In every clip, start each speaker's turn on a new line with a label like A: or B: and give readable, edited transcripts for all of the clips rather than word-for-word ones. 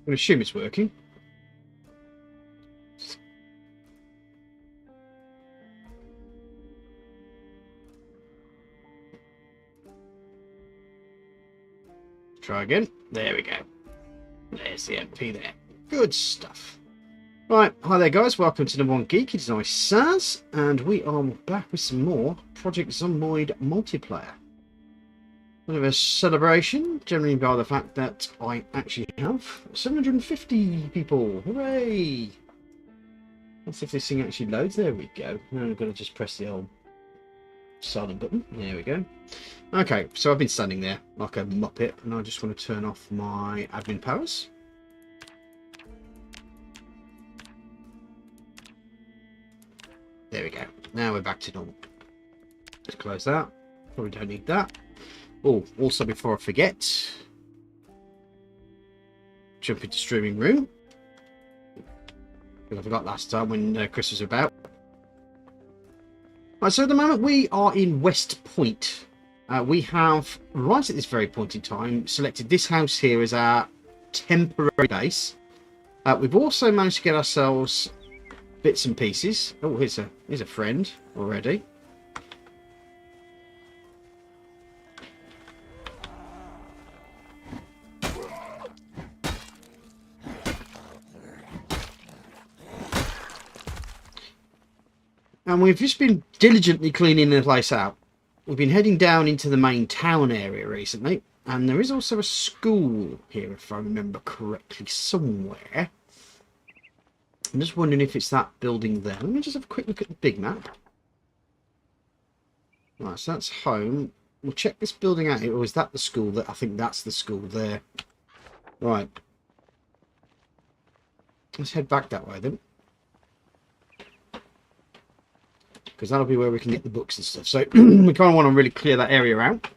A: I'm going to assume it's working. Try again. There we go. There's the MP there. Good stuff. Right, hi there guys, welcome to the One Geek. It is I, Saz, and we are back with some more Project Zomboid multiplayer. Bit of a celebration, generally by the fact that I actually have 750 people. Hooray! Let's see if this thing actually loads. There we go. Now I'm going to just press the old silent button. There we go. Okay, so I've been standing there like a muppet, and I just want to turn off my admin powers. There we go. Now we're back to normal. Let's close that. Probably don't need that. Oh, also before I forget, jump into streaming room. Because I forgot last time when Chris was about. Right, so at the moment we are in West Point. We have, right at this very point in time, selected this house here as our temporary base. We've also managed to get ourselves bits and pieces. Oh, here's a friend already. And we've just been diligently cleaning the place out. We've been heading down into the main town area recently, and there is also a school here, if I remember correctly, somewhere. I'm just wondering if it's that building there. Let me just have a quick look at the big map. Right, so that's home. We'll check this building out here. Or is that the school? I think that's the school there. Right. Let's head back that way then. Because that'll be where we can get the books and stuff. So we kind of want to really clear that area out.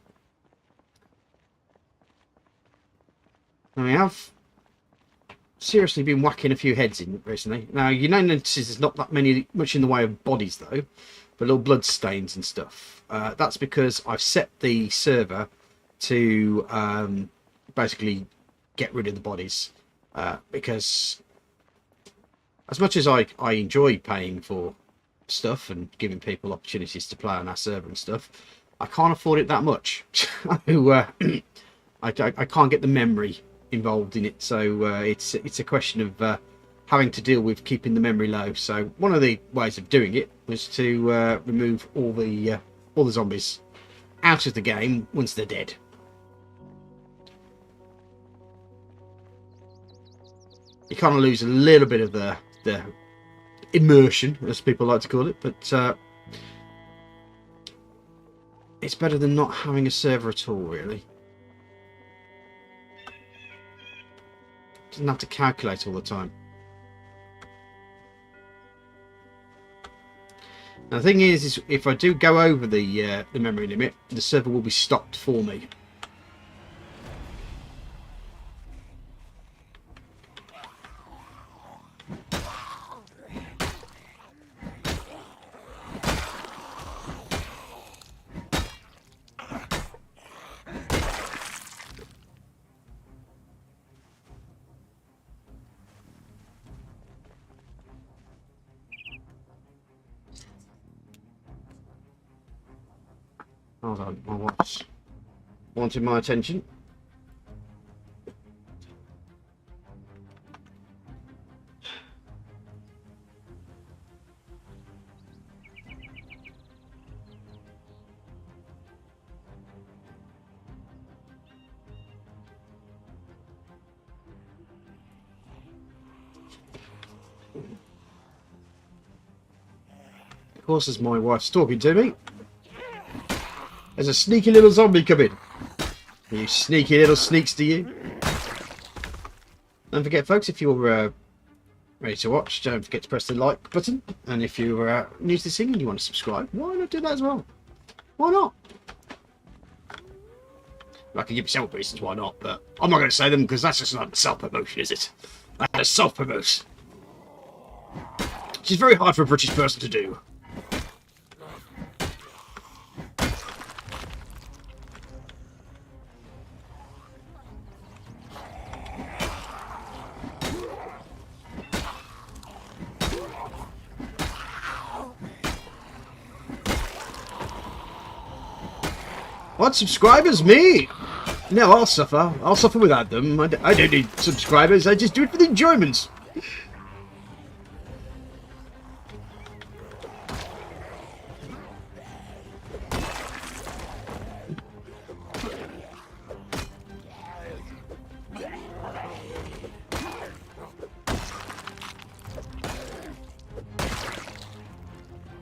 A: And we have seriously been whacking a few heads in recently. Now you notice there's not that much in the way of bodies though, but little blood stains and stuff. That's because I've set the server to basically get rid of the bodies. Because as much as I enjoy paying for stuff and giving people opportunities to play on our server and stuff, I can't afford it that much. I can't get the memory involved in it, so it's a question of having to deal with keeping the memory low. So one of the ways of doing it was to remove all the zombies out of the game once they're dead. You kind of lose a little bit of the immersion, as people like to call it, but it's better than not having a server at all, really. Doesn't have to calculate all the time. Now the thing is if I do go over the memory limit, the server will be stopped for me. Hold on, my watch wanted my attention. Of course, as my wife's talking to me, there's a sneaky little zombie coming. You sneaky little sneaks to you. Don't forget, folks, if you're ready to watch, don't forget to press the like button. And if you're new to this thing and you want to subscribe, why not do that as well? Why not? I can give you several reasons why not, but I'm not going to say them because that's just not self-promotion, is it? That's self-promote. Which is very hard for a British person to do. What subscribers? Me? No, I'll suffer. I'll suffer without them. I don't need subscribers. I just do it for the enjoyment.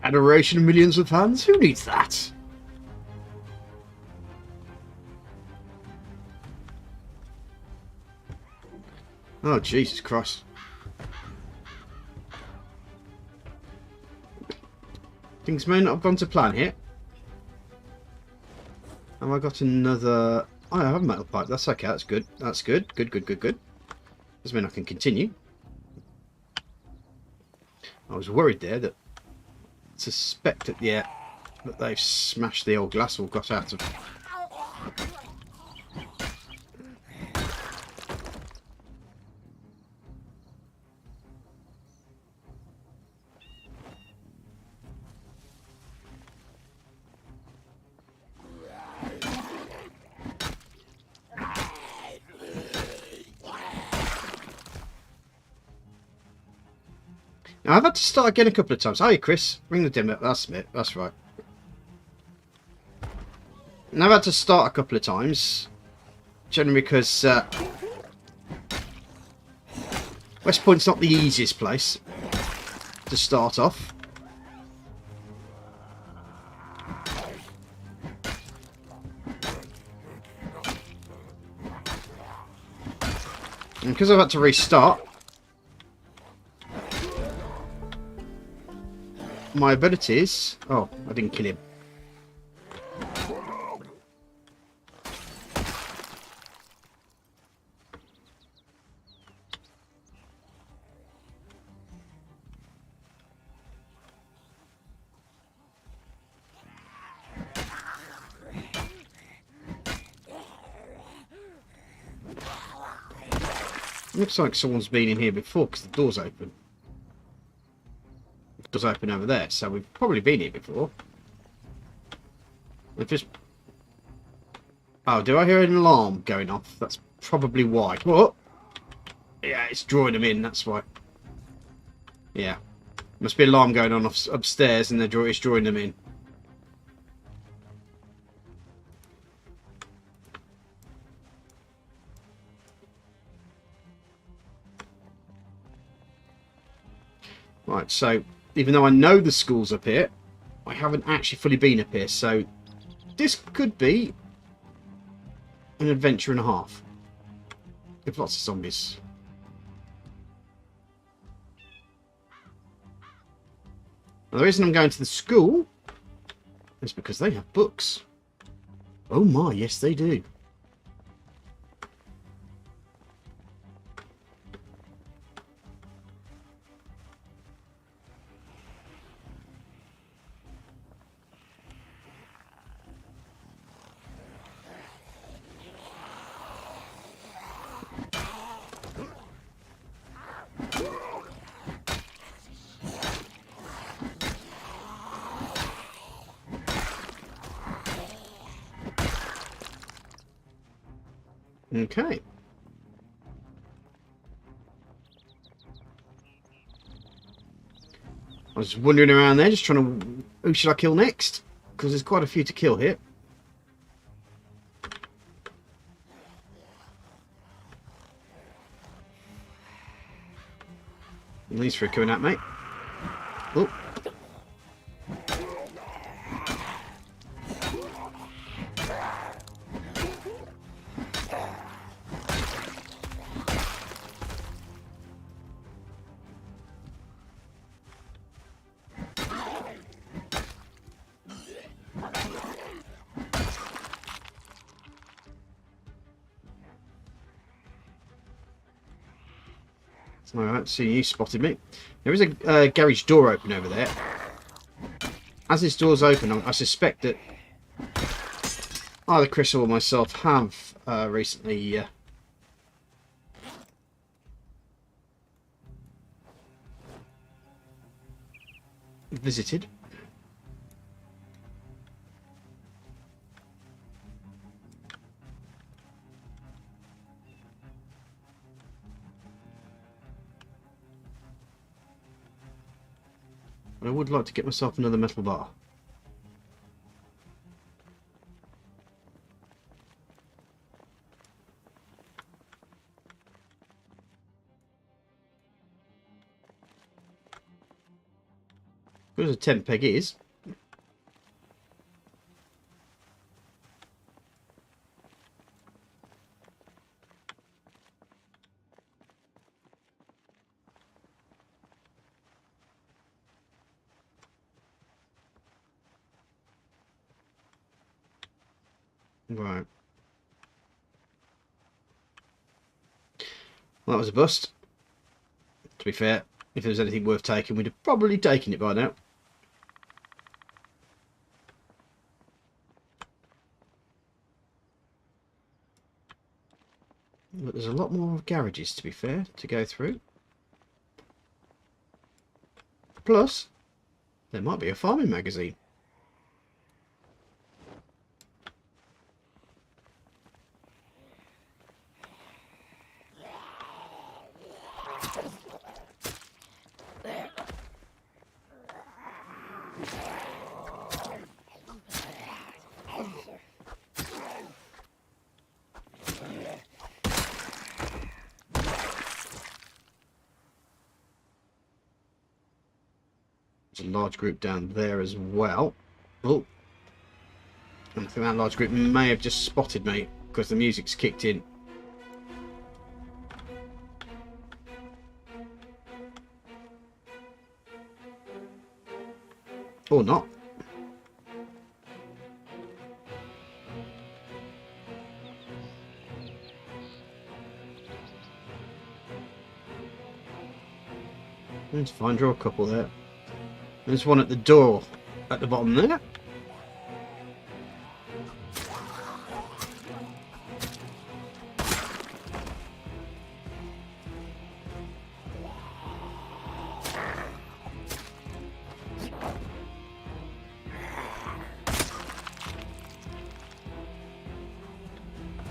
A: Adoration of millions of fans? Who needs that? Oh, Jesus Christ. Things may not have gone to plan here. Have I got another... Oh, I have a metal pipe. That's okay. That's good. That's good. Good. Doesn't mean I can continue. I was worried there that... Suspected, yeah, that they've smashed the old glass or got out of... Now, I've had to start again a couple of times. Hi, Chris. Ring the dimmer. That's it. That's right. And I've had to start a couple of times. Generally because West Point's not the easiest place to start off. And because I've had to restart, my abilities... Oh, I didn't kill him. Looks like someone's been in here before because the door's open. The door's open over there, so we've probably been here before. If it's... Oh, do I hear an alarm going off? That's probably why. What? Yeah, it's drawing them in, that's why. Yeah. Must be an alarm going on upstairs and it's drawing them in. Right, so even though I know the school's up here, I haven't actually fully been up here, so this could be an adventure and a half. With lots of zombies. Now, the reason I'm going to the school is because they have books. Oh my, yes they do. Okay. I was wandering around there, just trying to... Who should I kill next? Because there's quite a few to kill here. And these three coming at me. Oh. Alright, so you spotted me. There is a garage door open over there. As this door's open, I suspect that either Chris or myself have recently visited. But I would like to get myself another metal bar. Because a 10 peg is. Right. Well, that was a bust. To be fair, if there was anything worth taking, we'd have probably taken it by now. But there's a lot more garages, to be fair, to go through. Plus, there might be a farming magazine. There's a large group down there as well. Oh, I think that large group may have just spotted me because the music's kicked in. Or not. Let's find draw a couple there. There's one at the door at the bottom there.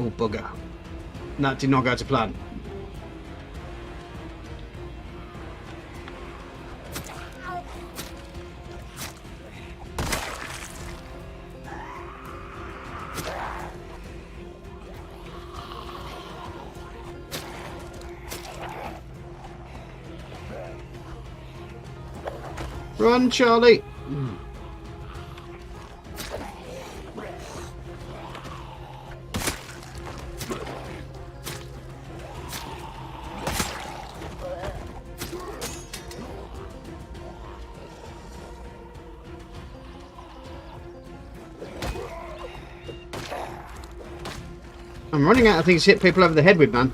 A: Oh, bugger. That did not go to plan. Run, Charlie! I'm running out of things to hit people over the head with, man.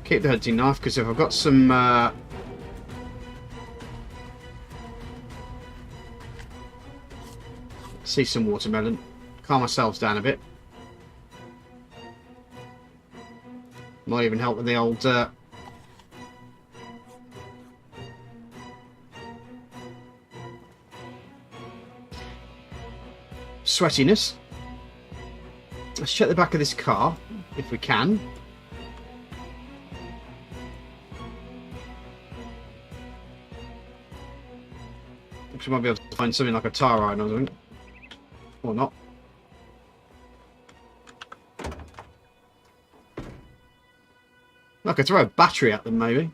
A: Keep the hunting knife, because if I've got some see some watermelon, calm ourselves down a bit. Might even help with the old sweatiness. Let's check the back of this car if we can. We might be able to find something like a tire iron or something. Or not. I could throw a battery at them, maybe.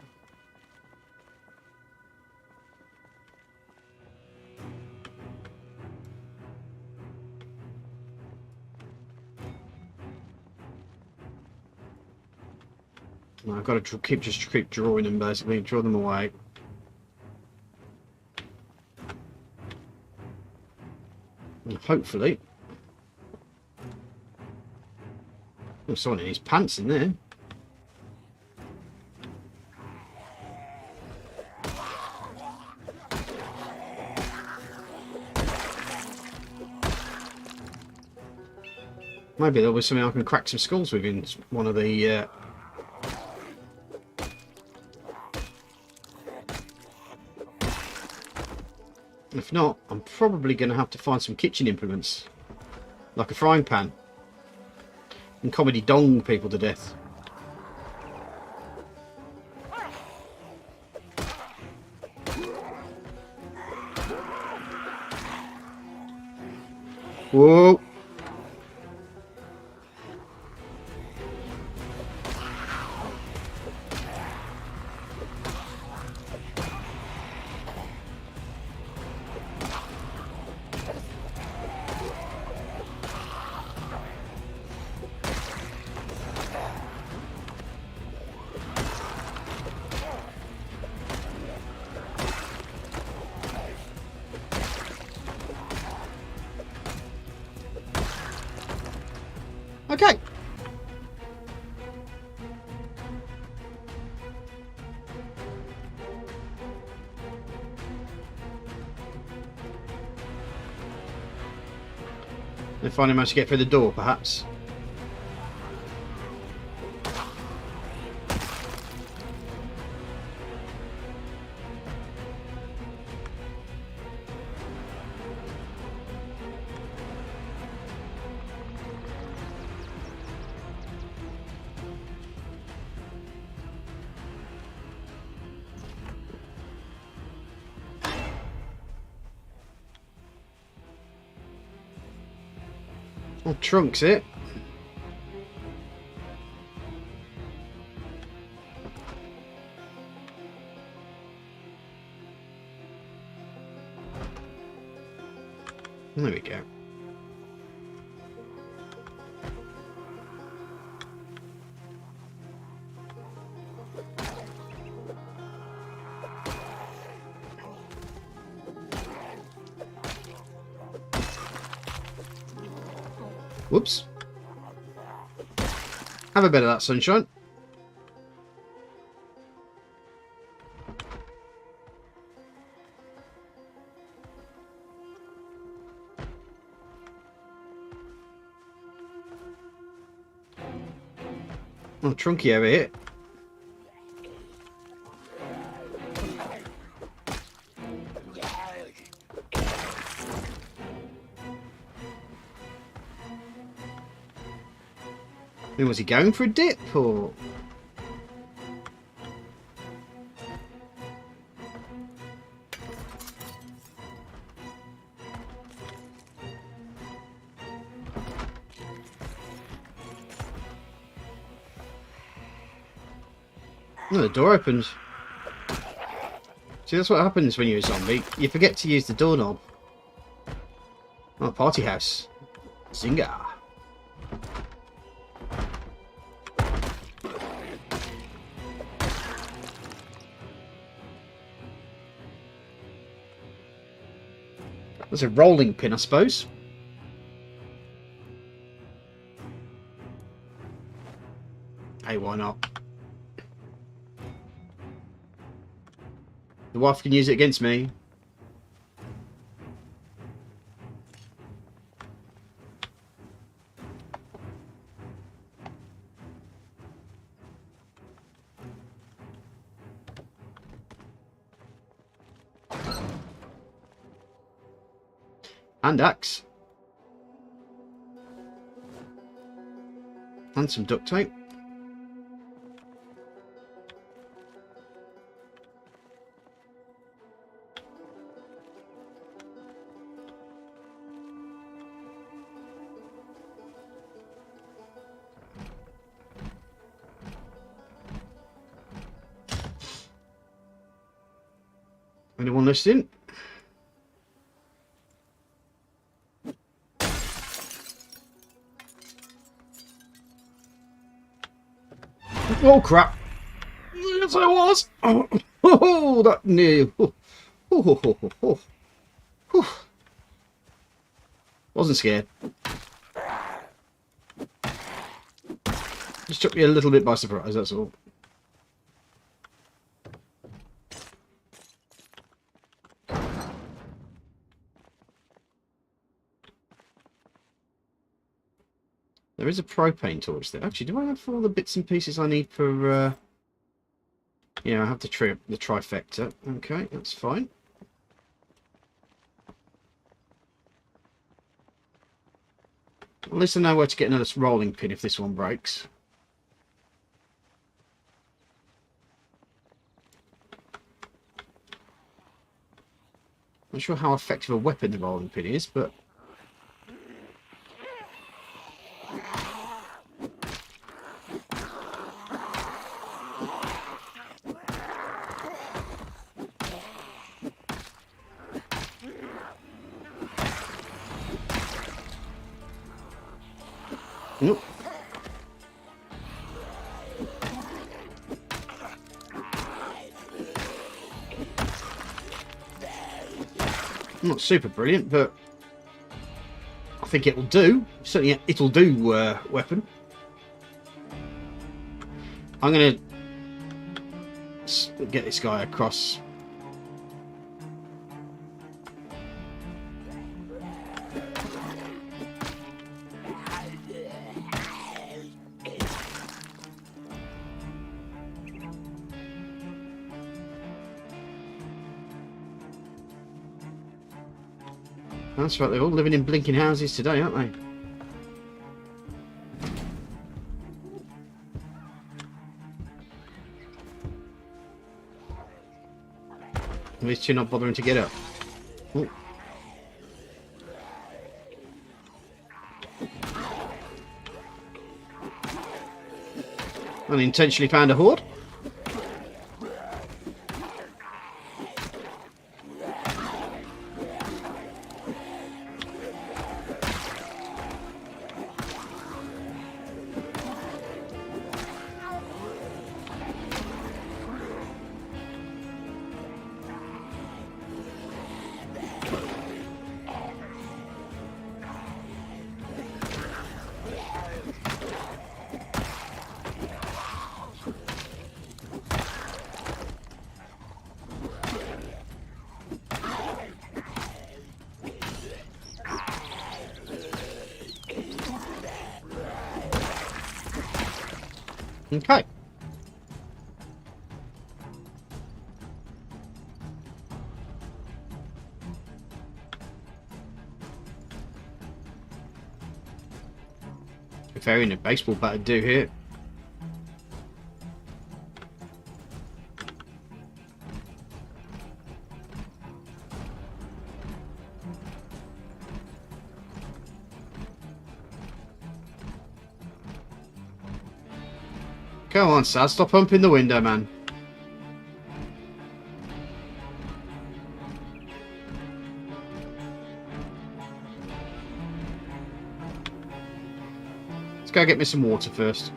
A: No, I've got to keep drawing them, basically. Draw them away. And hopefully... There's someone in his pants in there. Maybe there'll be something I can crack some skulls with in one of the... If not, I'm probably going to have to find some kitchen implements. Like a frying pan. and comedy dong people to death. Whoa. Okay. They finally managed to get through the door, perhaps. Oh, trunks it. There we go. Whoops. Have a bit of that, sunshine. Oh, Trunky over here. I mean, was he going for a dip, or...? No, the door opened. See, that's what happens when you're a zombie. You forget to use the doorknob. Oh, party house. Zinga. That's a rolling pin, I suppose. Hey, why not? The wife can use it against me. And axe. And some duct tape. Anyone listening? Oh crap! Yes, I was. Oh, that near. Wasn't scared. Just took me a little bit by surprise. That's all. There is a propane torch there. Actually, do I have all the bits and pieces I need for... Yeah, I have the trifecta. Okay, that's fine. At least I know where to get another rolling pin if this one breaks. Not sure how effective a weapon the rolling pin is, but... Nope. Not super brilliant, but I think it'll do. Certainly it'll do, weapon. I'm going to get this guy across. That's right, they're all living in blinking houses today, aren't they? At least you're not bothering to get up. Ooh. Unintentionally found a horde. Okay. A fairy and a baseball bat would do here. Come on, Sal, stop humping the window, man. Let's go get me some water first.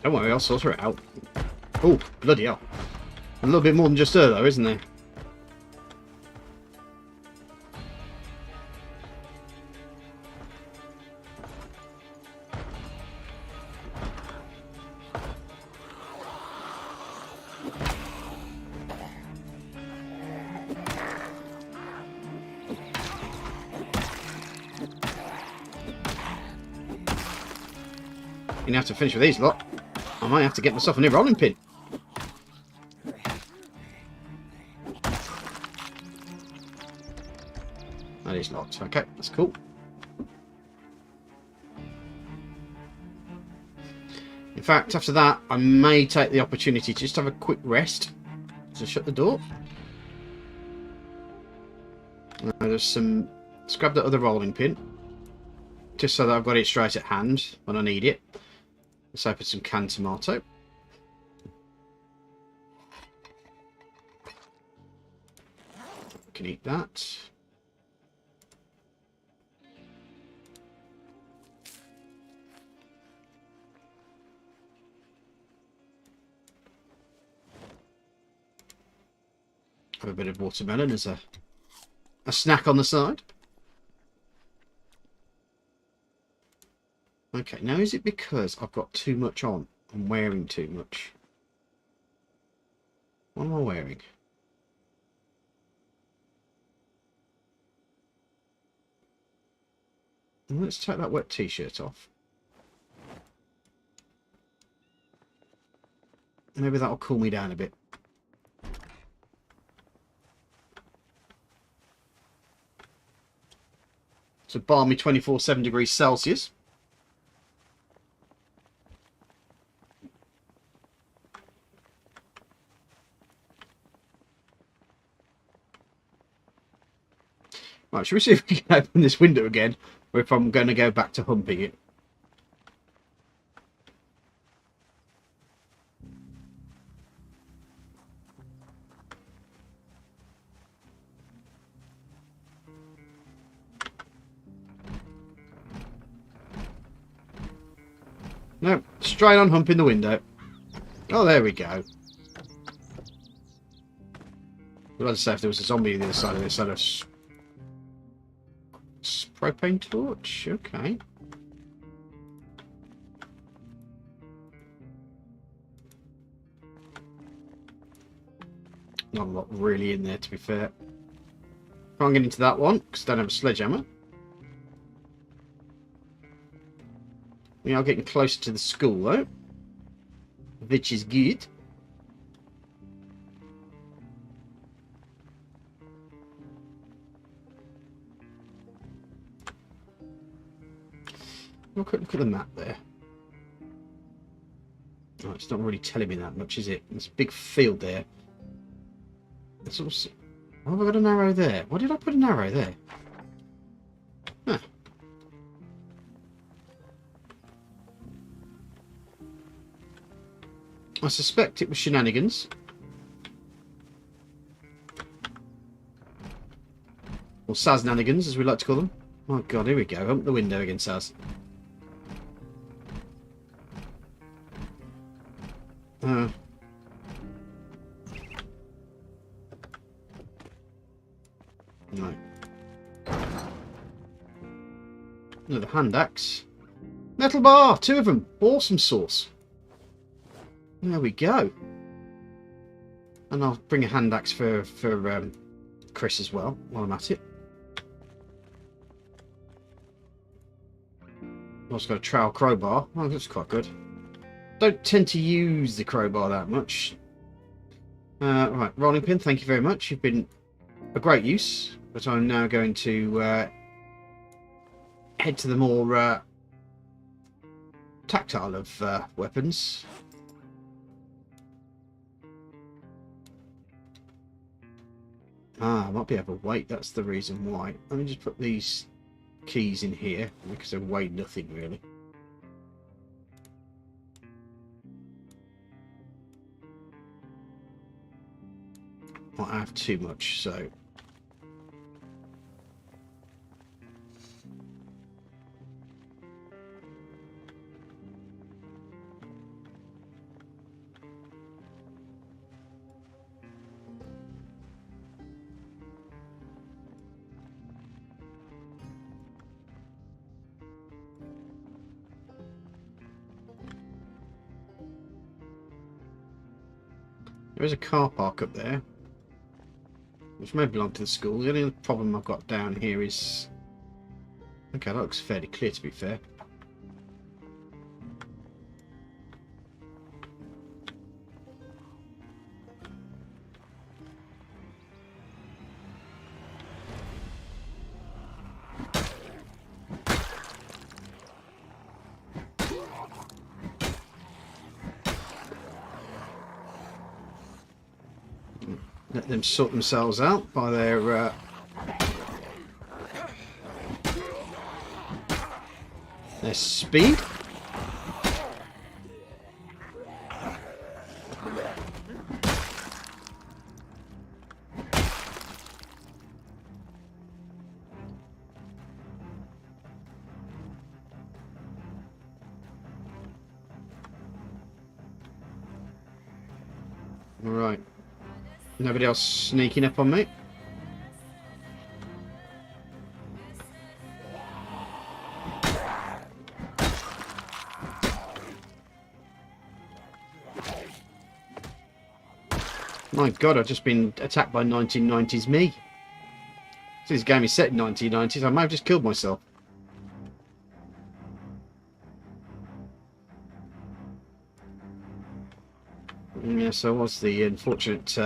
A: Don't worry, I'll sort her out. Oh, bloody hell. A little bit more than just her, though, isn't there? Gonna have to finish with these lot. I might have to get myself a new rolling pin. That is locked. Okay, that's cool. In fact, after that, I may take the opportunity to just have a quick rest. So shut the door. There's some... Let's grab that other rolling pin. Just so that I've got it straight at hand when I need it. Let's open some canned tomato. Can eat that. Have a bit of watermelon as a snack on the side. Okay, now is it because I've got too much on? I'm wearing too much. What am I wearing? Let's take that wet t-shirt off. Maybe that'll cool me down a bit. It's a balmy 24-7 degrees Celsius. Right, shall we see if we can open this window again, or if I'm going to go back to humping it? No, straight on humping the window. Oh, there we go. I'd like to say if there was a zombie on the other side of this, I'd have propane torch. Okay. Not a lot really in there, to be fair. Can't get into that one because I don't have a sledgehammer. We are getting closer to the school though, which is good. Look at the map there. Oh, it's not really telling me that much, is it? There's a big field there. It's also... Oh, have I got an arrow there? Why did I put an arrow there? Huh. I suspect it was shenanigans. Or Saznanigans, as we like to call them. Oh god, here we go. Hump the window again, Saz. No. Another hand axe. Metal bar! 2 of them. Awesome sauce. There we go. And I'll bring a hand axe for Chris as well, while I'm at it. I've also got a trowel crowbar. Oh, that's quite good. Don't tend to use the crowbar that much. Right, rolling pin, thank you very much. You've been a great use. But I'm now going to head to the more tactile of weapons. Ah, I might be able to wait. That's the reason why. Let me just put these keys in here because they weigh nothing really. I have too much, so. There is a car park up there, which may belong to the school. The only problem I've got down here is... Okay, that looks fairly clear, to be fair. Let them sort themselves out by their speed. All right. Nobody else sneaking up on me. My God, I've just been attacked by 1990s me. So this game is set in 1990s. I may have just killed myself. Yes, I was the unfortunate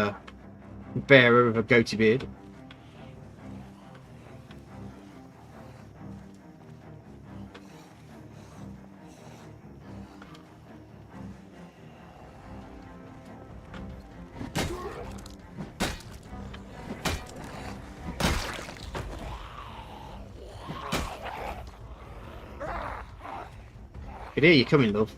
A: bearer of a goatee beard. I can hear you coming, love.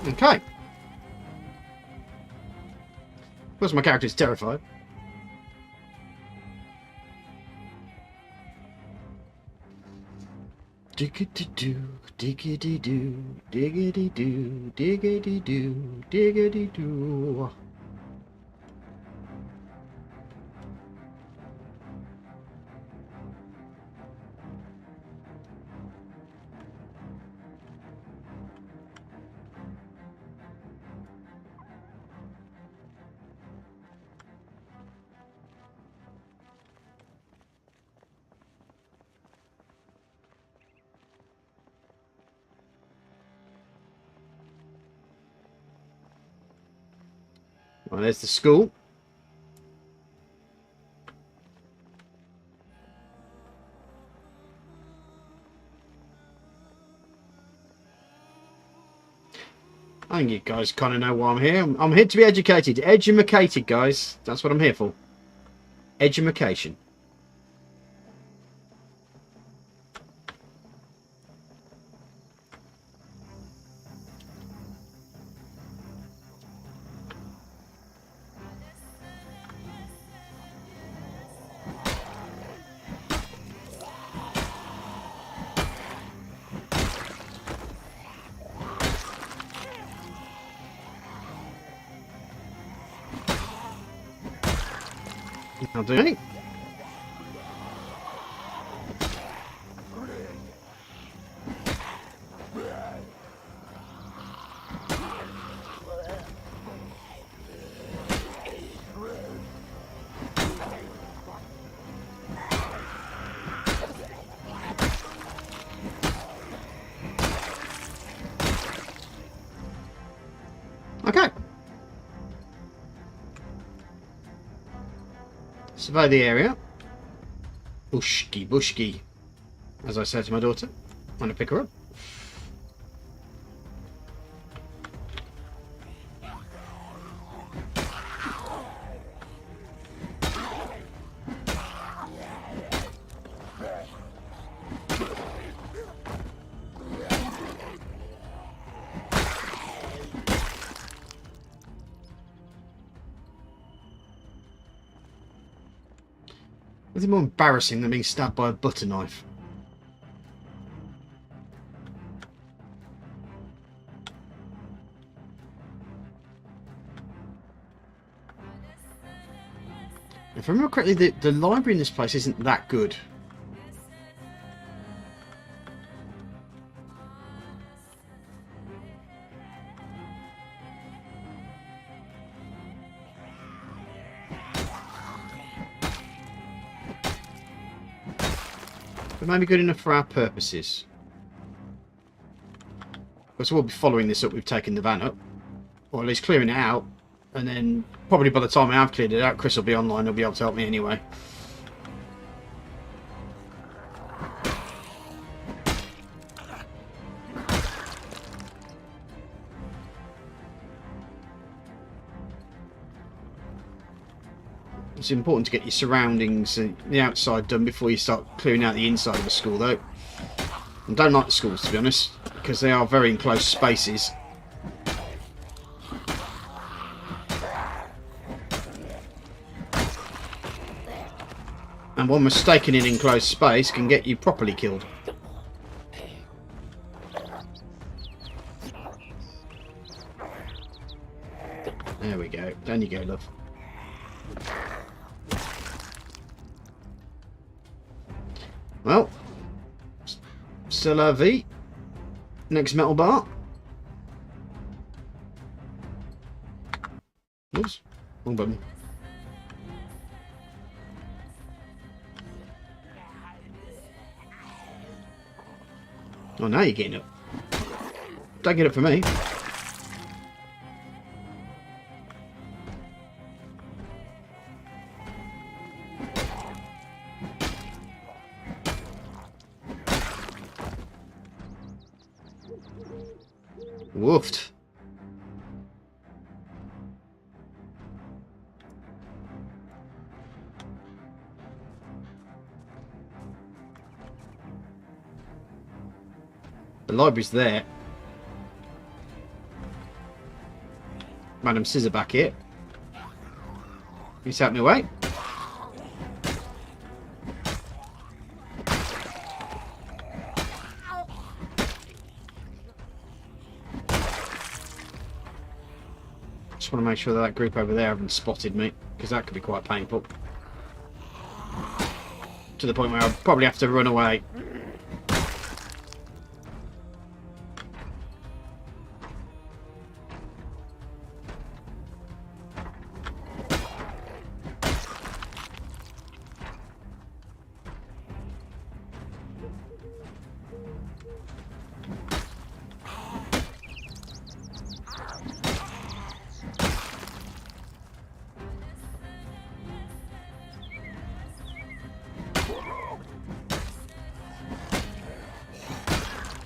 A: Okay. Of course, my character is terrified. Diggity-doo, diggity-doo, diggity-doo, diggity-doo, diggity-doo. Well, there's the school. I think you guys kind of know why I'm here. I'm here to be educated. Edumacated, guys. That's what I'm here for. Edumacation. I'll do anything. Okay. Survey the area. Bushki, bushki. As I said to my daughter, when I pick her up. Nothing more embarrassing than being stabbed by a butter knife. If I remember correctly, the library in this place isn't that good. But maybe good enough for our purposes. Because we'll be following this up, we've taken the van up. Or at least clearing it out. And then, probably by the time I have cleared it out, Chris will be online, he'll be able to help me anyway. It's important to get your surroundings and the outside done before you start clearing out the inside of a school, though. I don't like the schools, to be honest, because they are very enclosed spaces. And one mistake in an enclosed space can get you properly killed. There we go. Down you go, love. Well, still a V. Next metal bar. Oops, wrong button. Oh, now you're getting up. Don't get up for me. Woofed. The library's there. Madam Scissorback here. He's out my way. Just want to make sure that group over there haven't spotted me, because that could be quite painful. To the point where I'll probably have to run away.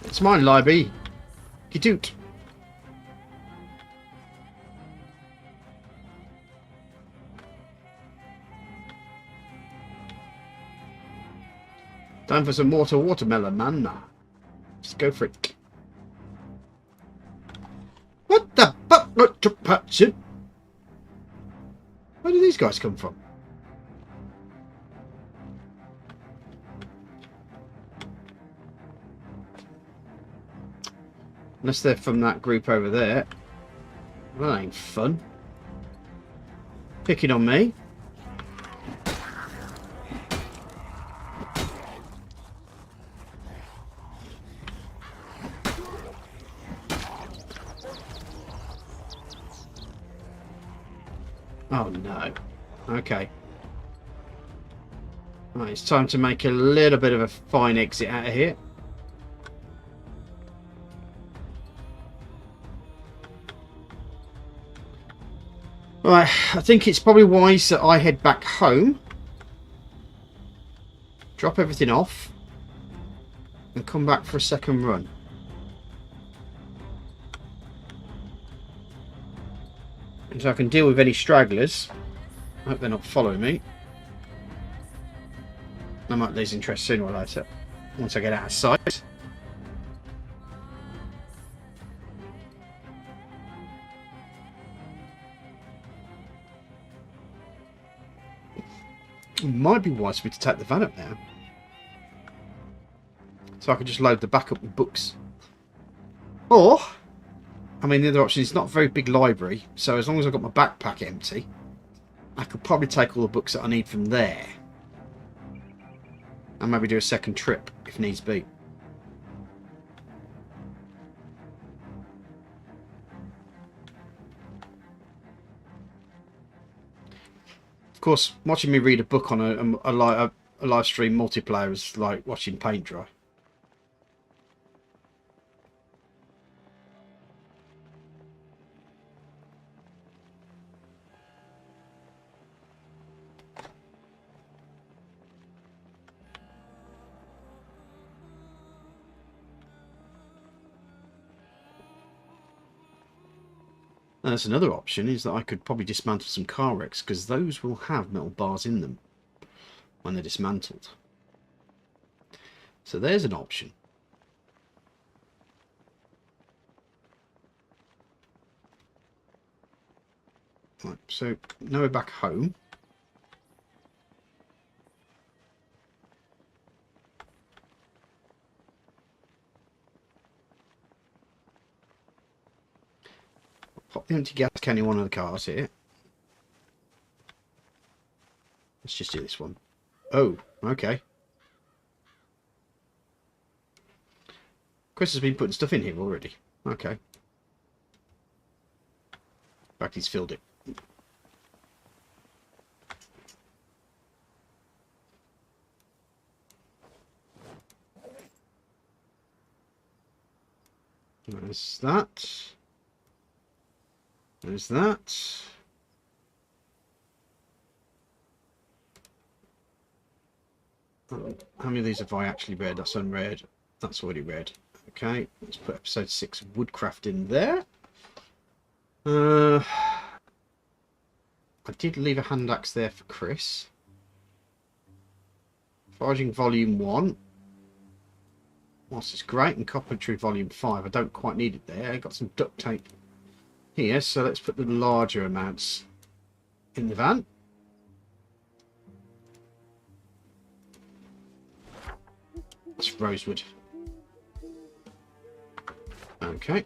A: It's mine, library. You doot. Time for some watermelon, man. Nah. Just go for it. What the fuck? Where do these guys come from? Unless they're from that group over there. Well, that ain't fun. Picking on me. Oh no. Okay. Right, it's time to make a little bit of a fine exit out of here. Right, I think it's probably wise that I head back home, drop everything off, and come back for a second run. And so I can deal with any stragglers. I hope they're not following me. I might lose interest sooner or later, once I get out of sight. It might be wise for me to take the van up now, so I can just load the back up with books. Or, I mean, the other option is not a very big library, so as long as I've got my backpack empty, I could probably take all the books that I need from there, and maybe do a second trip if needs be. Of course, watching me read a book on a live stream multiplayer is like watching paint dry. And that's another option, is that I could probably dismantle some car wrecks, because those will have metal bars in them when they're dismantled. So there's an option. Right, so now we're back home. Pop the empty gas can in one of the cars here. Let's just do this one. Oh, okay. Chris has been putting stuff in here already. Okay. In fact, he's filled it. There's that. There's that. Oh, how many of these have I actually read? That's unread. That's already read. Okay, let's put episode 6 Woodcraft in there. I did leave a hand axe there for Chris. Foraging Volume 1. Whilst it's great, and Carpentry Volume 5. I don't quite need it there. I got some duct tape here, so let's put the larger amounts in the van. That's rosewood. Okay.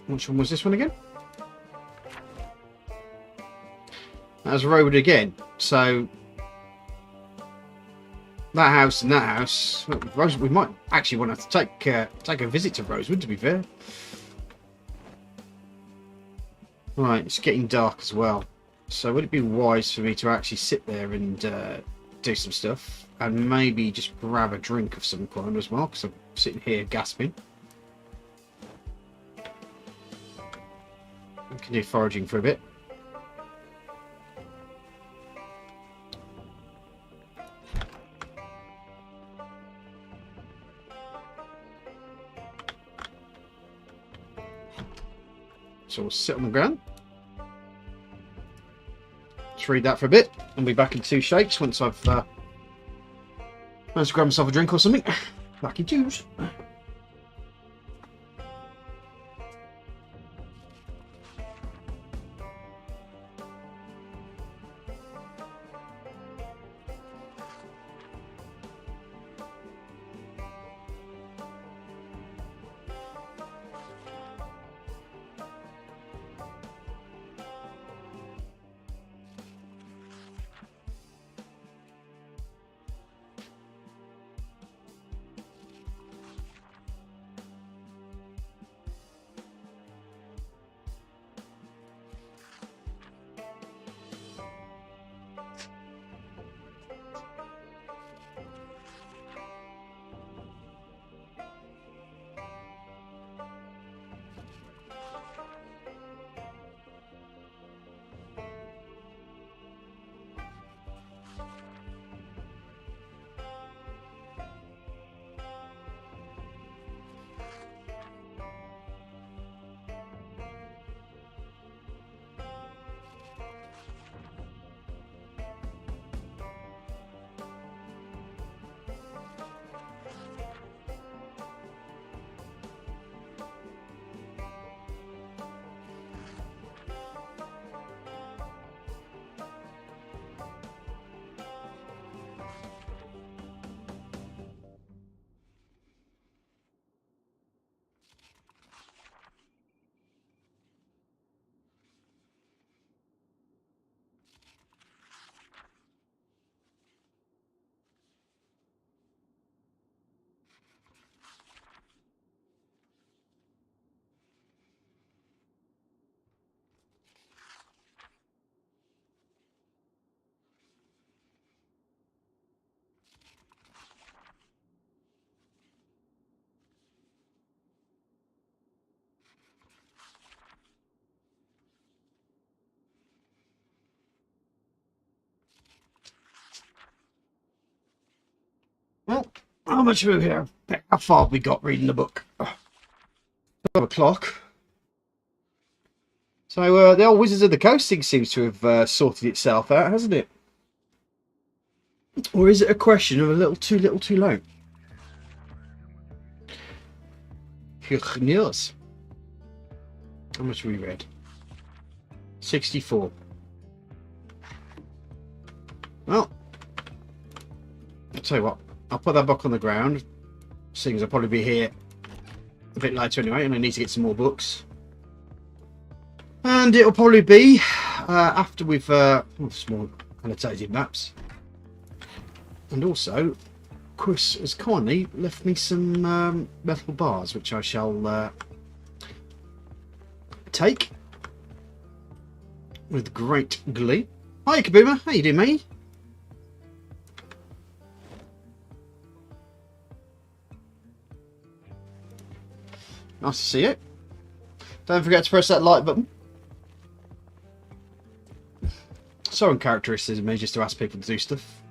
A: Which one was this one again? That was rosewood again. So that house and that house, Rosewood, we might actually want to take a visit to Rosewood, to be fair. Right, it's getting dark as well. So would it be wise for me to actually sit there and do some stuff, and maybe just grab a drink of some kind as well, because I'm sitting here gasping. I can do foraging for a bit. So we'll sit on the ground. Let's read that for a bit. I'll be back in 2 shakes once I've managed to grab myself a drink or something. Lucky juice. How much have we here? How far have we got reading the book? 12 o'clock. So the old Wizards of the Coast thing seems to have sorted itself out, hasn't it? Or is it a question of a little too late? News. How much have we read? 64. Well, I'll tell you what. I'll put that book on the ground. Seeing as I'll probably be here a bit later anyway, and I need to get some more books. And it'll probably be after we've small annotated maps. And also, Chris has kindly left me some metal bars, which I shall take with great glee. Hi, Kabuma. How you doing, mate? Nice to see you. Don't forget to press that like button. So uncharacteristic of me just to ask people to do stuff.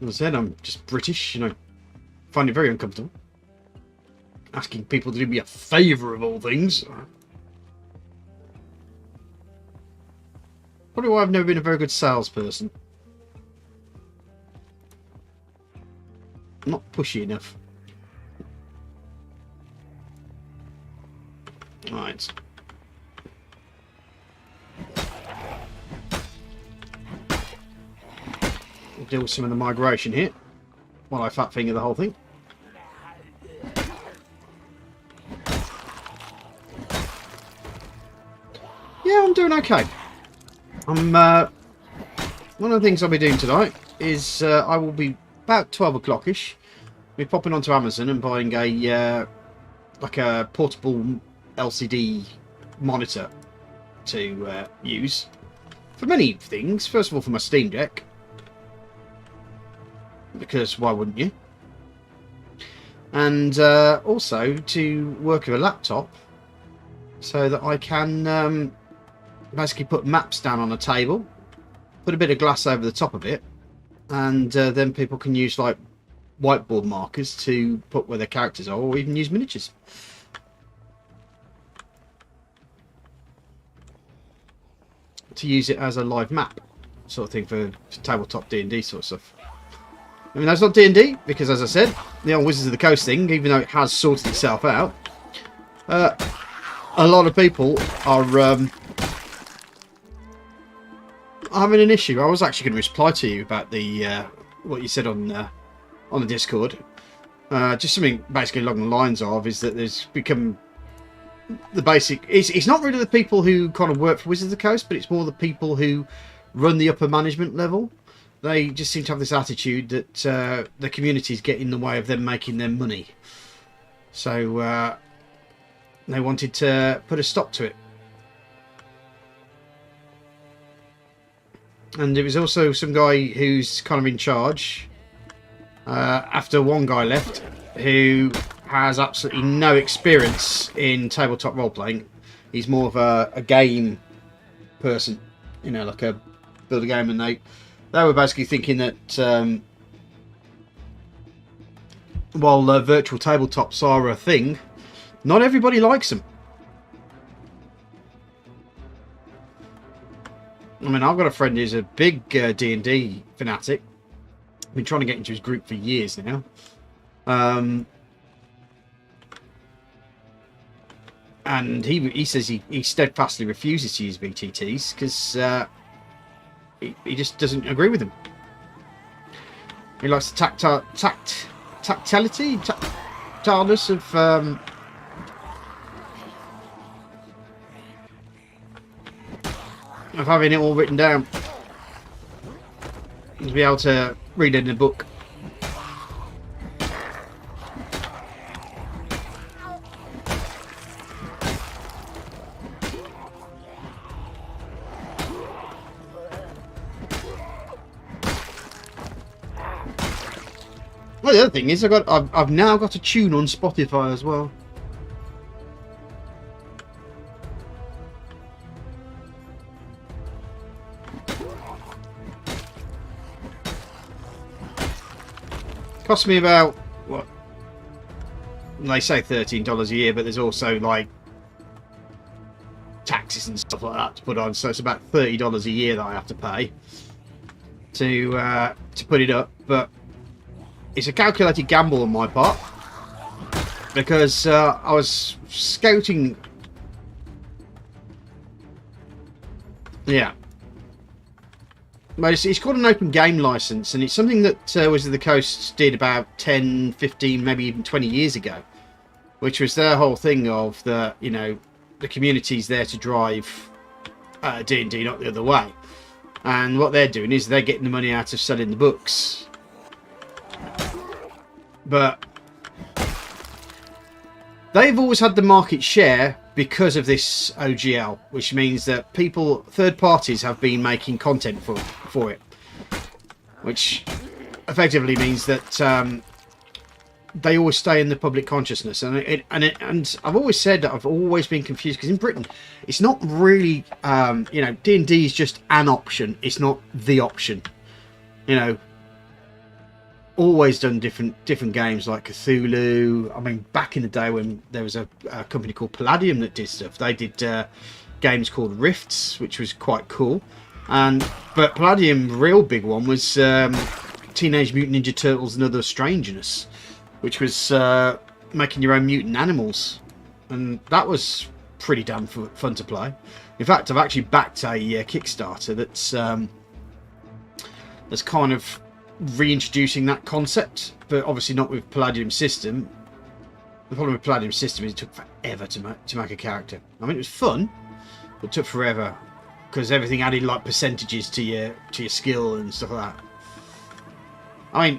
A: As I said, I'm just British, you know. Find it very uncomfortable. Asking people to do me a favour of all things. Probably why I've never been a very good salesperson. I'm not pushy enough. Right. We'll deal with some of the migration here while I fat finger the whole thing. Yeah, I'm doing okay. One of the things I'll be doing tonight is I will be about 12 o'clock-ish. Be popping onto Amazon and buying a like a portable LCD monitor to use for many things. First of all, for my Steam Deck, because why wouldn't you? And also to work with a laptop so that I can basically put maps down on a table, put a bit of glass over the top of it, and then people can use like whiteboard markers to put where their characters are, or even use miniatures. To use it as a live map sort of thing for tabletop D&D sort of stuff. I mean, that's not D&D, because as I said, the old Wizards of the Coast thing, even though it has sorted itself out, a lot of people are having an issue. I was actually going to reply to you about the what you said on the Discord. Just something basically along the lines of is that there's become the basic. It's not really the people who kind of work for Wizards of the Coast, but it's more the people who run the upper management level. They just seem to have this attitude that the communities get in the way of them making their money. So they wanted to put a stop to it. And it was also some guy who's kind of in charge after one guy left who has absolutely no experience in tabletop role-playing. He's more of a game person, you know, like a build a game, and they were basically thinking that while virtual tabletops are a thing, not everybody likes them. I mean, I've got a friend who's a big D&D fanatic. I've been trying to get into his group for years now. And he says he steadfastly refuses to use VTTs because he just doesn't agree with them. He likes the tactility of having it all written down, to be able to read it in a book. Well, the other thing is I've now got a tune on Spotify as well. Cost me about, what? They say $13 a year, but there's also like taxes and stuff like that to put on. So it's about $30 a year that I have to pay to put it up. But it's a calculated gamble on my part because I was scouting. Yeah. It's called an open game license, and it's something that Wizards of the Coast did about 10, 15, maybe even 20 years ago, which was their whole thing of the, you know, the community's there to drive D&D, not the other way. And what they're doing is they're getting the money out of selling the books. But they've always had the market share because of this OGL, which means that people, third parties, have been making content for it, which effectively means that they always stay in the public consciousness. And I've always said that I've always been confused because in Britain, it's not really, you know, D&D is just an option. It's not the option. You know, always done different games like Cthulhu. I mean, back in the day when there was a company called Palladium that did stuff, they did games called Rifts, which was quite cool. But Palladium, real big one, was Teenage Mutant Ninja Turtles and Other Strangeness, which was making your own mutant animals, and that was pretty damn fun to play. In fact, I've actually backed a Kickstarter that's kind of reintroducing that concept, but obviously not with Palladium system. The problem with Palladium system is it took forever to make a character. I mean, it was fun, but it took forever because everything added like percentages to your skill and stuff like that. I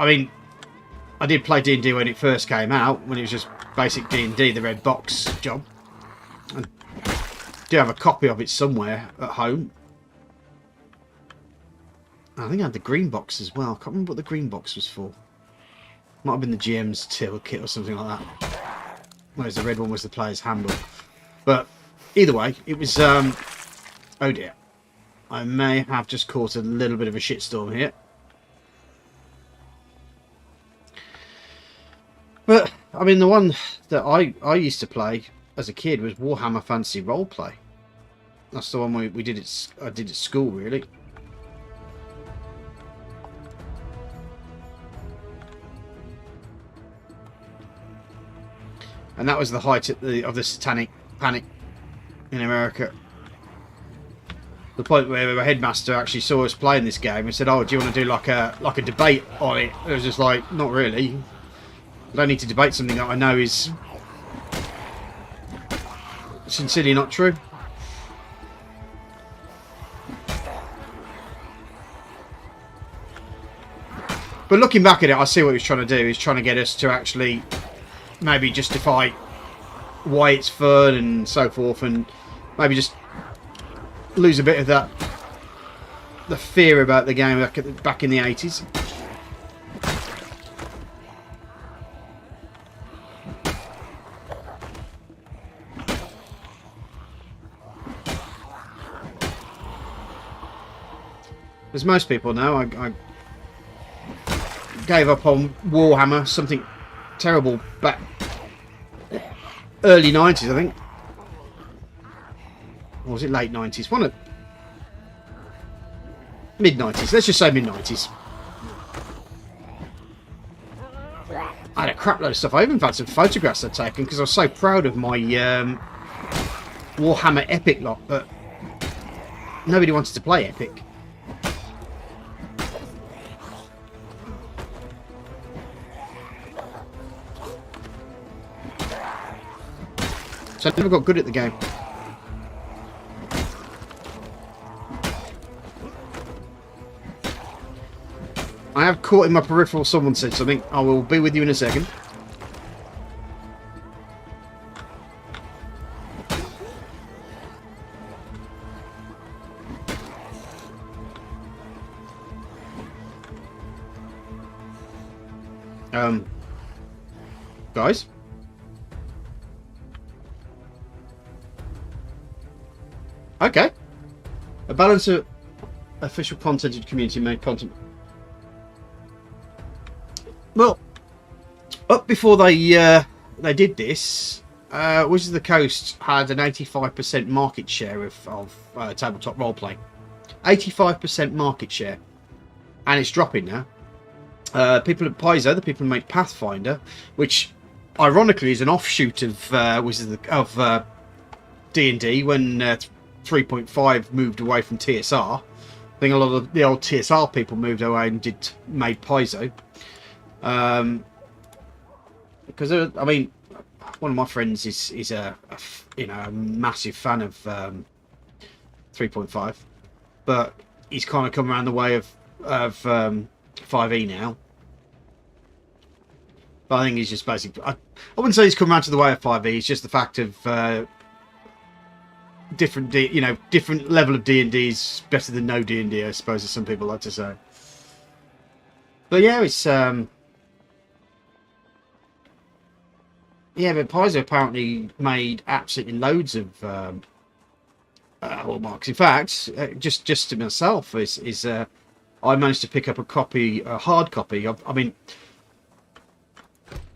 A: mean, I did play D&D when it first came out, when it was just basic D&D, the red box job. I do have a copy of it somewhere at home. I think I had the green box as well. I can't remember what the green box was for. Might have been the GM's till kit or something like that. Whereas the red one was the player's handbook. But either way, it was... oh dear. I may have just caught a little bit of a shitstorm here. But, I mean, the one that I used to play as a kid was Warhammer Fantasy Roleplay. That's the one we did I did at school, really. And that was the height of the satanic panic in America. The point where the headmaster actually saw us playing this game and said, "Oh, do you want to do like a debate on it?" It was just like, not really. I don't need to debate something that I know is sincerely not true. But looking back at it, I see what he was trying to do. He's trying to get us to actually maybe justify why it's fun and so forth, and maybe just lose a bit of the fear about the game back in the 80s. As most people know, I gave up on Warhammer, something terrible back early 90s, I think. Or was it late 90s? One of mid 90s. Let's just say mid 90s. I had a crap load of stuff. I even had some photographs I'd taken because I was so proud of my Warhammer Epic lot, but nobody wanted to play Epic. So I never got good at the game. I have caught in my peripheral someone said something. I will be with you in a second. Guys? Okay. A balance of official content and community made content. Well, up before they did this, Wizards of the Coast had an 85% market share of tabletop roleplay. 85% market share, and it's dropping now. People at Paizo, the people who make Pathfinder, which ironically is an offshoot of of D&D when 3.5 moved away from TSR. I think a lot of the old TSR people moved away and made Paizo. Because I mean, one of my friends is a massive fan of 3.5, but he's kind of come around the way of 5e now. But I think he's just basically, I wouldn't say he's come around to the way of 5e. It's just the fact of different level of D&D is better than no D&D, I suppose, as some people like to say. But yeah, it's yeah, but Paizo apparently made absolutely loads of hallmarks. In fact, just to myself, I managed to pick up a hard copy. I mean,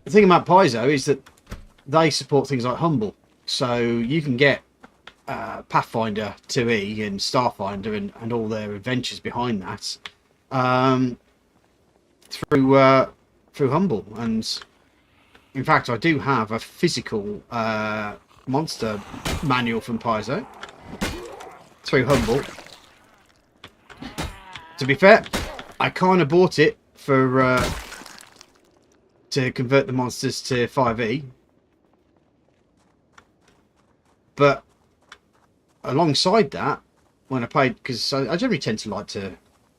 A: the thing about Paizo is that they support things like Humble, so you can get Pathfinder 2e and Starfinder and all their adventures behind that through Humble. And in fact, I do have a physical monster manual from Paizo through Humble. To be fair, I kind of bought it for to convert the monsters to 5e, but alongside that, when I paid, because I generally tend to like to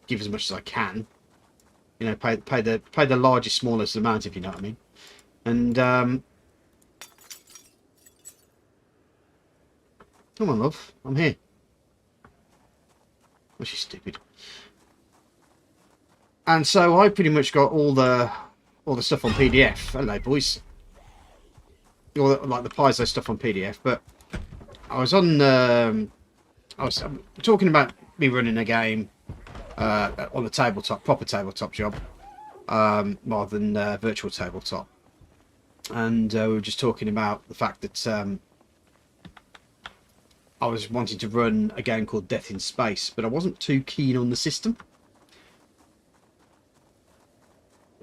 A: give as much as I can, you know, pay the largest, smallest amount, if you know what I mean. And come on, love, I'm here. Oh, she's stupid. And so I pretty much got all the stuff on PDF. Hello, boys. All like the Paizo stuff on PDF. But I was on. I was talking about me running a game on a tabletop, proper tabletop job, rather than virtual tabletop. And we were just talking about the fact that I was wanting to run a game called Death in Space, but I wasn't too keen on the system.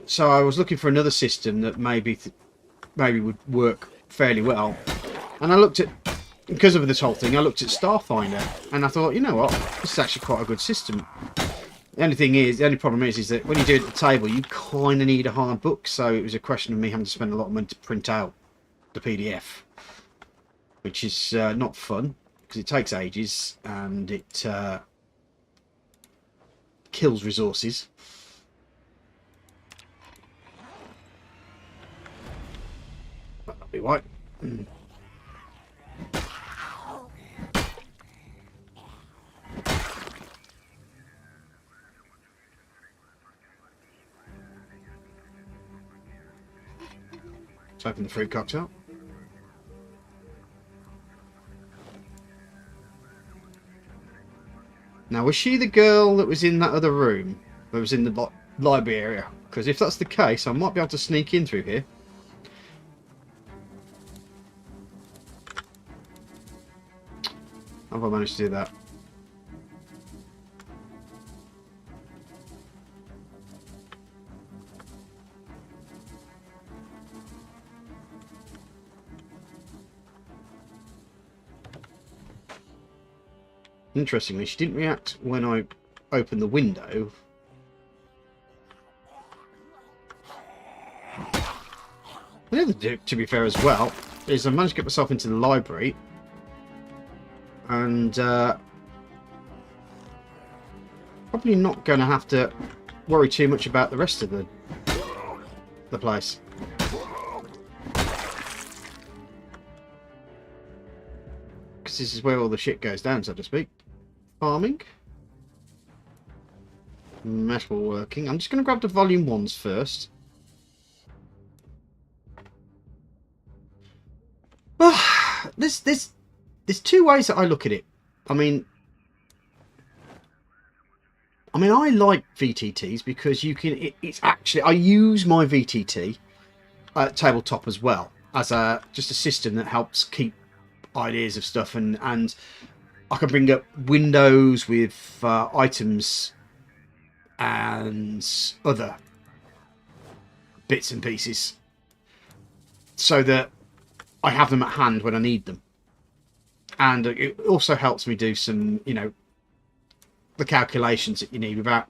A: So I was looking for another system that maybe would work fairly well. And I looked at, because of this whole thing, I looked at Starfinder, and I thought, you know what, this is actually quite a good system. The only problem is that when you do it at the table, you kind of need a hard book. So it was a question of me having to spend a lot of money to print out the PDF, which is not fun because it takes ages and it kills resources. That'll be right. Let's open the fruit cocktail. Now, was she the girl that was in that other room? That was in the library area? Because if that's the case, I might be able to sneak in through here. Have I managed to do that? Interestingly, she didn't react when I opened the window. The other thing, to be fair as well, is I managed to get myself into the library and probably not going to have to worry too much about the rest of the place. Because this is where all the shit goes down, so to speak. Farming. Metalworking. I'm just going to grab the volume 1s first. There's two ways that I look at it. I mean, I mean, I like VTTs because you can. It's actually, I use my VTT tabletop as well as a just a system that helps keep ideas of stuff, and I can bring up windows with items and other bits and pieces so that I have them at hand when I need them. And it also helps me do some, the calculations that you need without,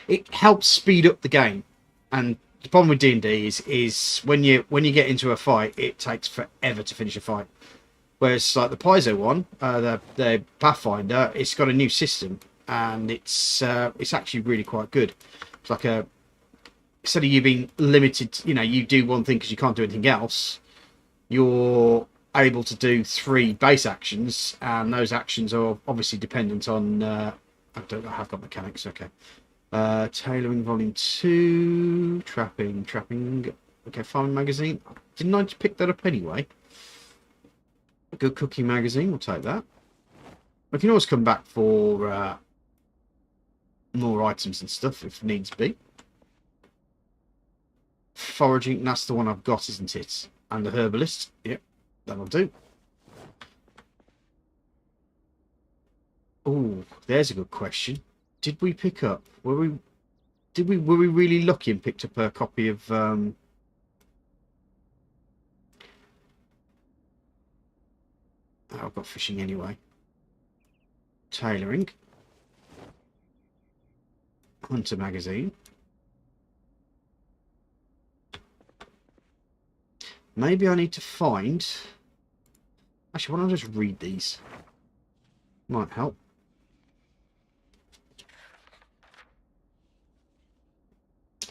A: it helps speed up the game. And the problem with D&D is when you get into a fight, it takes forever to finish a fight. Whereas like the Paizo one, the Pathfinder, it's got a new system and it's actually really quite good. It's like instead of you being limited, you do one thing because you can't do anything else. You're able to do 3 base actions, and those actions are obviously dependent on. I have got mechanics. Okay. Tailoring Volume 2, trapping. Okay, Farming Magazine. Didn't I just pick that up anyway? A good cooking magazine, we'll take that. We can always come back for more items and stuff if needs be. Foraging, that's the one I've got, isn't it? And the herbalist, yep, that'll do. Oh, there's a good question. Did we pick up? Were we really lucky and picked up a copy of I've got fishing anyway. Tailoring. Hunter magazine. Maybe I need to find. Actually, why don't I just read these? Might help.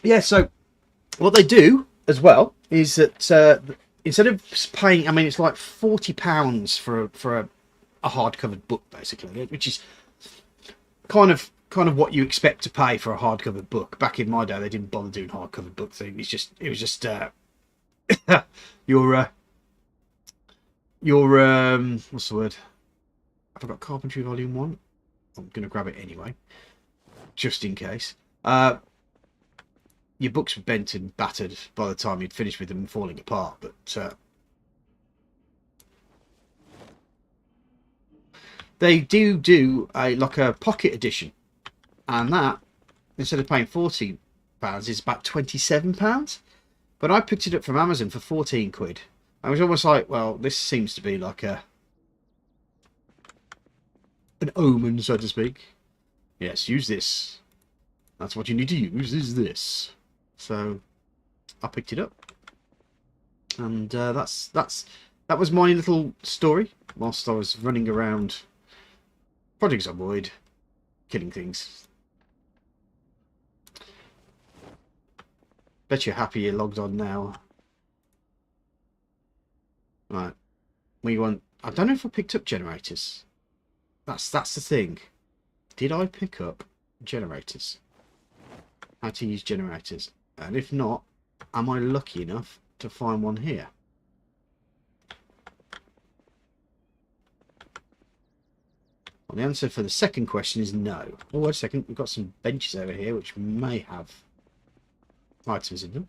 A: Yeah, so what they do as well is that instead of paying, I mean, it's like £40 for a hardcover book, basically, which is kind of what you expect to pay for a hardcover book. Back in my day, they didn't bother doing hardcover book thing. It was just your what's the word? I've got Carpentry Volume 1. I'm going to grab it anyway, just in case. Your books were bent and battered by the time you'd finished with them and falling apart, but they do like a pocket edition, and that, instead of paying £40, is about £27. But I picked it up from Amazon for 14 quid. I was almost like, well, this seems to be like an omen, so to speak. Yes, use this. That's what you need to use, is this. So I picked it up. And that was my little story whilst I was running around Project Zomboid, killing things. Bet you're happy you're logged on now. Right. I don't know if I picked up generators. That's the thing. Did I pick up generators? How to use generators? And if not, am I lucky enough to find one here? Well, the answer for the second question is no. Oh, wait a second. We've got some benches over here which may have items in them.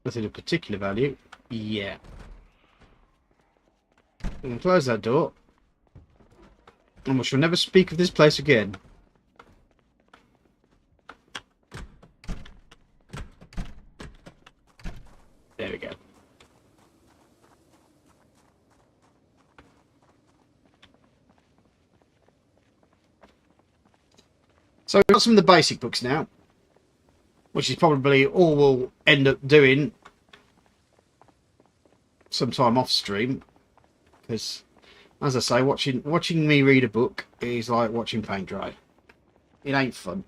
A: Nothing of particular value. Yeah. We can close that door. And we shall never speak of this place again. There we go. So we've got some of the basic books now, which is probably all we'll end up doing sometime off stream, because, as I say, watching me read a book is like watching paint dry. It ain't fun.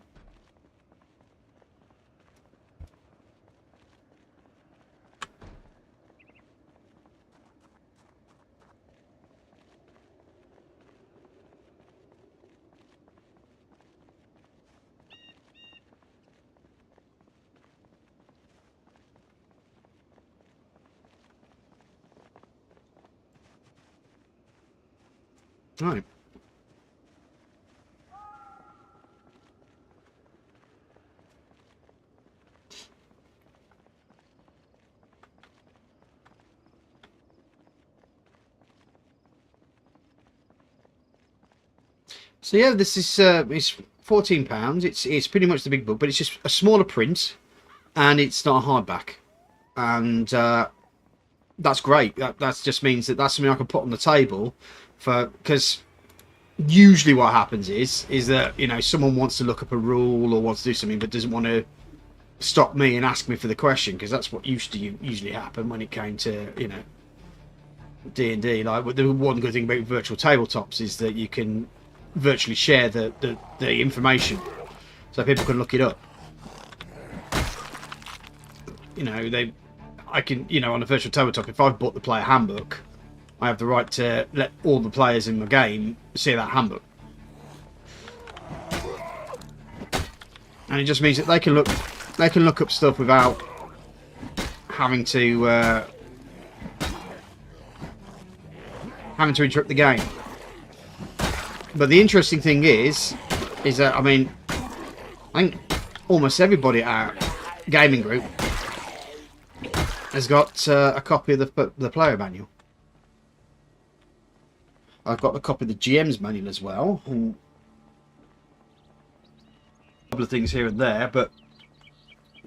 A: Right. So yeah, this is it's £14. It's pretty much the big book, but it's just a smaller print, and it's not a hardback, and that's great. That just means that that's something I can put on the table for, because usually what happens is that, you know, someone wants to look up a rule or wants to do something but doesn't want to stop me and ask me for the question, because that's what used to usually happen when it came to, you know, D&D. Like, the one good thing about virtual tabletops is that you can virtually share the information, so people can look it up. You know, I can, you know, on a virtual tabletop, if I've bought the player handbook, I have the right to let all the players in my game see that handbook, and it just means that they can look up stuff without having to interrupt the game. But the interesting thing is that, I mean, I think almost everybody at our gaming group has got a copy of the player manual. I've got a copy of the GM's manual as well, and a couple of things here and there. But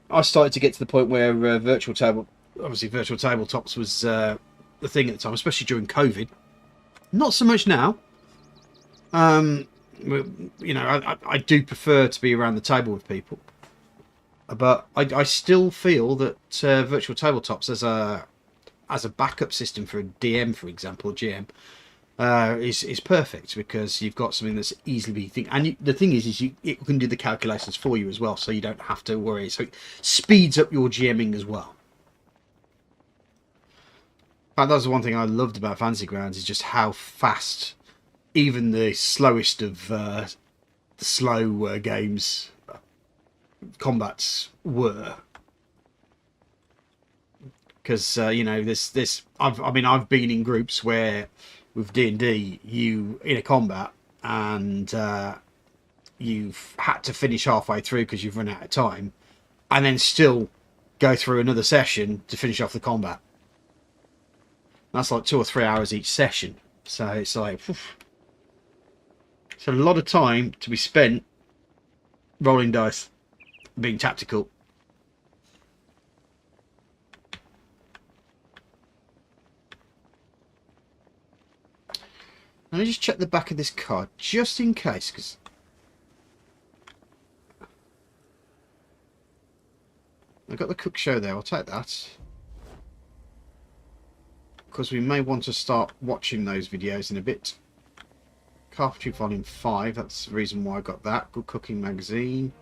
A: I started to get to the point where virtual tabletops was the thing at the time, especially during COVID. Not so much now. You know, I do prefer to be around the table with people, but I still feel that virtual tabletops as a backup system for a DM, for example, a GM, is perfect, because you've got something that's easily and the thing is it can do the calculations for you as well, so you don't have to worry. So it speeds up your GMing as well. And that's the one thing I loved about Fantasy Grounds, is just how fast even the slowest of slow games combats were. Because you know, I've been in groups where with D&D you in a combat and you've had to finish halfway through because you've run out of time, and then still go through another session to finish off the combat. That's like 2 or 3 hours each session, so it's like, it's a lot of time to be spent rolling dice, being tactical. Let me just check the back of this card, just in case, because I've got the cook show there. I'll take that, because we may want to start watching those videos in a bit. Carpentry Volume 5, that's the reason why I got that. Good Cooking Magazine.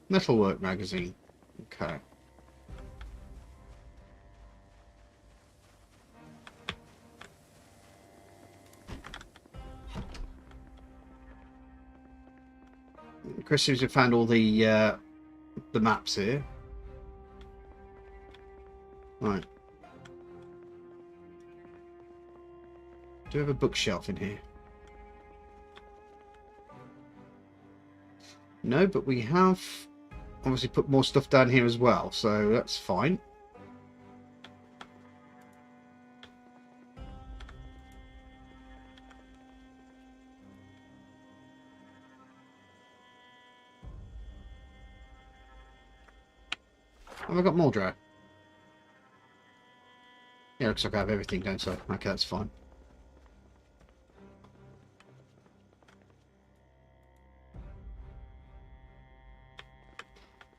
A: Metalwork Magazine. Okay. Chris seems to have found all the maps here. Right. Do we have a bookshelf in here? No, but we have obviously put more stuff down here as well, so that's fine. Have I got more drawer? Yeah, looks like I have everything, don't I? Okay, that's fine.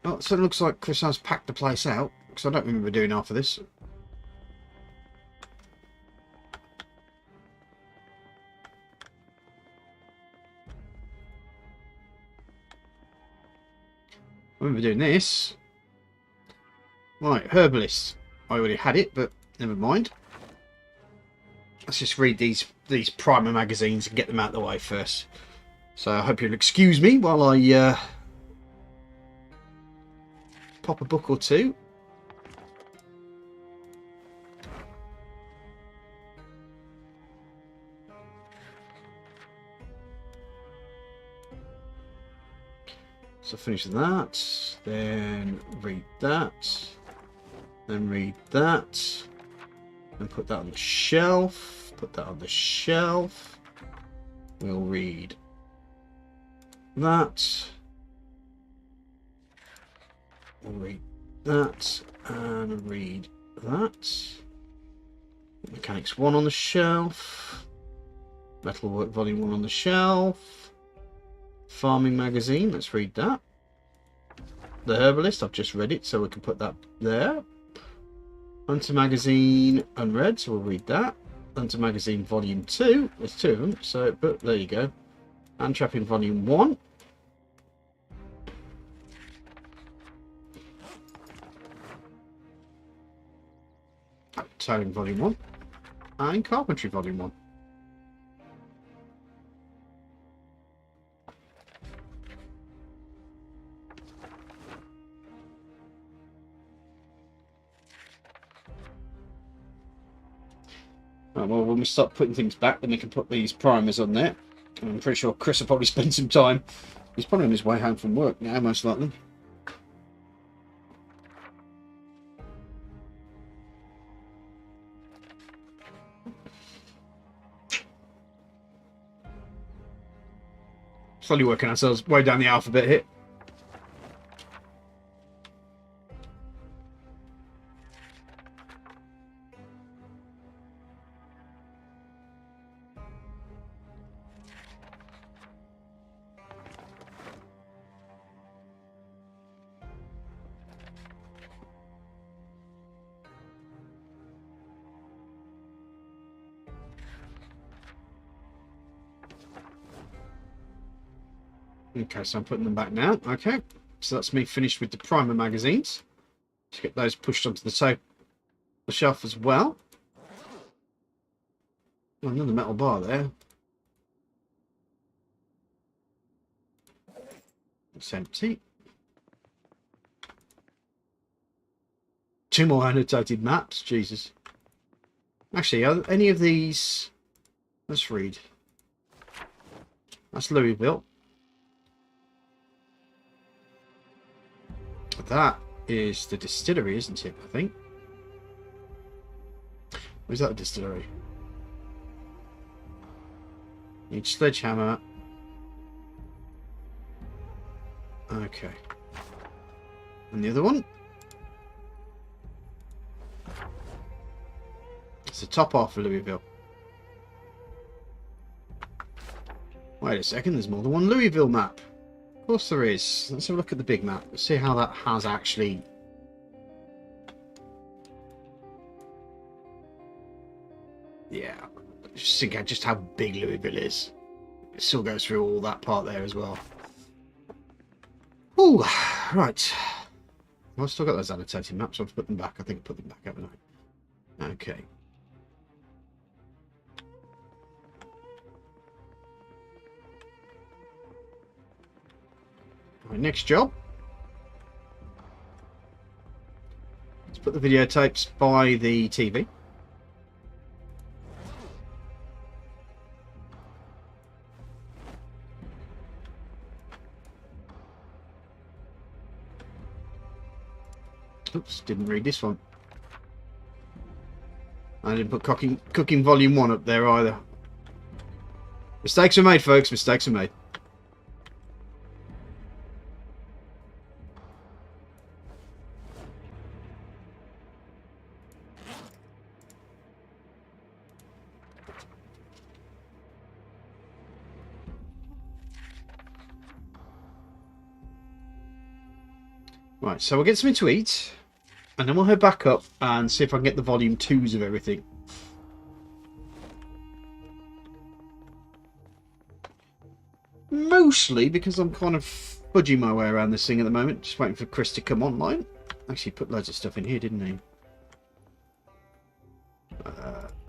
A: Well, so it looks like Chris has packed the place out, because I don't remember doing half of this. I remember doing this. Right, Herbalist. I already had it, but never mind. Let's just read these primer magazines and get them out of the way first. So I hope you'll excuse me while I pop a book or two. So finish that, then read that, then read that, and put that on the shelf, put that on the shelf. We'll read that, we'll read that, and read that. Mechanics 1 on the shelf, Metalwork Volume 1 on the shelf, Farming Magazine, let's read that. The Herbalist, I've just read it, so we can put that there. Hunter Magazine unread, so we'll read that. Hunter Magazine Volume 2, there's 2 of them, so but there you go. And Trapping Volume 1. Tailoring Volume 1. And Carpentry Volume 1. Right, well, when we start putting things back, then we can put these primers on there. And I'm pretty sure Chris will probably spend some time. He's probably on his way home from work now, most likely. Slowly working ourselves way down the alphabet here. Okay, so I'm putting them back now. Okay, so that's me finished with the primer magazines. Let's get those pushed onto the shelf as well. Oh, another metal bar there. It's empty. 2 more annotated maps. Jesus. Actually, are any of these? Let's read. That's Louisville. That is the distillery, isn't it? I think. Where's that distillery? Need sledgehammer. Okay. And the other one? It's the top half of Louisville. Wait a second, there's more than one Louisville map. Of course there is. Let's have a look at the big map. Let's see how that has actually... Yeah. Just think just how big Louisville is. It still goes through all that part there as well. Ooh, right. I've still got those annotated maps. I've put them back. I think I put them back, haven't I? Okay. Right, next job. Let's put the videotapes by the TV. Oops, didn't read this one. I didn't put cooking volume 1 up there either. Mistakes are made, folks. Mistakes are made. Right, so we'll get something to eat, and then we'll head back up and see if I can get the volume 2s of everything. Mostly because I'm kind of fudging my way around this thing at the moment, just waiting for Chris to come online. Actually put loads of stuff in here, didn't he?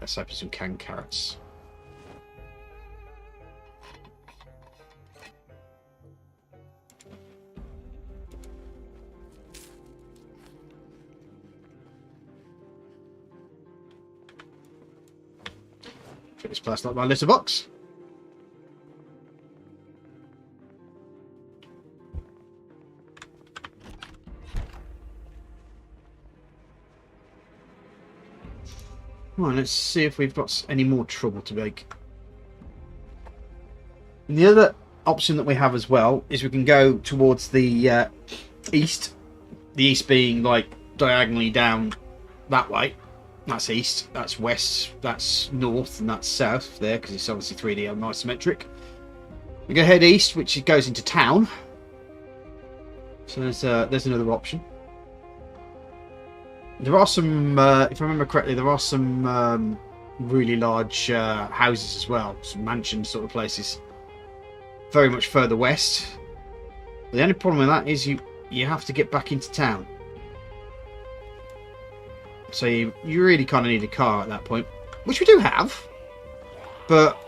A: Let's open some canned carrots. Put this plastic like my litter box. Right, let's see if we've got any more trouble to make. And the other option that we have as well is we can go towards the east. The east being like diagonally down that way. That's east, that's west, that's north, and that's south there, because it's obviously 3D and isometric. We go head east, which goes into town. So there's another option. There are some, if I remember correctly, there are some really large houses as well, some mansion sort of places, very much further west. The only problem with that is you have to get back into town. So you really kind of need a car at that point, which we do have. But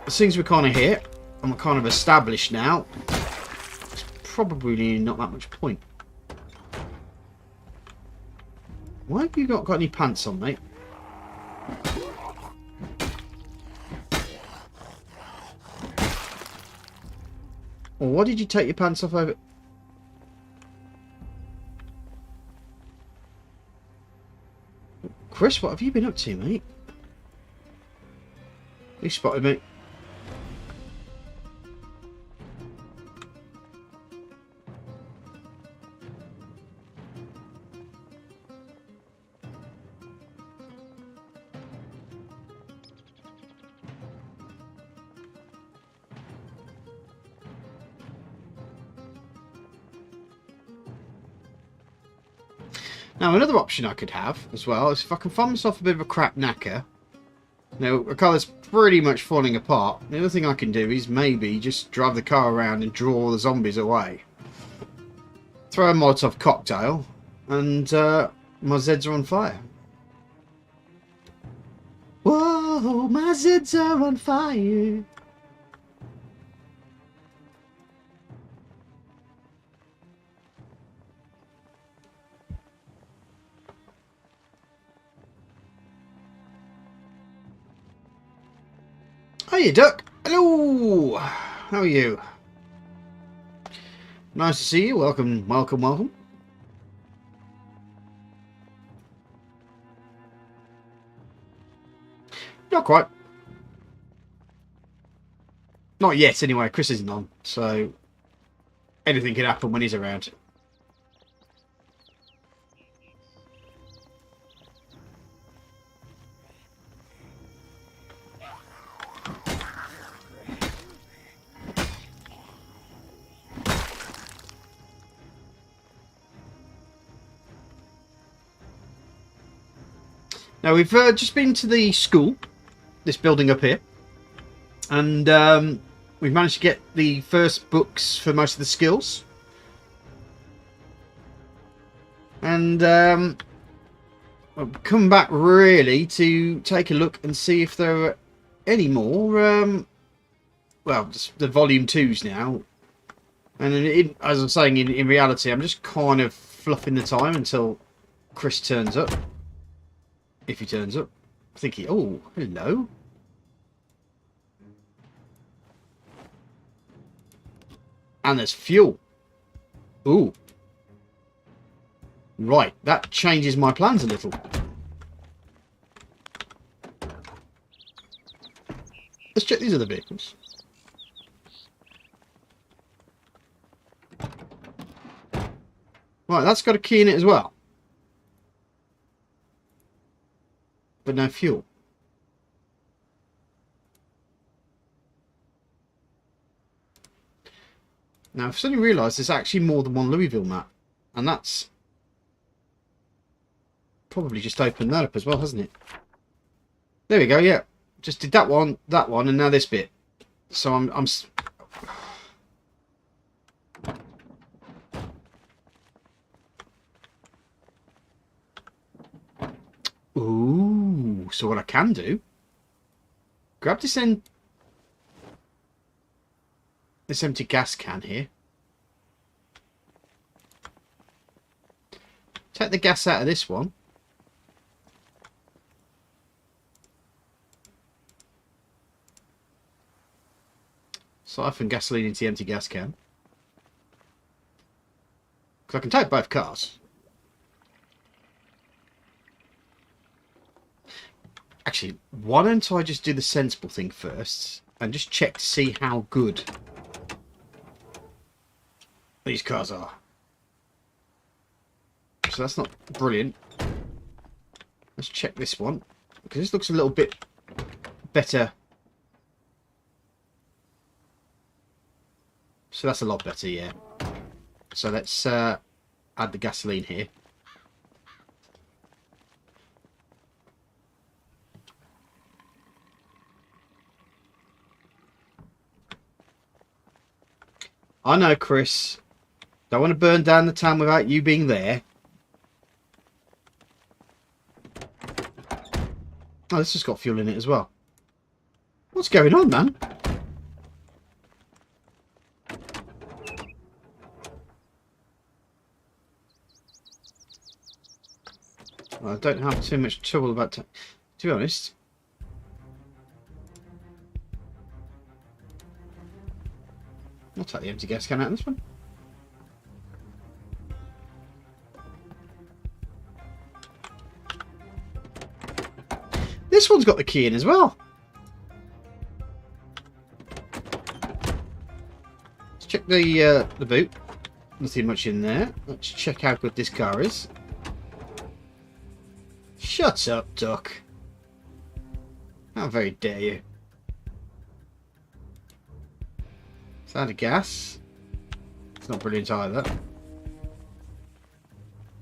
A: as soon as we're kind of here and we're kind of established now, it's probably not that much point. Why have you not got any pants on, mate? Or why did you take your pants off over? Chris, what have you been up to, mate? You spotted me. Now, another option I could have as well is if I can find myself a bit of a crap knacker. Now, a car that's pretty much falling apart. The other thing I can do is maybe just drive the car around and draw all the zombies away. Throw a Molotov cocktail, and my Zeds are on fire. Whoa, my Zeds are on fire. Hiya, Duck. Hello. How are you? Nice to see you. Welcome, welcome, welcome. Not quite. Not yet, anyway. Chris isn't on, so anything can happen when he's around. Now, we've just been to the school, this building up here, and we've managed to get the first books for most of the skills. And I've come back really to take a look and see if there are any more, well, just the volume 2s now. And as I'm saying, in reality, I'm just kind of fluffing the time until Chris turns up. If he turns up. I think he... Oh, hello. And there's fuel. Ooh. Right, that changes my plans a little. Let's check these other vehicles. Right, that's got a key in it as well. But no fuel. Now, I've suddenly realised there's actually more than one Louisville map. And that's probably just opened that up as well, hasn't it? There we go, yeah. Just did that one, and now this bit. So I'm Ooh, so what I can do, grab this empty gas can here. Take the gas out of this one. Siphon gasoline into the empty gas can. Because I can take both cars. Actually, why don't I just do the sensible thing first and just check to see how good these cars are. So that's not brilliant. Let's check this one, because this looks a little bit better. So that's a lot better, yeah. So let's add the gasoline here. I know, Chris. Don't want to burn down the town without you being there. Oh, this has got fuel in it as well. What's going on, man? Well, I don't have too much trouble about to be honest. I'll take the empty gas can out of this one. This one's got the key in as well. Let's check the boot. Nothing much in there. Let's check how good this car is. Shut up, Duck. How very dare you. Is that a gas? It's not brilliant either.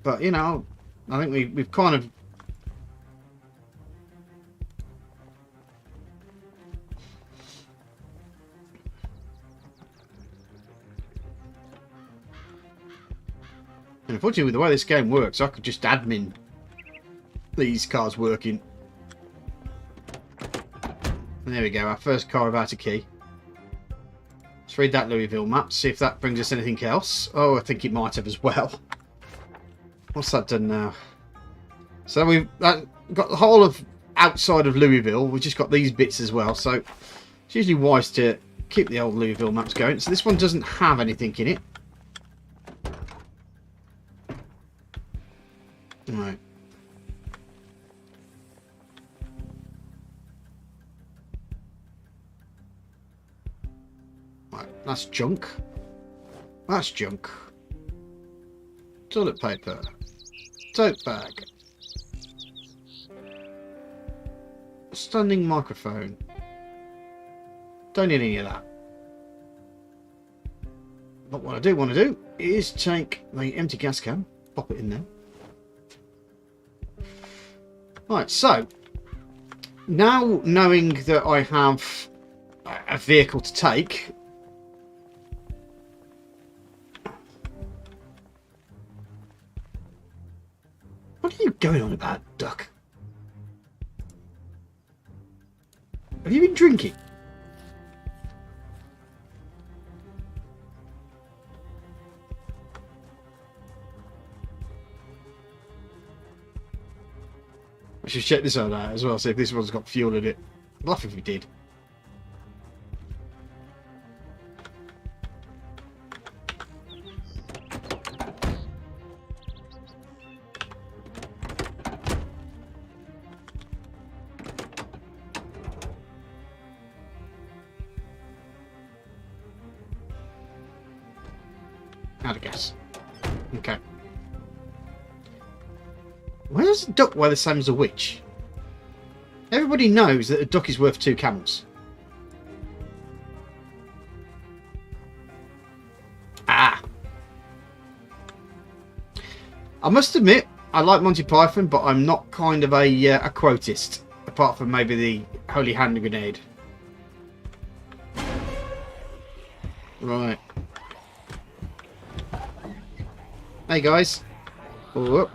A: But, you know, I think we've kind of... And unfortunately, with the way this game works, I could just admin these cars working. And there we go, our first car without a key. Let's read that Louisville map, see if that brings us anything else. Oh, I think it might have as well. What's that done now? So we've got the whole of outside of Louisville. We've just got these bits as well. So it's usually wise to keep the old Louisville maps going. So this one doesn't have anything in it. Right. Right, that's junk. That's junk. Toilet paper. Tote bag. Standing microphone. Don't need any of that. But what I do want to do is take the empty gas can, pop it in there. Right, so now knowing that I have a vehicle to take, what are you going on about, Duck? Have you been drinking? I should check this one out as well, see if this one's got fuel in it. I'd laugh if we did. Out of gas. Okay. Why does a duck wear the same as a witch? Everybody knows that a duck is worth 2 camels. Ah. I must admit, I like Monty Python, but I'm not kind of a quotist, apart from maybe the Holy Hand Grenade. Right. Hey guys. Oh.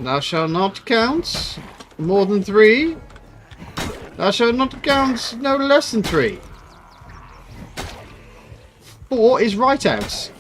A: Thou shalt not count more than 3. Thou shalt not count no less than 3. 4 is right out.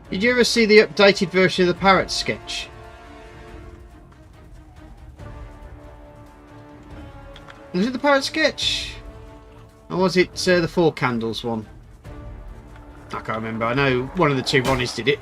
A: Did you ever see the updated version of the parrot sketch? Was it the parrot sketch? Or was it the Four Candles one? I can't remember. I know one of the two Ronnies did it.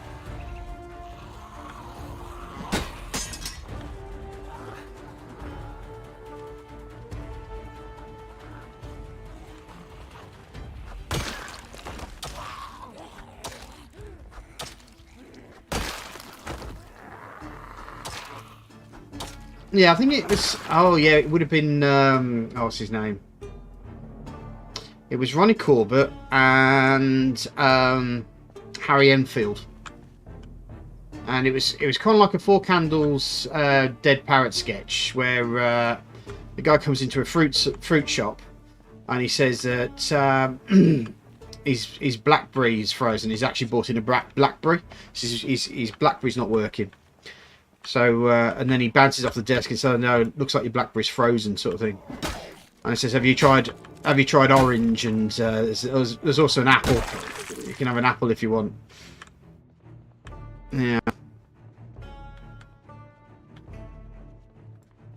A: Yeah, I think it was... Oh, yeah, it would have been... oh, what's his name? It was Ronnie Corbett and Harry Enfield. And it was kind of like a Four Candles Dead Parrot sketch where the guy comes into a fruit shop and he says that his blackberry is frozen. He's actually bought in a blackberry. His blackberry's not working. So, and then he bounces off the desk and says, "No, it looks like your blackberry's frozen," sort of thing. And he says, "Have you tried orange?" And there's also an apple. You can have an apple if you want. Yeah. I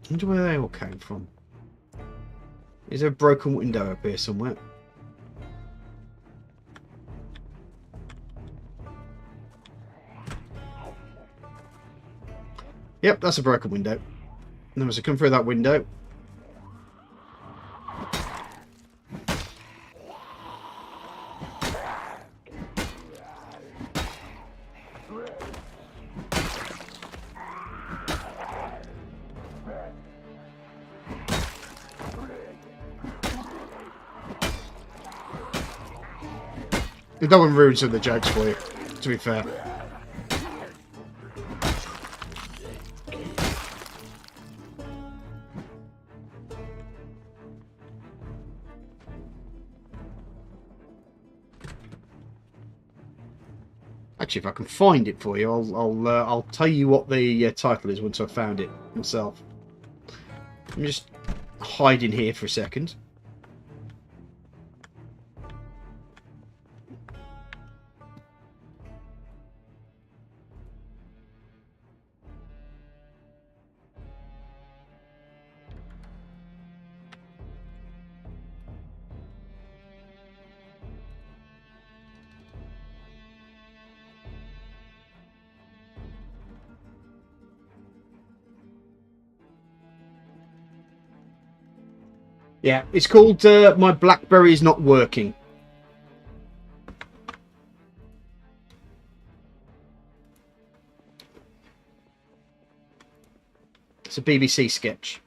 A: wonder where they all came from. Is there a broken window up here somewhere? Yep, that's a broken window. And then as I come through that window... That one ruins some of the jokes for you, to be fair. Actually, if I can find it for you, I'll tell you what the title is once I've found it myself. I'm just hiding here for a second. Yeah, it's called My Blackberry Is Not Working. It's a BBC sketch.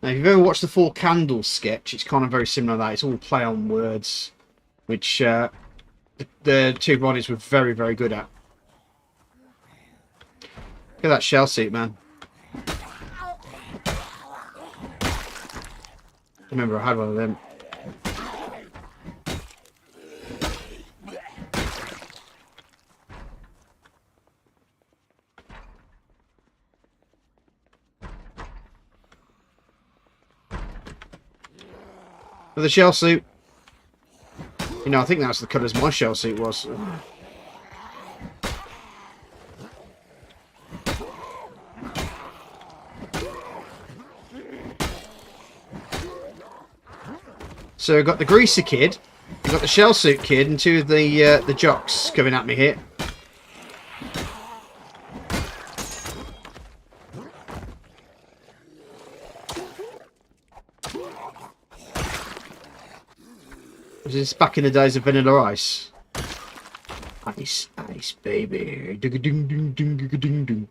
A: Now, if you've ever watched the Four Candles sketch, it's kind of very similar to that. It's all play on words, which the two Ronnies were very, very good at. Look at that shell suit, man. I remember I had one of them. But the shell suit, you know, I think that's the colours my shell suit was. So we've got the greaser kid, we've got the shell suit kid, and two of the jocks coming at me here. Was this back in the days of Vanilla Ice? Ice, ice, baby. Ding, ding, ding, ding, ding, ding.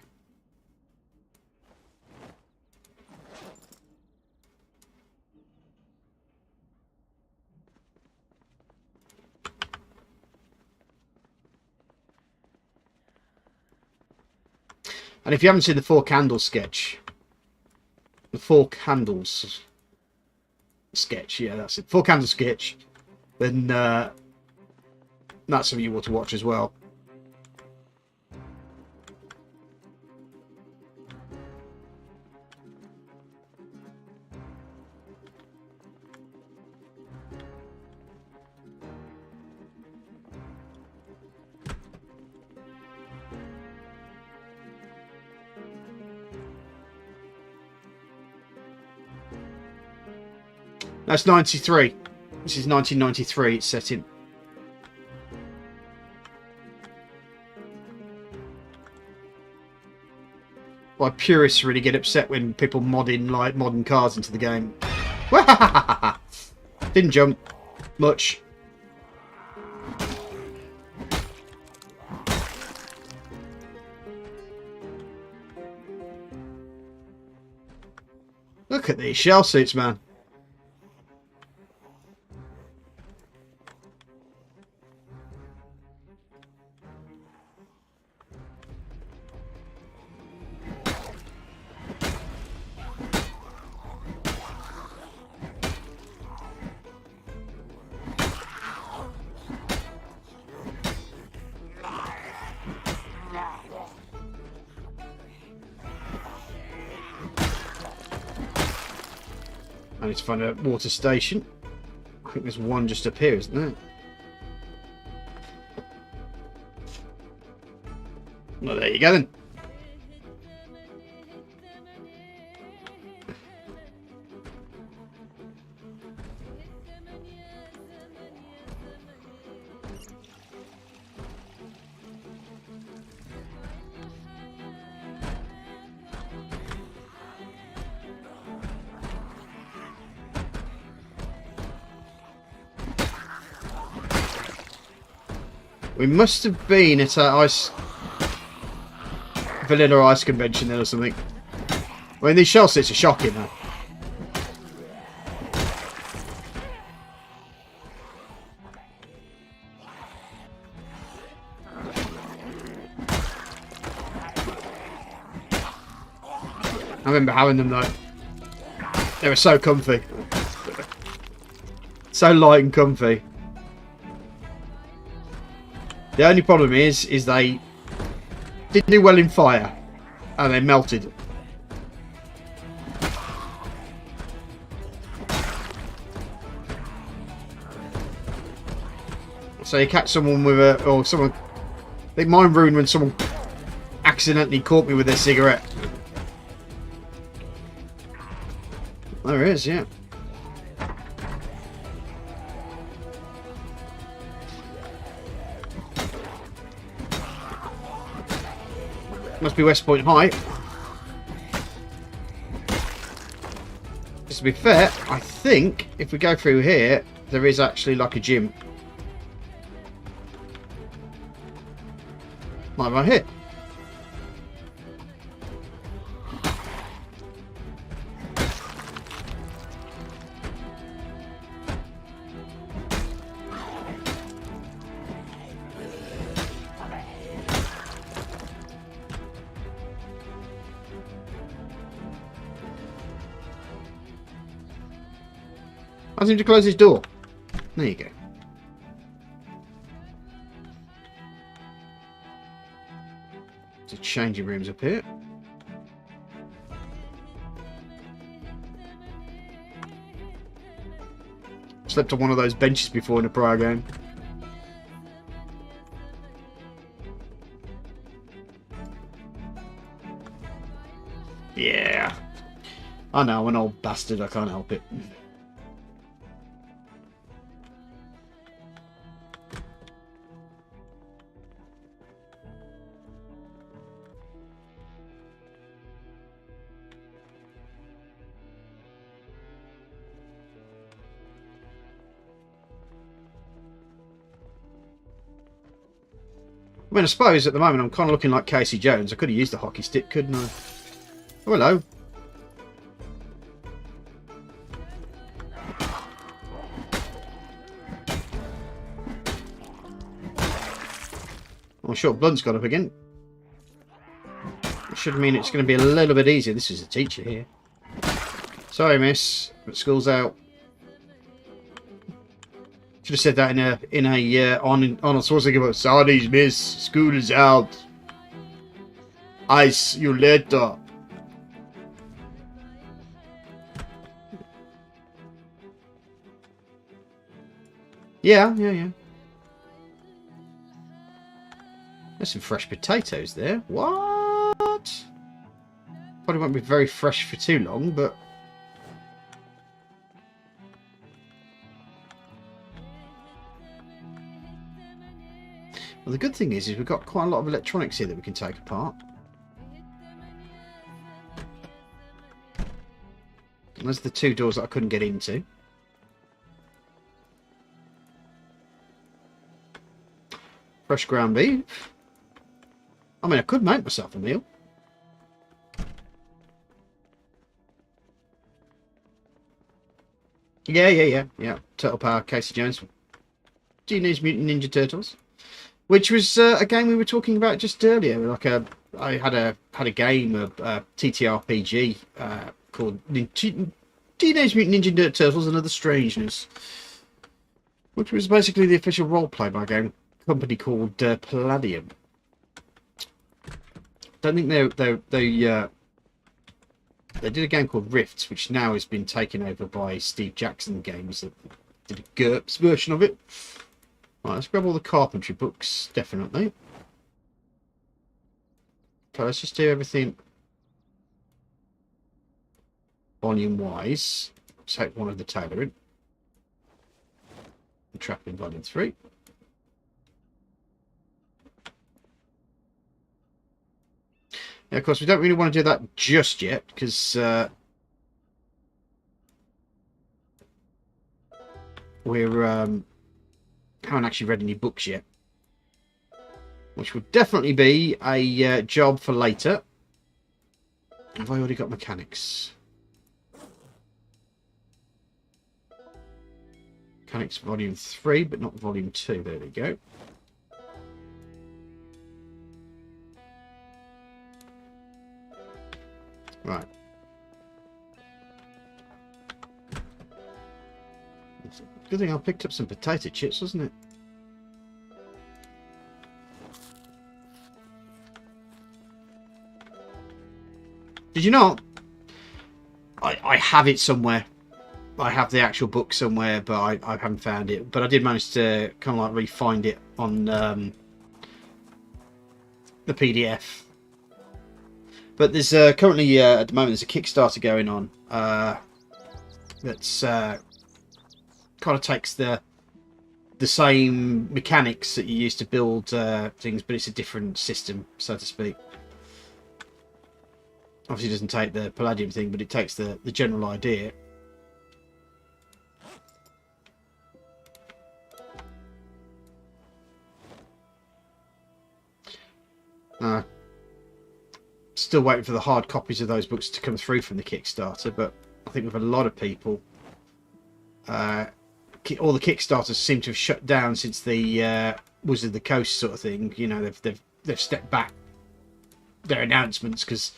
A: And if you haven't seen the Four Candles sketch, the Four Candles sketch, yeah, that's it. Four Candles sketch. Then that's something you want to watch as well. That's 93. This is 1993. It's set in. Why purists really get upset when people mod in like modern cars into the game. Didn't jump much. Look at these shell suits, man. I need to find a water station. I think there's one just up here, isn't there? Well, there you go then. We must have been at a vanilla ice convention then or something. I mean, these shell sets are shocking, though. I remember having them though. They were so comfy. So light and comfy. The only problem is they didn't do well in fire, and they melted. So you catch someone with a, or someone, I think mine ruined when someone accidentally caught me with their cigarette. There is, yeah. Must be West Point High. Just to be fair, I think if we go through here, there is actually like a gym. Like right here. I seem to close his door. There you go. There's changing rooms up here. Slept on one of those benches before in a prior game. Yeah. I know, I'm an old bastard, I can't help it. I mean, I suppose at the moment I'm kind of looking like Casey Jones. I could have used the hockey stick, couldn't I? Oh, hello. Oh, sure, blood's gone up again. It should mean it's going to be a little bit easier. This is a teacher here. Sorry, miss, but school's out. Should have said that in a Arnold Schwarzenegger. Sorry, miss, school is out. I see you later. Yeah. There's some fresh potatoes there. What? Probably won't be very fresh for too long, but Well, the good thing is we've got quite a lot of electronics here that we can take apart. And those are the two doors that I couldn't get into. Fresh ground beef. I mean, I could make myself a meal. Yeah. Turtle Power, Casey Jones. Teenage Mutant Ninja Turtles. Which was a game we were talking about just earlier. Like I had a game, a TTRPG called Teenage Mutant Ninja Turtles: Another Strangeness, which was basically the official roleplay by a game company called Palladium. Don't think they did a game called Rifts, which now has been taken over by Steve Jackson Games that did a GURPS version of it. Right, let's grab all the carpentry books, definitely. So let's just do everything volume-wise. Take one of the tailoring. And trap in volume 3. Yeah, of course, we don't really want to do that just yet, because we're haven't actually read any books yet, which would definitely be a job for later. Have I already got mechanics? Mechanics volume 3, but not volume 2. There we go. Right. Good thing I picked up some potato chips, wasn't it? Did you not? I have it somewhere. I have the actual book somewhere, but I haven't found it. But I did manage to kind of like re-find it on the PDF. But there's currently at the moment there's a Kickstarter going on that's kind of takes the same mechanics that you use to build things, but it's a different system, so to speak. Obviously, it doesn't take the Palladium thing, but it takes the general idea. Still waiting for the hard copies of those books to come through from the Kickstarter, but I think with a lot of people, all the Kickstarters seem to have shut down since the Wizard of the Coast sort of thing. You know, they've stepped back their announcements because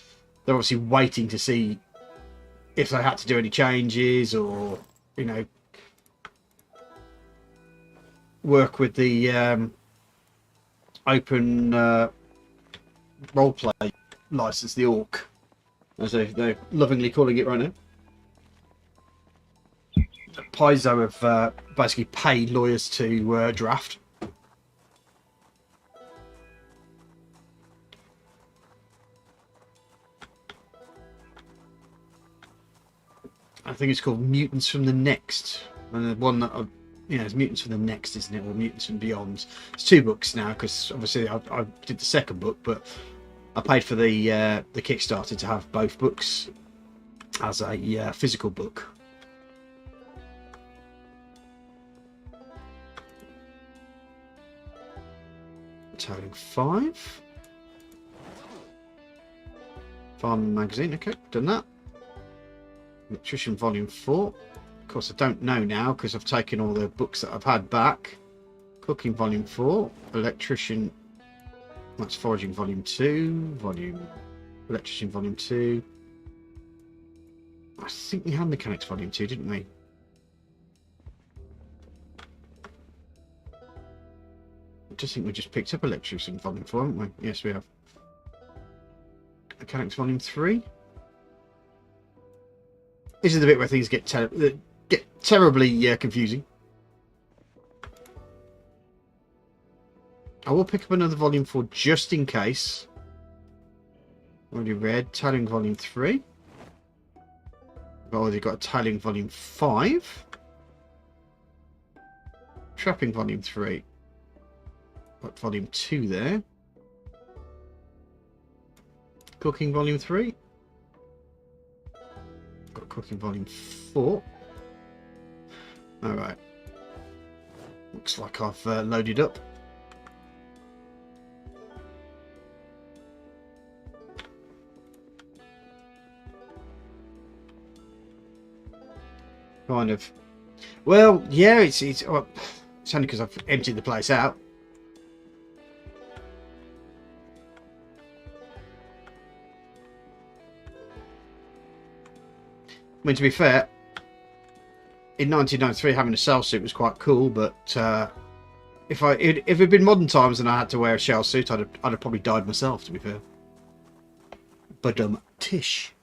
A: they're obviously waiting to see if they had to do any changes or, you know, work with the open roleplay license, the Orc, as they're lovingly calling it right now. Paizo have basically paid lawyers to draft. I think it's called Mutants from the Next, and the one that it's Mutants from the Next, isn't it, or Mutants from Beyond? It's 2 books now because obviously I did the second book, but I paid for the Kickstarter to have both books as a physical book. Towing 5. Farm magazine, okay, done that. Electrician volume 4. Of course, I don't know now because I've taken all the books that I've had back. Cooking volume 4. Electrician, that's foraging volume 2. Electrician volume 2. I think we had mechanics volume 2, didn't we? I just think we just picked up electrician volume 4, haven't we? Yes, we have. Mechanics volume 3. This is the bit where things get terribly confusing. I will pick up another volume 4 just in case. Already read. Tailing volume 3. I've already got a tailing volume 5. Trapping volume 3. Put volume 2 there. Cooking volume 3. Got cooking volume 4. Alright. Looks like I've loaded up. Kind of. Well, yeah, it's only because I've emptied the place out. I mean, to be fair, in 1993 having a shell suit was quite cool, but if it had been modern times and I had to wear a shell suit, I'd have probably died myself, to be fair. But tish.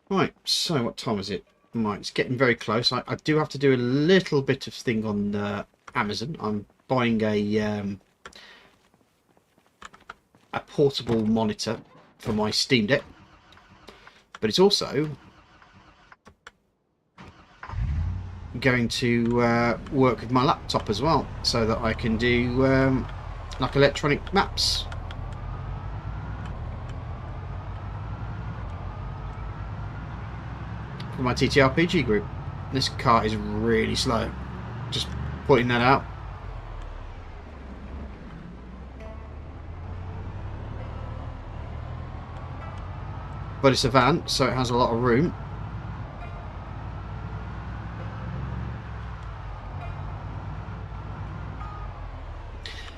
A: Right, so what time is it? Right, it's getting very close. I do have to do a little bit of thing on Amazon. I'm buying a portable monitor for my Steam Deck, but it's also going to work with my laptop as well, so that I can do like electronic maps. For my TTRPG group. This car is really slow. Just pointing that out. But it's a van, so it has a lot of room.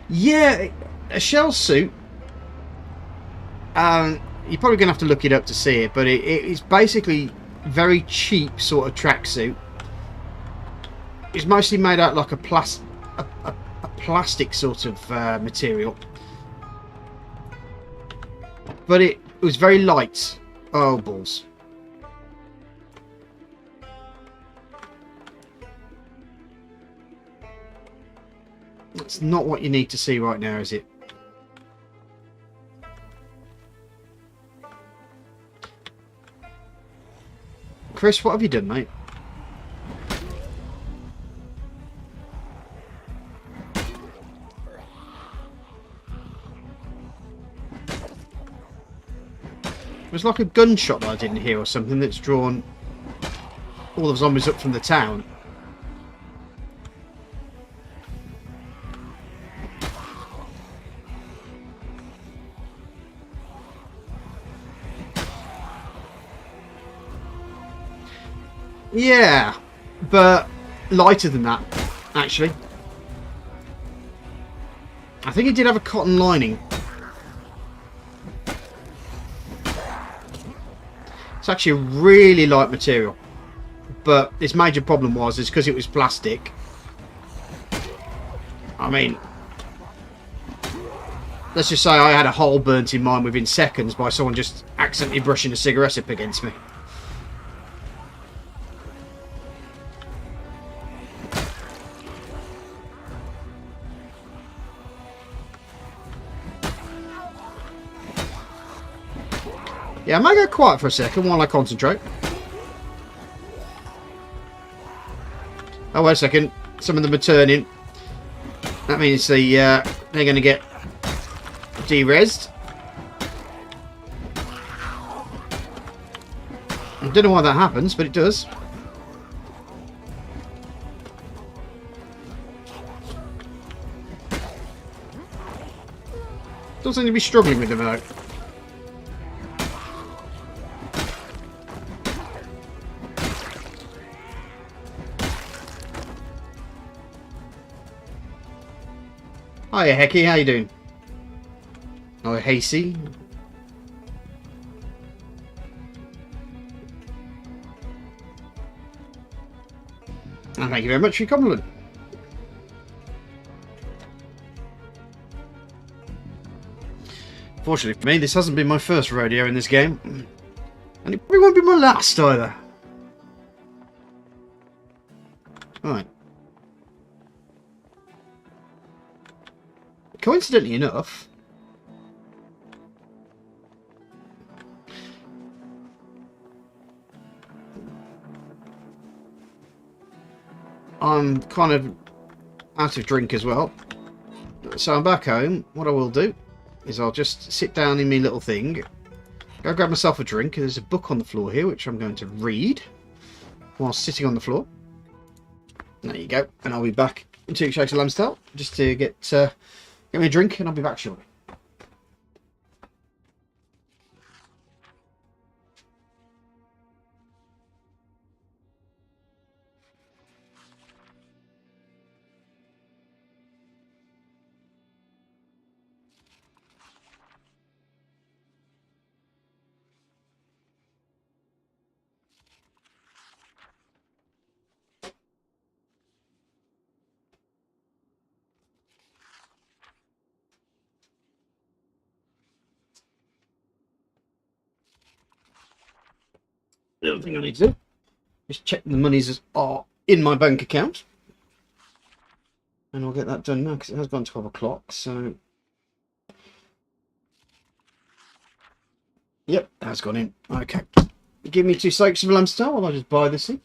A: Yeah, a shell suit. You're probably going to have to look it up to see it, but it's basically very cheap sort of tracksuit. It's mostly made out like a plastic sort of material, but it was very light. Oh balls! That's not what you need to see right now, is it? Chris, what have you done, mate? It was like a gunshot that I didn't hear or something that's drawn all the zombies up from the town. Yeah, but lighter than that, actually. I think it did have a cotton lining. It's actually a really light material, but its major problem was because it was plastic. I mean, let's just say I had a hole burnt in mine within seconds by someone just accidentally brushing a cigarette up against me. Yeah, I might go quiet for a second while I concentrate. Oh, wait a second. Some of them are turning. That means they're going to get de-rezzed. I don't know why that happens, but it does. Don't seem to be struggling with them though. Hiya, Hecky, how you doing? Oh, Hasey. And thank you very much for your compliment. Fortunately for me, this hasn't been my first rodeo in this game. And it probably won't be my last either. Right. Coincidentally enough, I'm kind of out of drink as well. So I'm back home. What I will do is I'll just sit down in my little thing, go grab myself a drink. There's a book on the floor here which I'm going to read while sitting on the floor. There you go. And I'll be back in 2 shakes of lamb's tail just to get me a drink, and I'll be back shortly. The other thing I need to do is check the monies are in my bank account. And I'll get that done now because it has gone 12 o'clock. So, yep, that's gone in. Okay. Give me 2 shakes of lamb's tail while I just buy this thing.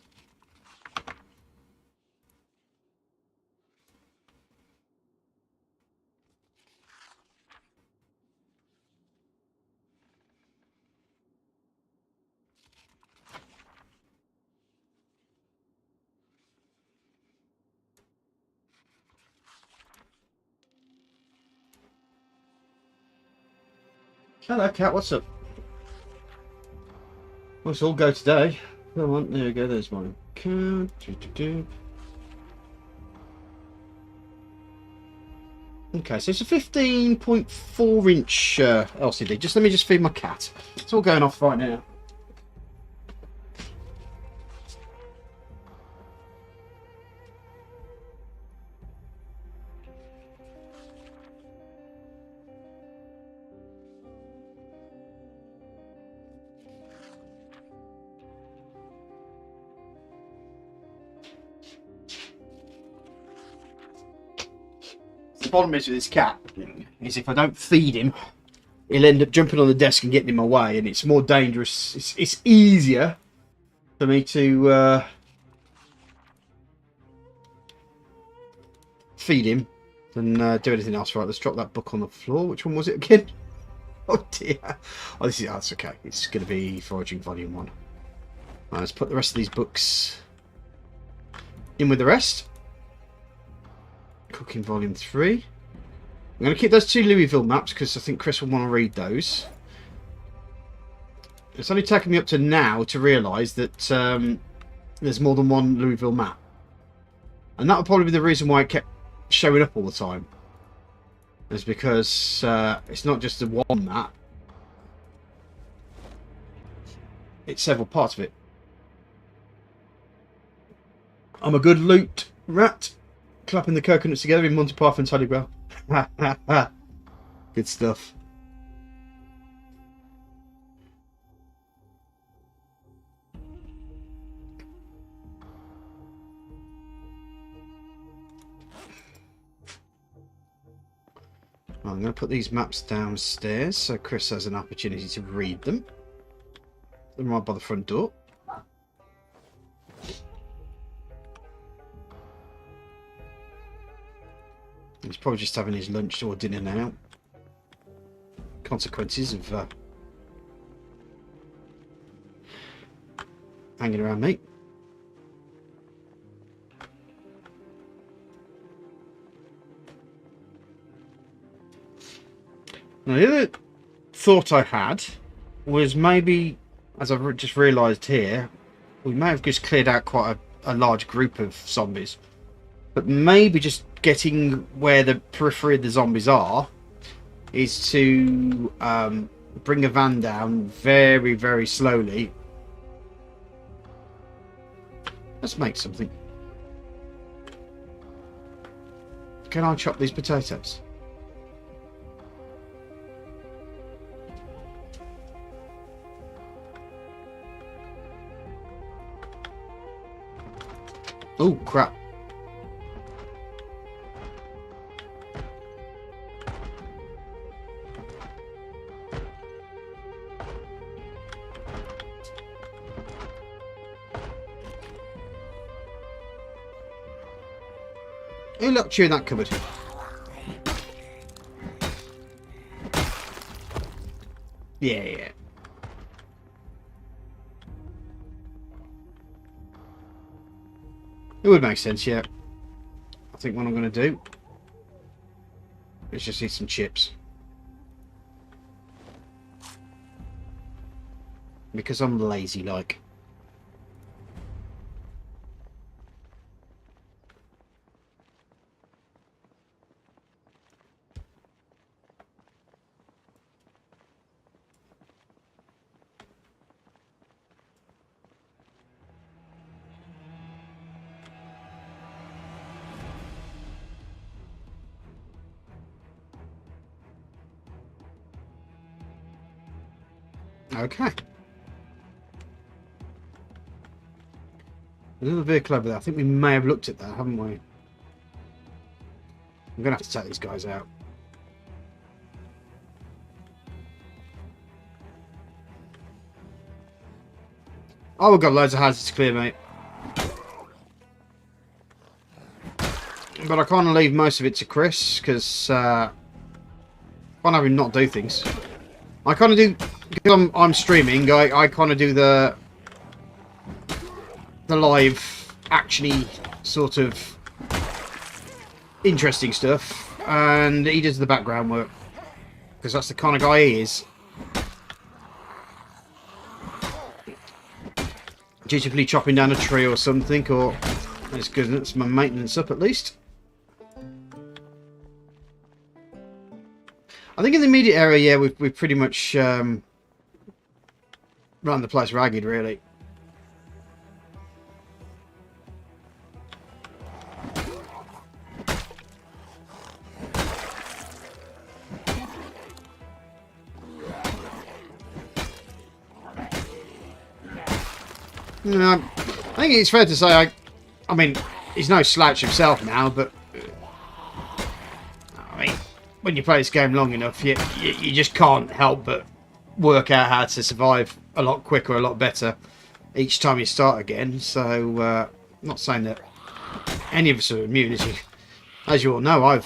A: Hello, cat. What's up? Let's all go today. Come on, there we go. There's my account. Okay, so it's a 15.4 inch LCD. Let me just feed my cat. It's all going off right now. The problem is with this cat is if I don't feed him, he'll end up jumping on the desk and getting in my way, and it's more dangerous. It's easier for me to feed him than do anything else. Right, let's drop that book on the floor. Which one was it again? Oh dear. Oh, that's okay. It's going to be Foraging Volume 1. Right, let's put the rest of these books in with the rest. Cooking Volume 3. I'm going to keep those 2 Louisville maps because I think Chris will want to read those. It's only taken me up to now to realise that there's more than one Louisville map. And that would probably be the reason why it kept showing up all the time. Is because it's not just the one map. It's several parts of it. I'm a good loot rat. Clapping the coconuts together in Monty Python's Holy Grail. Good stuff. I'm going to put these maps downstairs so Chris has an opportunity to read them. They're right by the front door. He's probably just having his lunch or dinner now. Consequences of hanging around me. Now, the other thought I had was maybe, as I've just realised here, we may have just cleared out quite a large group of zombies. But maybe just getting where the periphery of the zombies are is to bring a van down very, very slowly. Let's make something. Can I chop these potatoes? Oh, crap. Who locked you in that cupboard? Yeah, yeah. It would make sense, yeah. I think what I'm going to do is just eat some chips. Because I'm lazy, like. Okay. A little vehicle over there. I think we may have looked at that, haven't we? I'm going to have to take these guys out. Oh, we've got loads of houses to clear, mate. But I kind of leave most of it to Chris, because I can't have him not do things. I kind of do, because I'm streaming, I kind of do the live, actually, sort of interesting stuff, and he does the background work, because that's the kind of guy he is. Dutifully chopping down a tree or something, or it's good, it's my maintenance up at least. I think in the immediate area, yeah, we've pretty much run the place ragged, really. I think it's fair to say, I mean, he's no slouch himself now, but I mean, when you play this game long enough, you just can't help but work out how to survive a lot quicker, a lot better each time you start again. So, I'm not saying that any of us are immune. As you all know, I've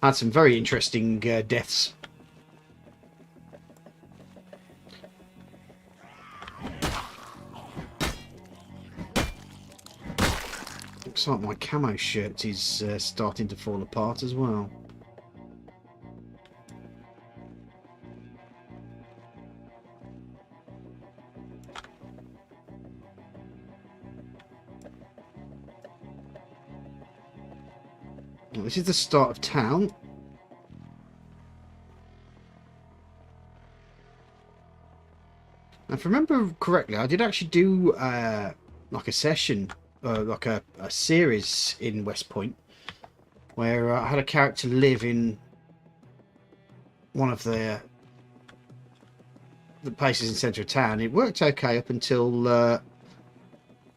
A: had some very interesting deaths. Looks like my camo shirt is starting to fall apart as well. Well, this is the start of town. Now, if I remember correctly, I did actually do like a session, like a series in West Point, where I had a character live in one of the places in the centre of town. It worked okay up until the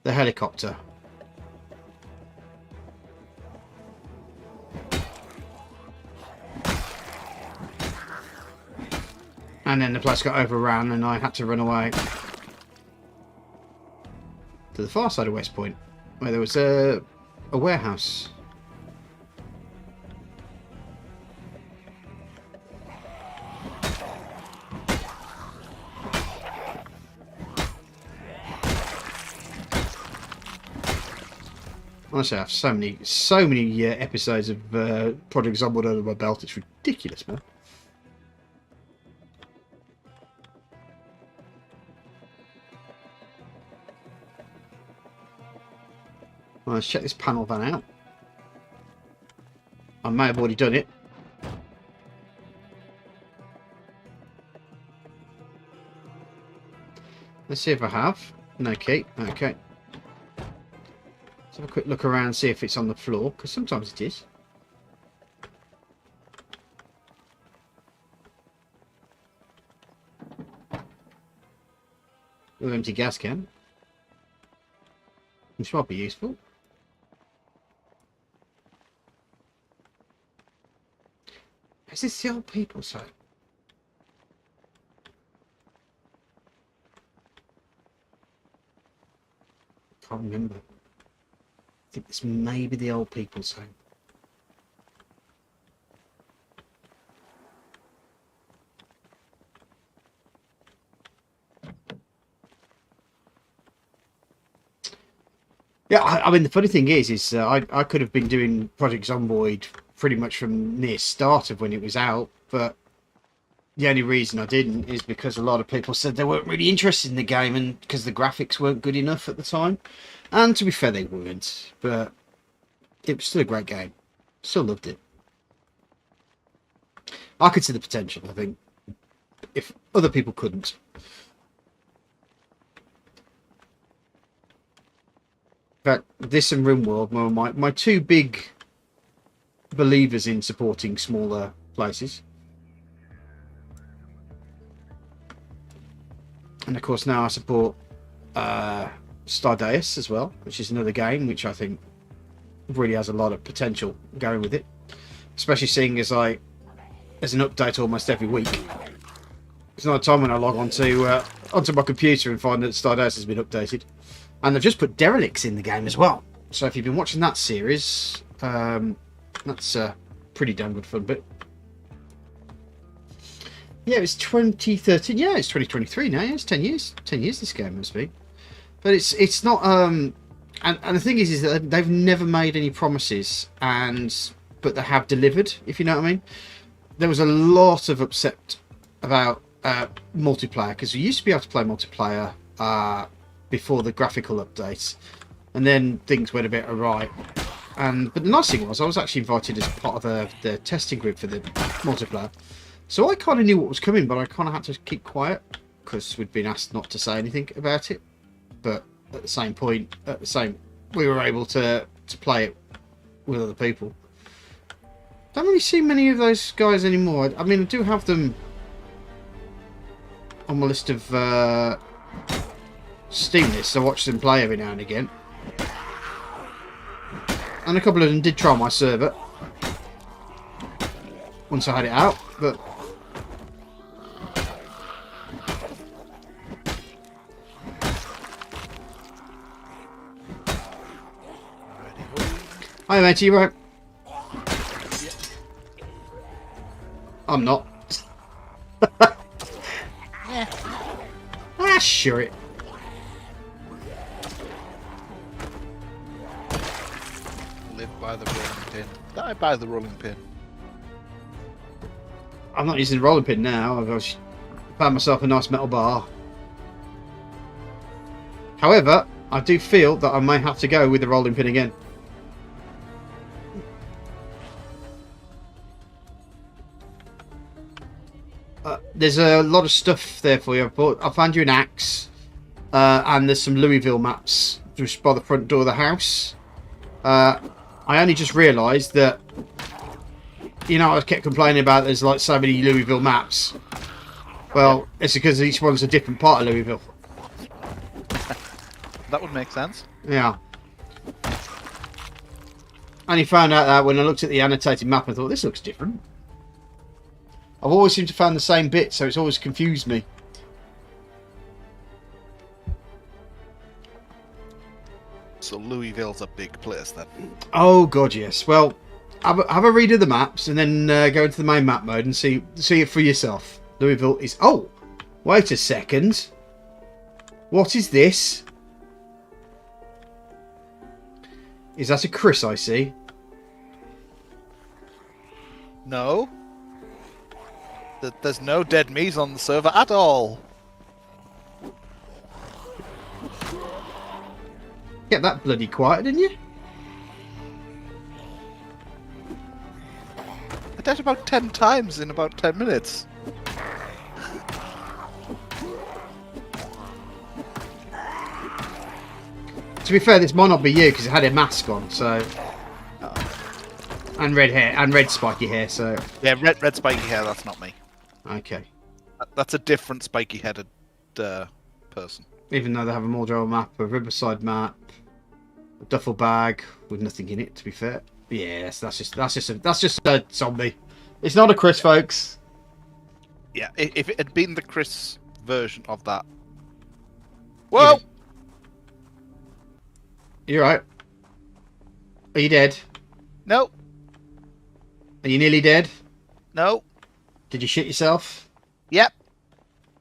A: helicopter. And then the place got overrun and I had to run away to the far side of West Point, where there was a warehouse. Honestly, I have so many episodes of Project Zomboid under my belt. It's ridiculous, man. Well, let's check this panel van out. I may have already done it. Let's see if I have. No key. Okay. Let's have a quick look around, see if it's on the floor, because sometimes it is. An empty gas can, which might be useful. Is this the old people's home? Can't remember. think this may be the old people's home. Yeah, I mean, the funny thing is I could have been doing Project Zomboid pretty much from near start of when it was out, but the only reason I didn't is because a lot of people said they weren't really interested in the game, and because the graphics weren't good enough at the time. And to be fair, they weren't, but it was still a great game. Still loved it. I could see the potential, I think, if other people couldn't. In fact, this and RimWorld were my two big believers in supporting smaller places. And of course now I support Stardeus as well, which is another game which I think really has a lot of potential going with it. Especially seeing as there's an update almost every week. There's not a time when I log onto my computer and find that Stardeus has been updated. And they've just put derelicts in the game as well. So if you've been watching that series, that's a pretty damn good fun bit. Yeah, it was 2013. Yeah, it's 2023 now. Yeah, it's 10 years. 10 years this game must be. But it's not. And the thing is that they've never made any promises, but they have delivered. If you know what I mean. There was a lot of upset about multiplayer, because we used to be able to play multiplayer before the graphical updates, and then things went a bit awry. But the nice thing was I was actually invited as part of the testing group for the multiplayer, so I kind of knew what was coming, but I kind of had to keep quiet because we'd been asked not to say anything about it. But at the same point, we were able to play it with other people. Don't really see many of those guys anymore. I mean, I do have them on my list of Steam lists. I watch them play every now and again. And a couple of them did try my server once I had it out, but hi mate, you right? I'm not. Ah, sure it.
B: Live by the rolling pin. Die by the rolling pin.
A: I'm not using the rolling pin now. I've found myself a nice metal bar. However, I do feel that I may have to go with the rolling pin again. There's a lot of stuff there for you. I found you an axe, and there's some Louisville maps just by the front door of the house. I only just realised that, you know, I kept complaining about there's like so many Louisville maps. Well, it's because each one's a different part of Louisville.
B: That would make sense.
A: Yeah. I only found out that when I looked at the annotated map and thought, this looks different. I've always seemed to find the same bit, so it's always confused me.
B: So Louisville's a big place then.
A: Oh god, yes. Well, have a read of the maps and then go into the main map mode and see it for yourself. Louisville is... Oh! Wait a second. What is this? Is that a Chris I see?
B: No. There's no dead me's on the server at all.
A: Get that bloody quiet, didn't you?
B: I died about 10 times in about 10 minutes.
A: To be fair, this might not be you because it had a mask on, so... And red hair, and red spiky hair, so...
B: Yeah, red spiky hair, that's not me.
A: Okay.
B: That's a different spiky-headed person.
A: Even though they have a Mordor map, a Riverside map, a duffel bag with nothing in it, to be fair. Yes, that's just a zombie. It's not a Chris, folks.
B: Yeah, if it had been the Chris version of that. Whoa!
A: You're right. Are you dead?
B: No.
A: Are you nearly dead?
B: No.
A: Did you shit yourself?
B: Yep.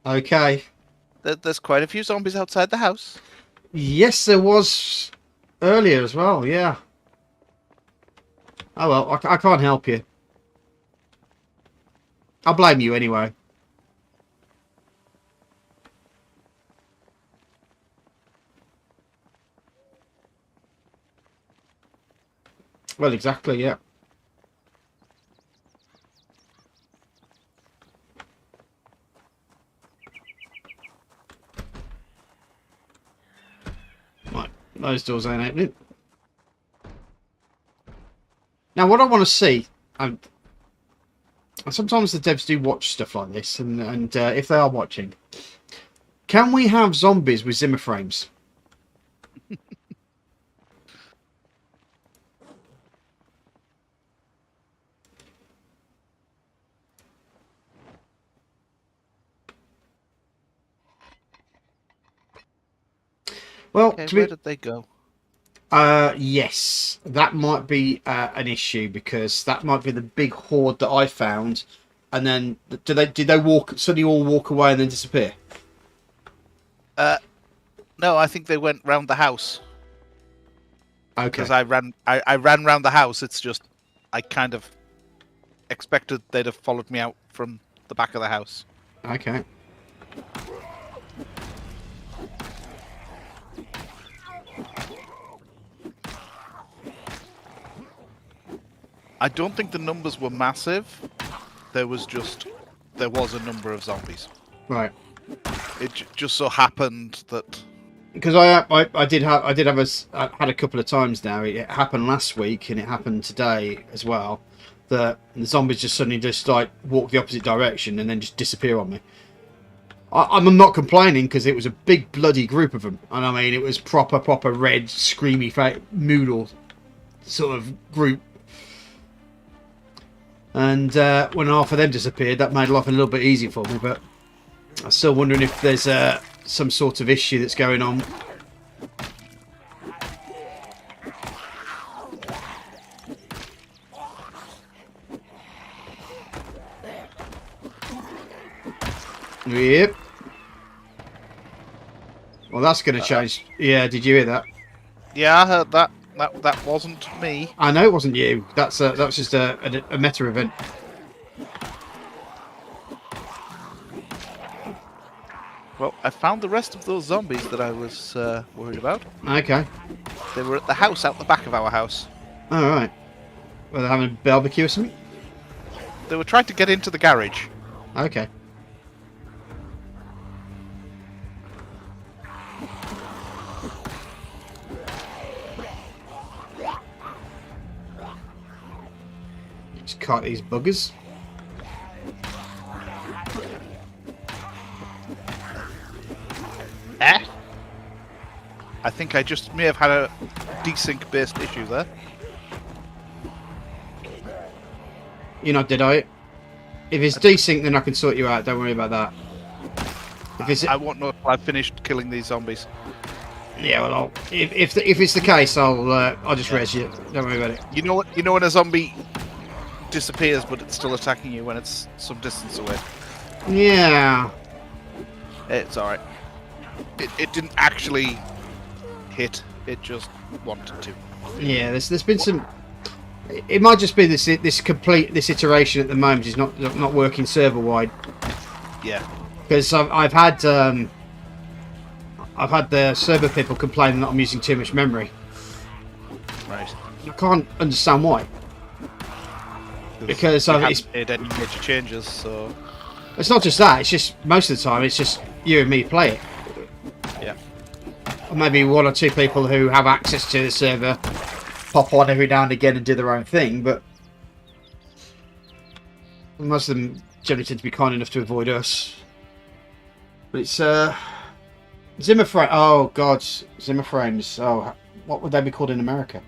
A: Okay.
B: There's quite a few zombies outside the house.
A: Yes, there was earlier as well, yeah. Oh well, I can't help you. I'll blame you anyway. Well, exactly, yeah. Right, those doors ain't opening. Now, what I want to see, sometimes the devs do watch stuff like this, and if they are watching, can we have zombies with Zimmer frames? Well,
B: Okay, where did they go?
A: yes, that might be an issue because that might be the big horde that I found, and then did they suddenly all walk away and then disappear?
B: No, I think they went round the house.
A: Okay.
B: Because I ran round the house. It's just I kind of expected they'd have followed me out from the back of the house.
A: Okay.
B: I don't think the numbers were massive. There was a number of zombies.
A: Right.
B: It just so happened that
A: Because I had a couple of times now. It happened last week and it happened today as well. That the zombies just suddenly just like walk the opposite direction and then just disappear on me. I'm not complaining because it was a big bloody group of them, and I mean it was proper red screamy moodle sort of group. And when half of them disappeared, that made life a little bit easier for me. But I'm still wondering if there's some sort of issue that's going on. Yep. Well, that's going to change. Yeah, did you hear that?
B: yeah, I heard that. That wasn't me.
A: I know it wasn't you. That was just a meta event.
B: Well, I found the rest of those zombies that I was worried about.
A: Okay.
B: They were at the house out the back of our house.
A: All right. Well, they're having a barbecue or something.
B: They were trying to get into the garage.
A: Okay. Just caught these buggers.
B: Eh? I think I just may have had a desync based issue there.
A: You're not dead, are you? If it's desync, then I can sort you out. Don't worry about that. If it's
B: I won't know if I've finished killing these zombies.
A: yeah, well, if it's the case, I'll just res you. Don't worry about it.
B: You know what? You know when a zombie disappears, but it's still attacking you when it's some distance away.
A: Yeah.
B: It's all right. It didn't actually hit. It just wanted to.
A: Yeah. There's been some. It might just be this iteration at the moment is not working server wide.
B: Yeah.
A: Because I've had the server people complaining that I'm using too much memory.
B: Right.
A: I can't understand why. Because
B: you
A: it's
B: haven't made any major changes, so
A: it's not just that. It's just most of the time it's just you and me play it.
B: yeah.
A: Or maybe one or two people who have access to the server pop on every now and again and do their own thing, but most of them generally tend to be kind enough to avoid us. But it's Zimmer frame. Oh God, Zimmer frames. Oh, what would they be called in America?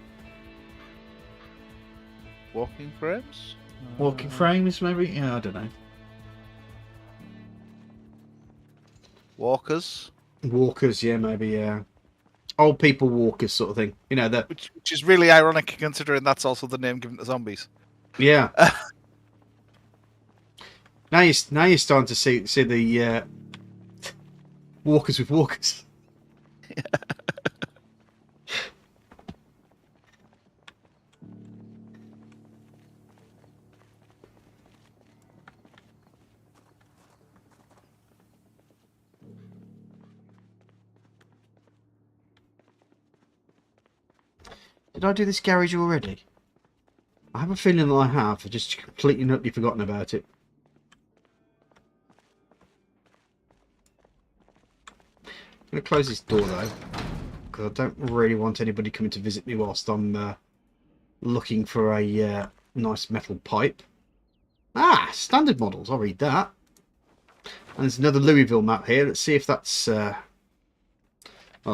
B: Walking frames.
A: Walking frames, maybe. Yeah, I don't know.
B: Walkers.
A: Walkers, yeah, maybe. Yeah. old people walkers sort of thing. You know,
B: which is really ironic considering that's also the name given to zombies.
A: yeah. Now you're starting to see the walkers with walkers. Did I do this garage already? I have a feeling that I have. I've just completely and utterly forgotten about it. I'm going to close this door though, because I don't really want anybody coming to visit me whilst I'm looking for a nice metal pipe. Ah, standard models. I'll read that. And there's another Louisville map here. Let's see if that's... I'll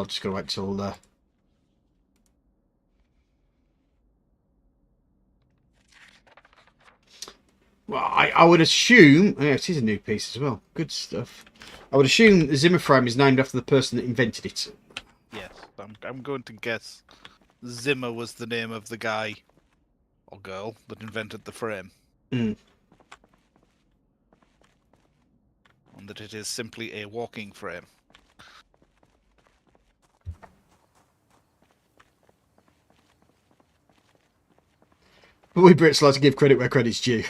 A: just got to wait till... Well, I would assume... Yeah, it is a new piece as well. Good stuff. I would assume the Zimmer frame is named after the person that invented it.
B: Yes, I'm going to guess Zimmer was the name of the guy or girl that invented the frame.
A: Mm.
B: And that it is simply a walking frame.
A: But we Brits like to give credit where credit's due.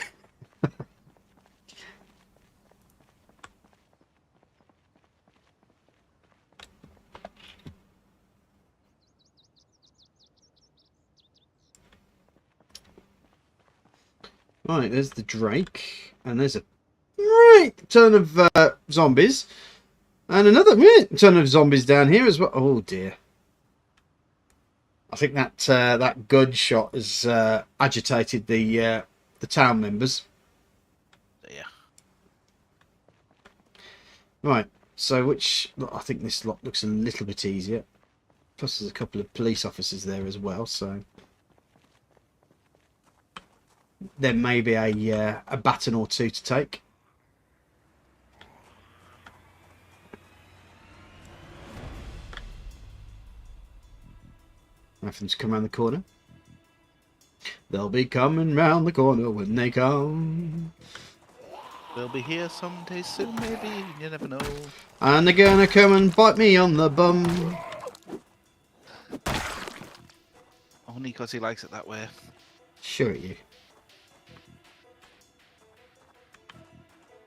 A: Right, there's the Drake, and there's a ton of zombies, and another ton of zombies down here as well. Oh dear! I think that that gunshot has agitated the town members.
B: Yeah.
A: Right, so I think this lot looks a little bit easier. Plus, there's a couple of police officers there as well, so. There may be a baton or two to take. Wait for them to come around the corner. They'll be coming round the corner when they come.
B: They'll be here someday soon, maybe. You never know.
A: And they're gonna come and bite me on the bum.
B: Only because he likes it that way.
A: Sure you.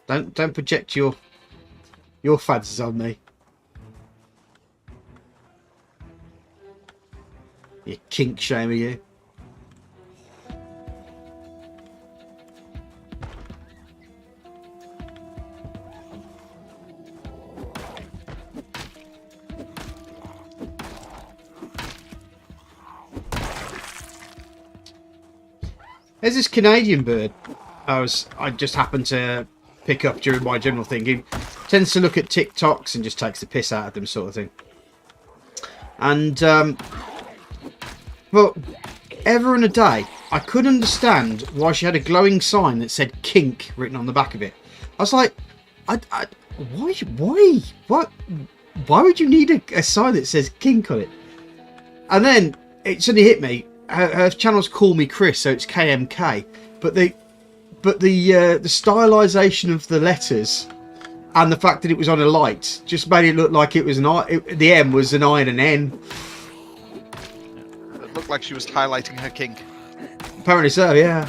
A: Don't project your fads on me. You kink shamer, you. There's this Canadian bird I just happened to pick up during my general thing. He tends to look at TikToks and just takes the piss out of them, sort of thing. And well, ever and a day, I couldn't understand why she had a glowing sign that said "kink" written on the back of it. I was like, why would you need a sign that says "kink" on it? And then it suddenly hit me. Her channel's Call Me Chris, so it's KMK, but the stylization of the letters and the fact that it was on a light just made it look like it was an I. The M was an I and an N.
B: It looked like she was highlighting her kink.
A: Apparently so, yeah.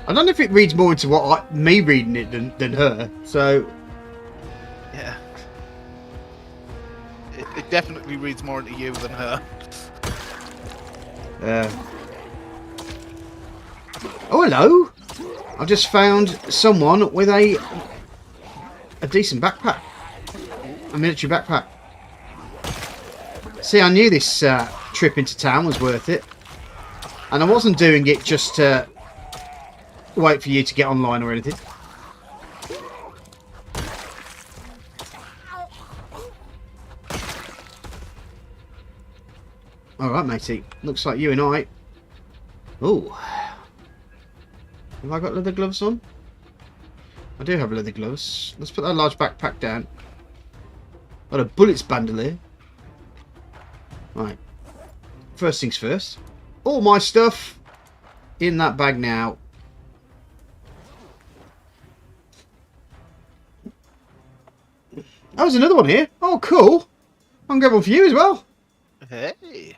A: I don't know if it reads more into me reading it than her, so...
B: Yeah. It definitely reads more into you than her.
A: Oh, hello! I've just found someone with a decent backpack. A military backpack. See, I knew this trip into town was worth it. And I wasn't doing it just to wait for you to get online or anything. Alright, matey. Looks like you and I... Oh. Have I got leather gloves on? I do have leather gloves. Let's put that large backpack down. Got a bullets bandolier. Right. First things first. All my stuff in that bag now. Oh, there's another one here. Oh, cool. I can get one for you as well.
B: Hey.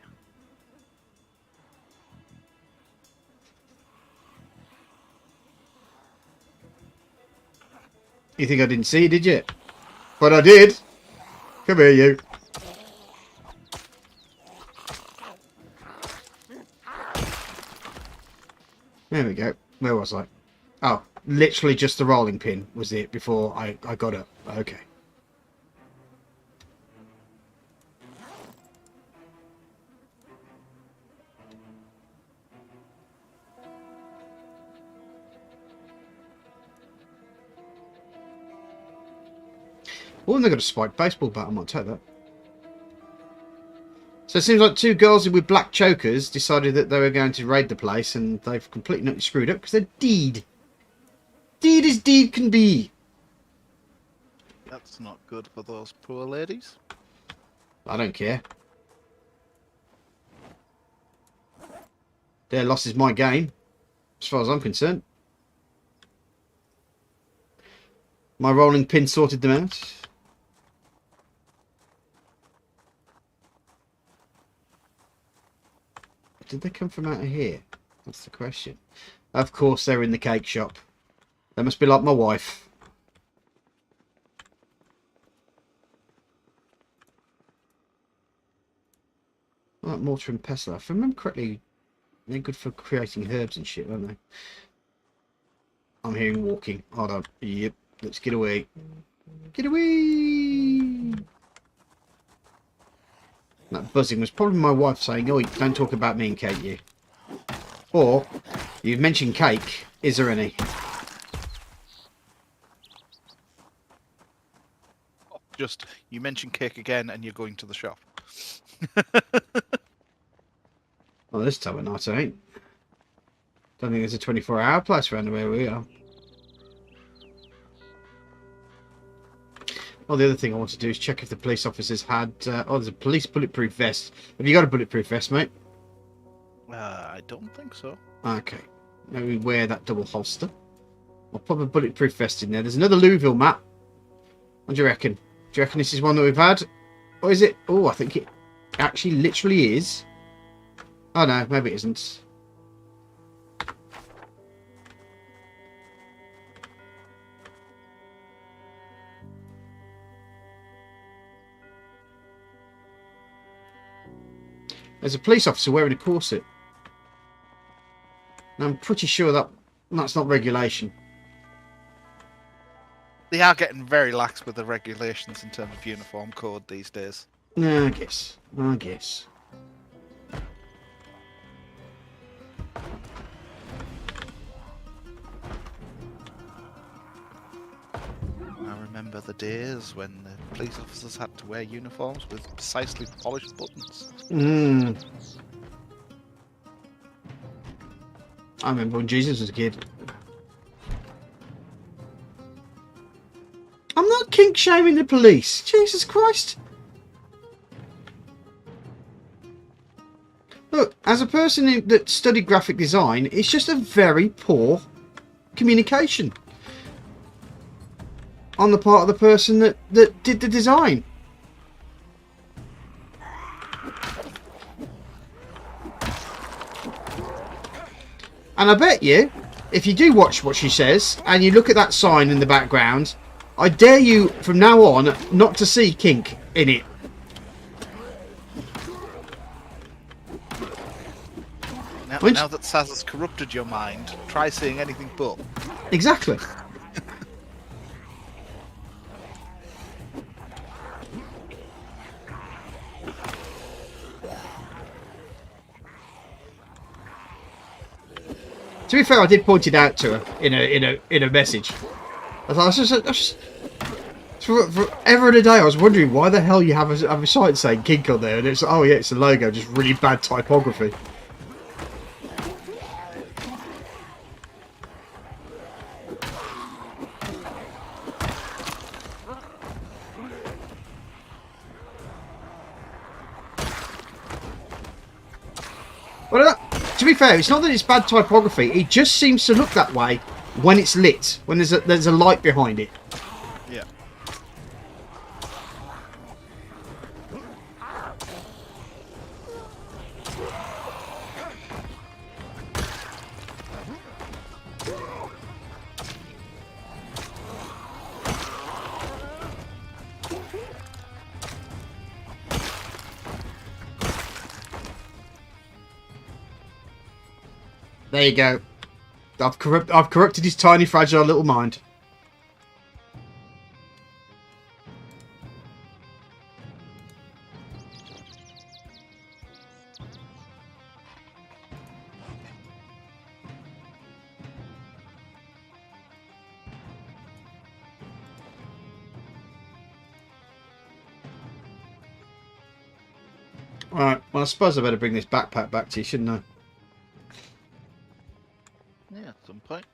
A: You think I didn't see, did you? But I did. Come here, you. There we go. Where was I? Oh, literally just the rolling pin was it before I got up. Okay. Oh, and they got a spiked baseball bat. I might take that. So it seems like two girls with black chokers decided that they were going to raid the place, and they've completely screwed up because they're deed. Deed as deed can be.
B: That's not good for those poor ladies.
A: I don't care. Their loss is my gain, as far as I'm concerned. My rolling pin sorted them out. Did they come from out of here? That's the question. Of course they're in the cake shop. They must be like my wife. Like mortar and pestle. If I remember correctly, they're good for creating herbs and shit, aren't they? I'm hearing walking. Hold on. Yep. Let's get away. Get away! That buzzing was probably my wife saying, "Oh, don't talk about me and cake, you." Or, you've mentioned cake. Is there any?
B: Just, you mentioned cake again and you're going to the shop.
A: Well, this time of night I ain't. Don't think there's a 24-hour place around where we are. Oh, the other thing I want to do is check if the police officers had... oh, there's a police bulletproof vest. Have you got a bulletproof vest, mate?
B: I don't think so.
A: Okay. Maybe wear that double holster. I'll pop a bulletproof vest in there. There's another Louisville map. What do you reckon? Do you reckon this is one that we've had? Or is it... Oh, I think it actually literally is. Oh, no. Maybe it isn't. There's a police officer wearing a corset. And I'm pretty sure that's not regulation.
B: They are getting very lax with the regulations in terms of uniform code these days.
A: Yeah, I guess. I guess.
B: I remember the days when the police officers had to wear uniforms with precisely polished buttons.
A: I remember when Jesus was a kid. I'm not kink shaming the police. Jesus Christ. Look, as a person that studied graphic design, it's just a very poor communication on the part of the person that did the design. And I bet you, if you do watch what she says, and you look at that sign in the background, I dare you, from now on, not to see kink in it.
B: Now that Saz has corrupted your mind, try saying anything but.
A: Exactly. To be fair, I did point it out to her in a message. I thought it's for ever and a day, I was wondering why the hell you have a sign saying kink on there, and it's oh yeah, it's a logo, just really bad typography. Well, to be fair, it's not that it's bad typography. It just seems to look that way when it's lit, when there's a light behind it.
B: Yeah.
A: There you go. I've corrupted his tiny, fragile little mind. Alright, well I suppose I better bring this backpack back to you, shouldn't I?
B: Yeah, at some point.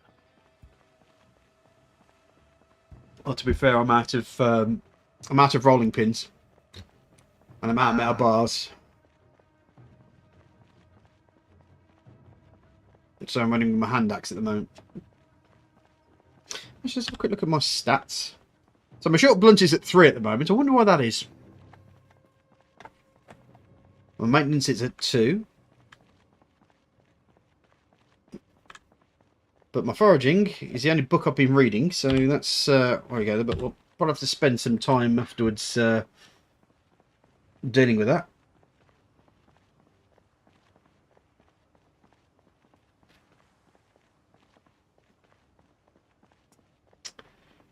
A: Well, to be fair, I'm out of rolling pins, and I'm out of metal bars, so I'm running with my hand axe at the moment. Let's just have a quick look at my stats. So my short blunt is at 3 at the moment. I wonder why that is. My maintenance is at 2. But my foraging is the only book I've been reading, so that's where we go. But we'll probably have to spend some time afterwards dealing with that.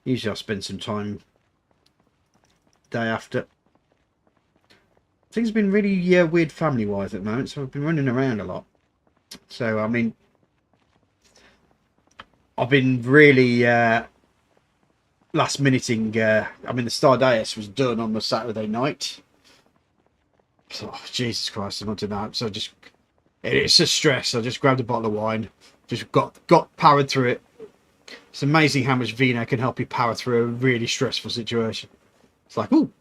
A: Usually I'll spend some time day after. Things have been really weird family-wise at the moment, so I've been running around a lot. So, I mean, I've been really last-minuting. I mean, the Stardust was done on the Saturday night. So, oh, Jesus Christ, I'm not doing that. So, it's a stress. I just grabbed a bottle of wine, just got powered through it. It's amazing how much vino can help you power through a really stressful situation. It's like, ooh,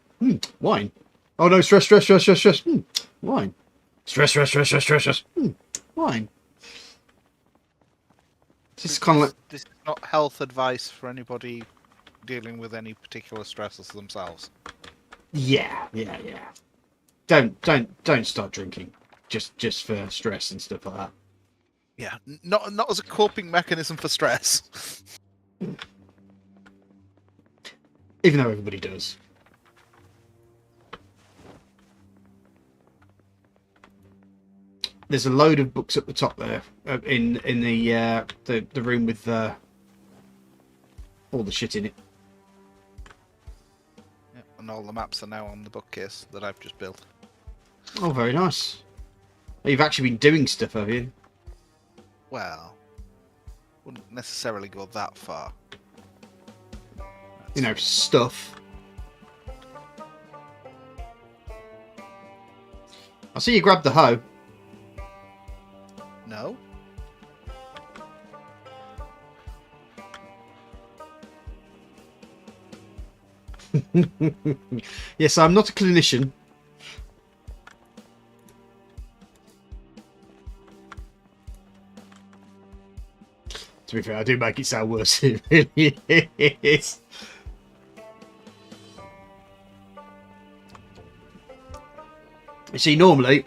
A: wine. Oh no, stress. Wine. Stress. Wine. It's kind of like...
B: This is not health advice for anybody dealing with any particular stresses themselves.
A: Yeah. Don't start drinking just for stress and stuff like that.
B: Yeah, not as a coping mechanism for stress.
A: Even though everybody does. There's a load of books at the top there in the room with all the shit in it.
B: Yeah, and all the maps are now on the bookcase that I've just built.
A: Oh, very nice. You've actually been doing stuff, have you?
B: Well, wouldn't necessarily go that far.
A: You know, stuff. I see you grabbed the hoe.
B: No.
A: Yes, I'm not a clinician. To be fair, I do make it sound worse. It really is. You see, normally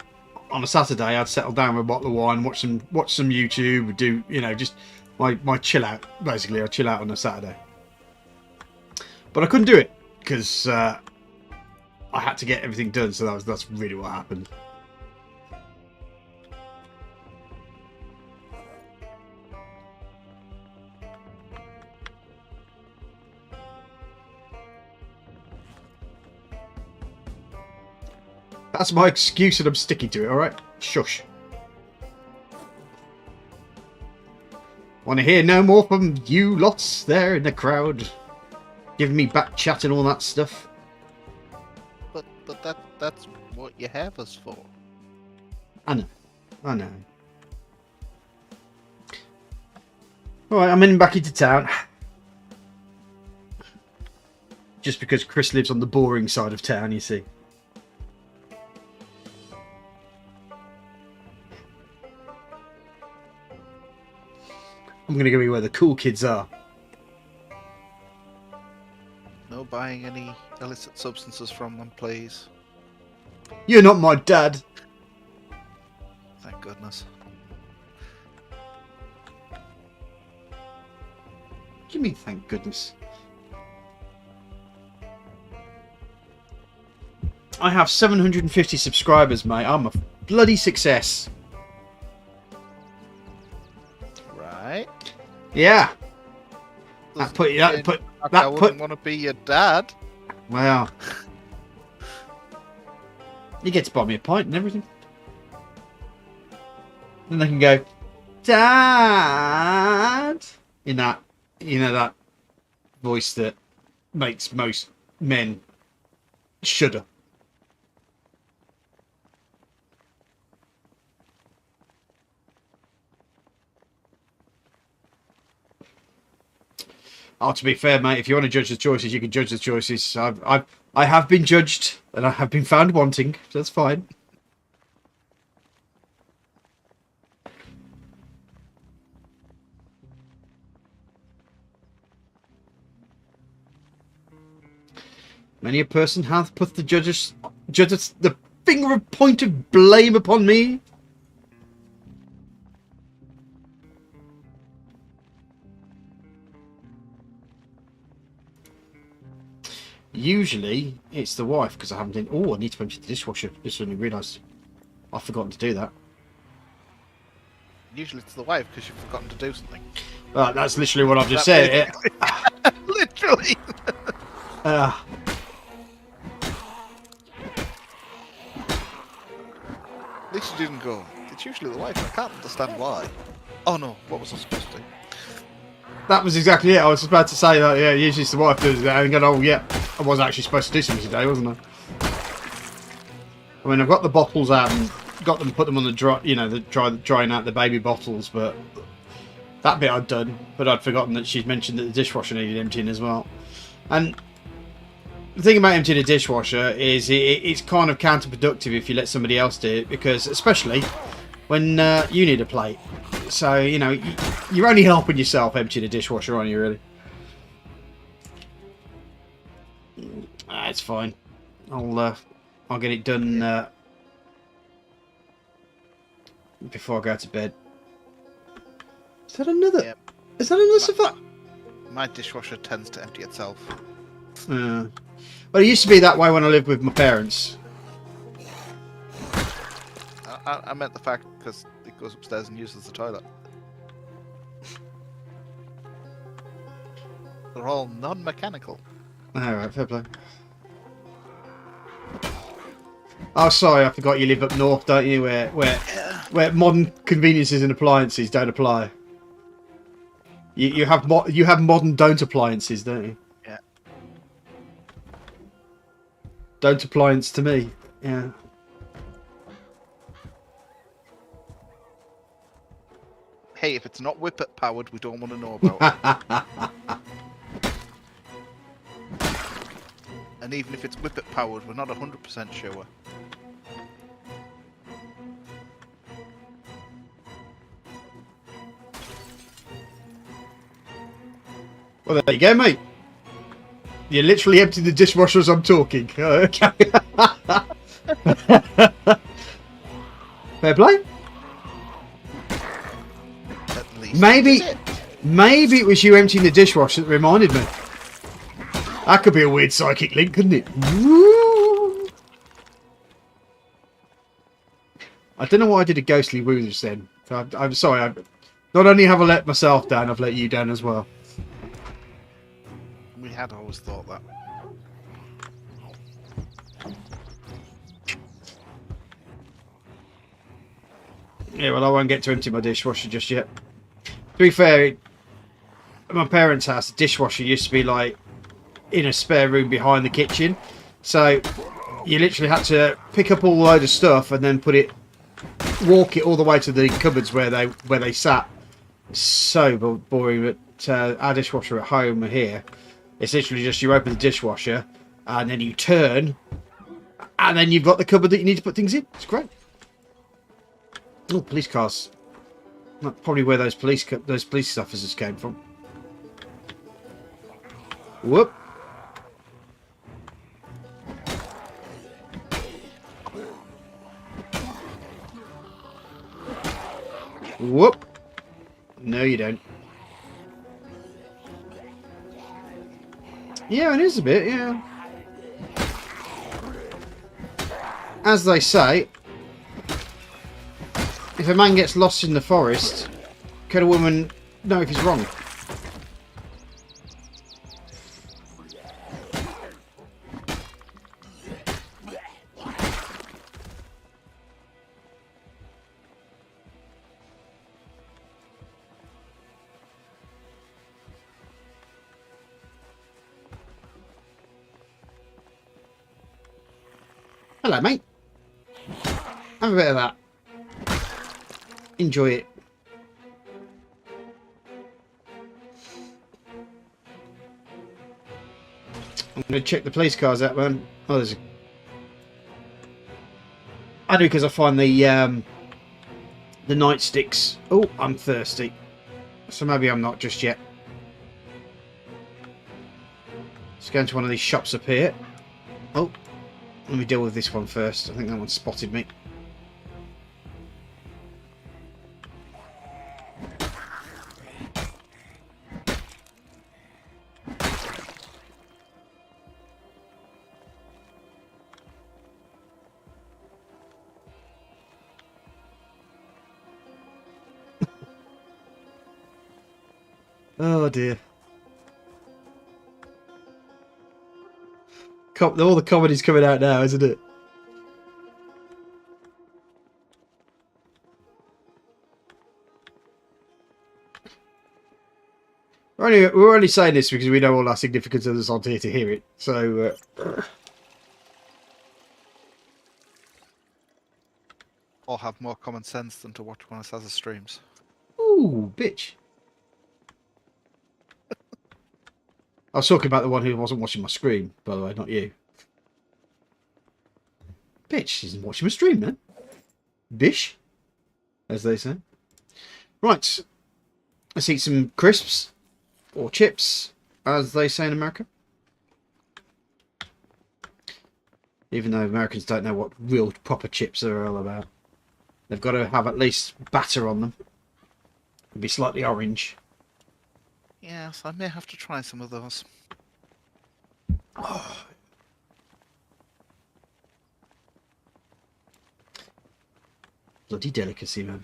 A: on a Saturday I'd settle down with a bottle of wine, watch some YouTube, do, you know, just my chill out. Basically, I'd chill out on a Saturday. But I couldn't do it because I had to get everything done. So that's really what happened. That's my excuse and I'm sticking to it, alright? Shush. Want to hear no more from you lots there in the crowd? giving me back chat and all that stuff.
B: But that's what you have us for.
A: I know. Alright, I'm heading back into town. Just because Chris lives on the boring side of town, you see. I'm going to go be where the cool kids are.
B: No buying any illicit substances from them, please.
A: You're not my dad.
B: Thank goodness.
A: What do you mean, thank goodness? I have 750 subscribers, mate. I'm a bloody success.
B: Right.
A: Yeah.
B: I wouldn't want to be your dad.
A: Well, you get to buy me a pint and everything. Then they can go, Dad, in that, that voice that makes most men shudder. Oh, to be fair, mate, if you want to judge the choices, you can judge the choices. I have been judged, and I have been found wanting. So that's fine. Many a person hath put the judges the finger of point of blame upon me. Usually, it's the wife, because I haven't done... Oh, I need to empty the dishwasher. Just suddenly realised I've forgotten to do that.
B: Usually it's the wife, because you've forgotten to do something.
A: That's literally what I've just said.
B: Literally. At least you didn't go. It's usually the wife. I can't understand why. Oh no, what was I supposed to do?
A: That was exactly it. I was about to say that, yeah, usually it's the wife does that. And go, oh, yeah, I was actually supposed to do something today, wasn't I? I mean, I've got the bottles out and got them, put them on the dry, drying out the baby bottles, but that bit I'd done. But I'd forgotten that she'd mentioned that the dishwasher needed emptying as well. And the thing about emptying a dishwasher is it's kind of counterproductive if you let somebody else do it, because especially when you need a plate. So, you're only helping yourself emptying a dishwasher, aren't you, really? It's fine. I'll get it done before I go to bed. Is that another?
B: Yep.
A: Is that another survival?
B: My dishwasher tends to empty itself.
A: Well, it used to be that way when I lived with my parents.
B: I meant the fact because it goes upstairs and uses the toilet. They're all non-mechanical.
A: Alright, fair play. Oh, sorry, I forgot you live up north, don't you? Where modern conveniences and appliances don't apply. You have modern don't appliances, don't you?
B: Yeah.
A: Don't appliance to me. Yeah.
B: Hey, if it's not whippet powered, we don't want to know about it. And even if it's whippet powered, we're not 100% sure.
A: Well, there you go, mate. You literally emptied the dishwasher as I'm talking. Okay. Fair play.
B: At least
A: Maybe it was you emptying the dishwasher that reminded me. That could be a weird psychic link, couldn't it? Woo! I don't know why I did a ghostly woo just then. I'm sorry. Not only have I let myself down, I've let you down as well.
B: We had always thought that.
A: Yeah, well, I won't get to empty my dishwasher just yet. To be fair, at my parents' house, the dishwasher used to be like in a spare room behind the kitchen. So you literally had to pick up all a load of stuff and then walk it all the way to the cupboards where they sat. So boring. But our dishwasher at home here, it's literally just you open the dishwasher and then you turn, and then you've got the cupboard that you need to put things in. It's great. Oh, police cars. That's probably where those police officers came from. Whoop. Whoop. No, you don't. Yeah, it is a bit, yeah. As they say, if a man gets lost in the forest, can a woman know if he's wrong? Hello, mate. Have a bit of that. Enjoy it. I'm going to check the police cars out, man. Oh, there's a... I do, because I find the nightsticks. Oh, I'm thirsty. So maybe I'm not just yet. Let's go into one of these shops up here. Oh, let me deal with this one first. I think that one spotted me. Oh dear. All the comedy's coming out now, isn't it? We're only saying this because we know all our significant others aren't here to hear it. So,
B: Or have more common sense than to watch one of Saz's streams.
A: ooh, bitch. I was talking about the one who wasn't watching my stream, by the way, not you. Bitch isn't watching my stream, man. Bish, as they say. Right, let's eat some crisps, or chips, as they say in America. Even though Americans don't know what real proper chips are all about. They've got to have at least batter on them. It'll be slightly orange.
B: Yes, I may have to try some of those.
A: Oh. Bloody delicacy, man.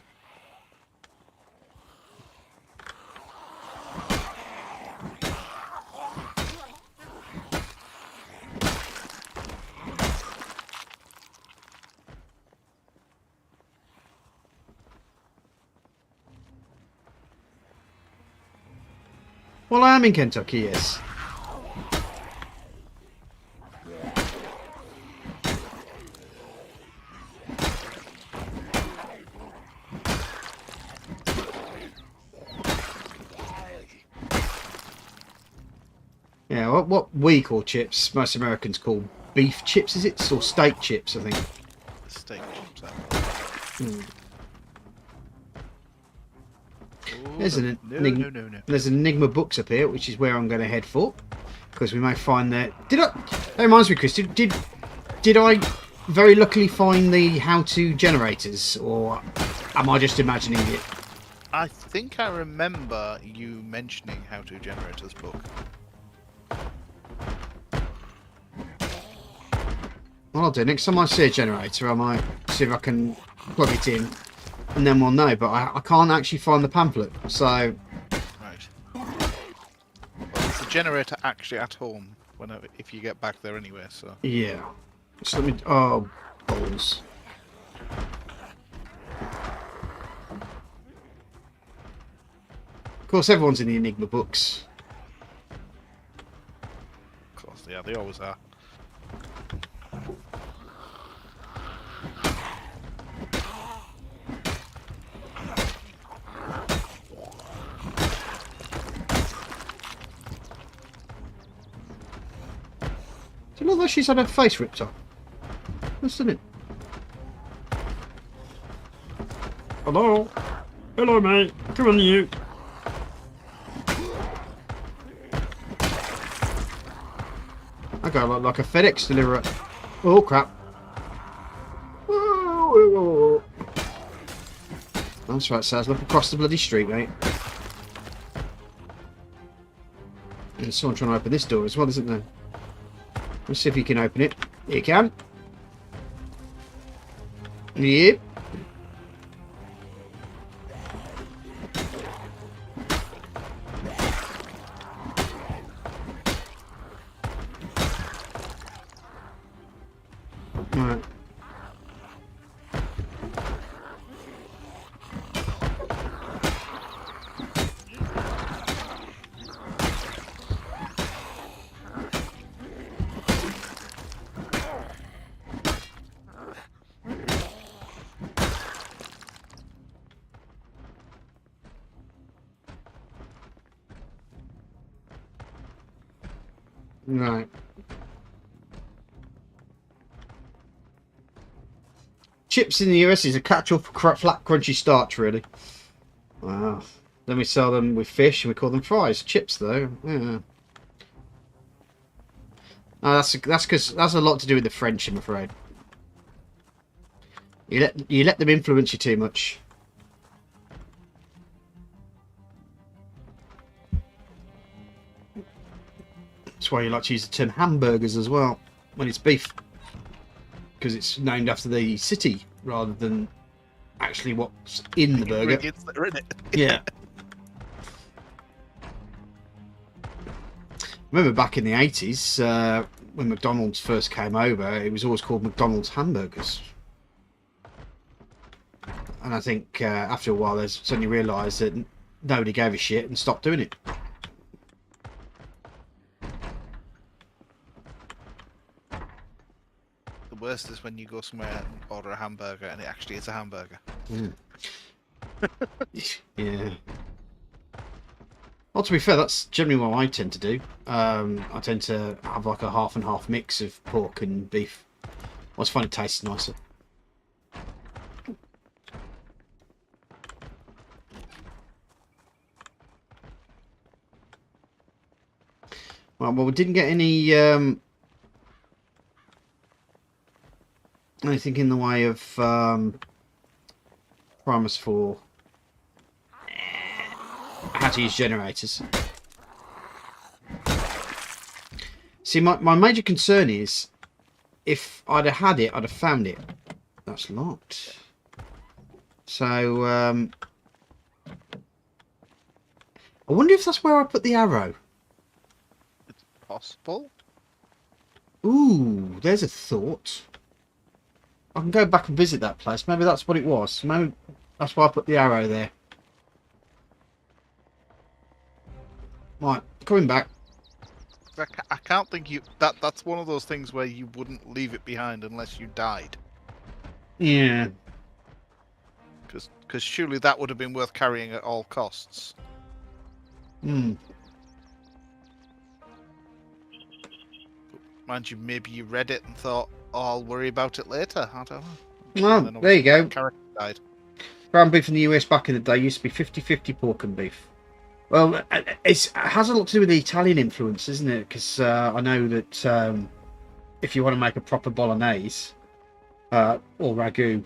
A: Well, I am in Kentucky, yes. Yeah, what we call chips, most Americans call beef chips, is it? Or steak chips, I think.
B: Steak chips.
A: There's
B: no.
A: There's Enigma books up here, which is where I'm going to head for, because we may find that. That reminds me, Chris. Did I very luckily find the how-to generators, or am I just imagining it?
B: I think I remember you mentioning how-to generators book.
A: Well, I'll do next time I see a generator, I might see if I can plug it in, and then we'll know. But I can't actually find the pamphlet, so.
B: Right. Well, it's the generator actually at home if you get back there anyway. So.
A: Yeah. So let me. Oh, balls. Of course, everyone's in the Enigma books.
B: Of they always are.
A: Do you know that she's had her face ripped off? Listen it. Hello? Hello, mate. Come on, you. I go like a FedEx deliverer. Oh, crap. That's right, Saz. Look across the bloody street, mate. There's someone trying to open this door as well, isn't there? Let's see if you can open it. You can. Yep. Right. Right. Chips in the US is a catch-all for flat, crunchy starch, really. Wow. Then we sell them with fish and we call them fries. Chips, though. Yeah. Oh, that's because that's a lot to do with the French, I'm afraid. You let them influence you too much. That's why you like to use the term hamburgers as well when it's beef, because it's named after the city rather than actually what's in the burger. Yeah. Remember back in the 80s when McDonald's first came over, it was always called McDonald's hamburgers. And I think after a while they suddenly realised that nobody gave a shit and stopped doing it.
B: The worst is when you go somewhere and order a hamburger and it actually is a hamburger.
A: Mm. Yeah. Well, to be fair, that's generally what I tend to do. I tend to have like a half and half mix of pork and beef. I always find it tastes nicer. Well, we didn't get any anything in the way of primers for how to use generators. See, my major concern is if I'd have had it, I'd have found it. That's locked. So I wonder if that's where I put the arrow.
B: It's possible.
A: Ooh, there's a thought. I can go back and visit that place. Maybe that's what it was. Maybe that's why I put the arrow there. Right, coming back.
B: I can't think that's one of those things where you wouldn't leave it behind unless you died.
A: Yeah.
B: Because surely that would have been worth carrying at all costs.
A: Hmm.
B: Mind you, maybe you read it and thought, oh, I'll worry about it later. I don't know.
A: Well, there you go.
B: Character died.
A: Ground beef in the US back in the day used to be 50-50 pork and beef. Well, it has a lot to do with the Italian influence, isn't it? Because I know that if you want to make a proper bolognese or ragu,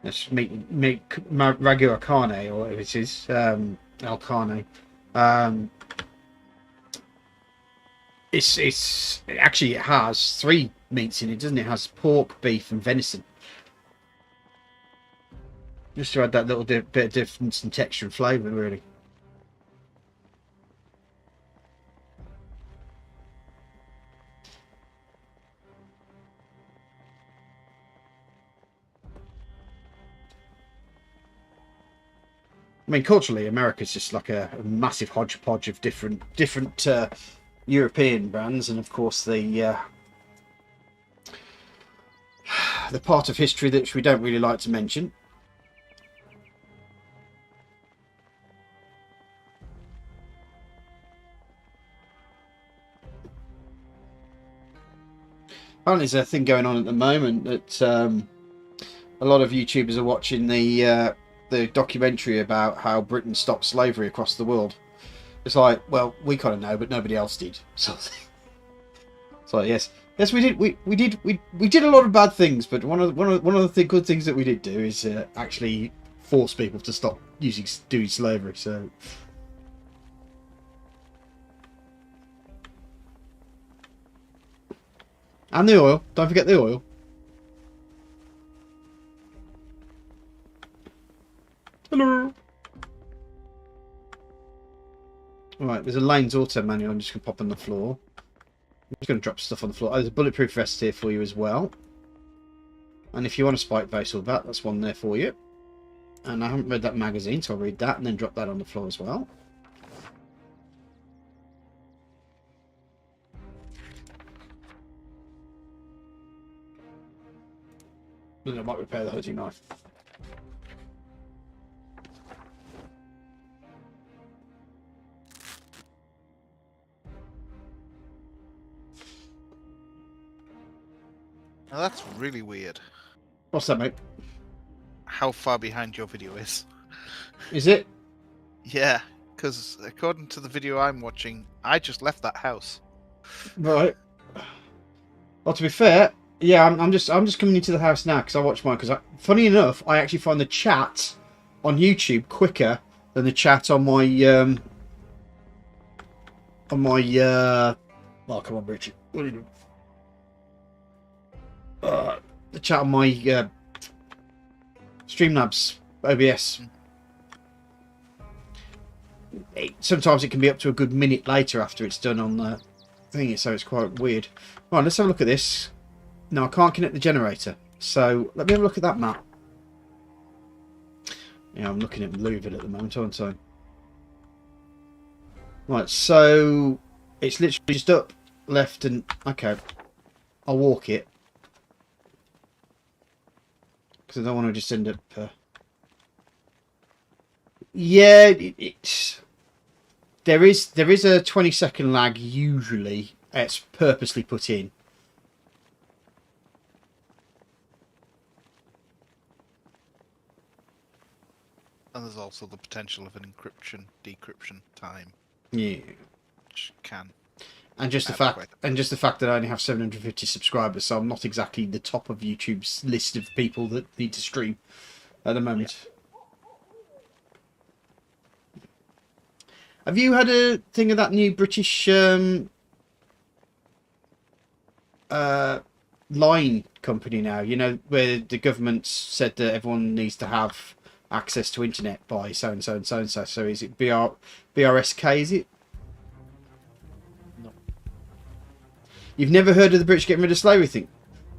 A: that's ragu al carne, or whatever it is, al carne. It has 3 meats in it, doesn't it? It has pork, beef, and venison. Just to add that little bit of difference in texture and flavour, really. I mean, culturally, America's just like a massive hodgepodge of different European brands, and of course the part of history that we don't really like to mention. Apparently, there's a thing going on at the moment that a lot of YouTubers are watching the documentary about how Britain stopped slavery across the world. It's like, well, we kind of know, but nobody else did. So it's like, yes, we did. We did a lot of bad things, but one of the good things that we did do is actually force people to stop doing slavery. So. And the oil. Don't forget the oil. Hello. Right, there's a Lane's Auto manual. I'm just going to pop on the floor. I'm just going to drop stuff on the floor. Oh, there's a bulletproof vest here for you as well. And if you want a spike base or that, that's one there for you. And I haven't read that magazine, so I'll read that and then drop that on the floor as well. Then I might repair the hunting knife.
B: Now that's really weird.
A: What's that, mate?
B: How far behind your video is.
A: Is it?
B: Yeah, because according to the video I'm watching, I just left that house.
A: Right. Well, to be fair, yeah, I'm just coming into the house now because I watch mine. Because funny enough, I actually find the chat on YouTube quicker than the chat on my oh, come on, Richard. What are you doing? The chat on my Streamlabs OBS. Sometimes it can be up to a good minute later after it's done on the thingy, so it's quite weird. Right, let's have a look at this. No, I can't connect the generator, so let me have a look at that map. Yeah, I'm looking at Louisville at the moment, aren't I? Right, so it's literally just up, left, and okay. I'll walk it because I don't want to just end up. Yeah, it's there is a 20-second lag usually. It's purposely put in.
B: And there's also the potential of an encryption decryption time.
A: Yeah.
B: Which can.
A: And just the fact that I only have 750 subscribers, so I'm not exactly the top of YouTube's list of people that need to stream at the moment. Yeah. Have you had a thing of that new British line company now? You know, where the government said that everyone needs to have access to internet by so and so and so and so. So is it BRSK? Is it?
B: No.
A: You've never heard of the British getting rid of slavery thing?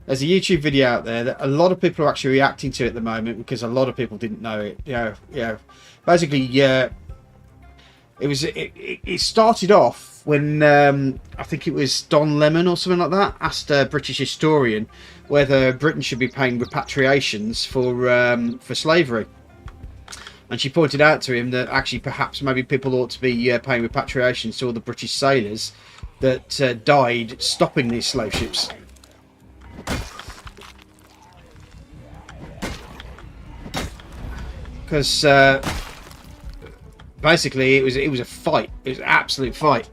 A: There's a YouTube video out there that a lot of people are actually reacting to at the moment because a lot of people didn't know it. Yeah. Basically, yeah. It started off when I think it was Don Lemon or something like that asked a British historian whether Britain should be paying repatriations for slavery, and she pointed out to him that actually perhaps maybe people ought to be paying repatriations to all the British sailors that died stopping these slave ships. Because basically, it was a fight. It was an absolute fight.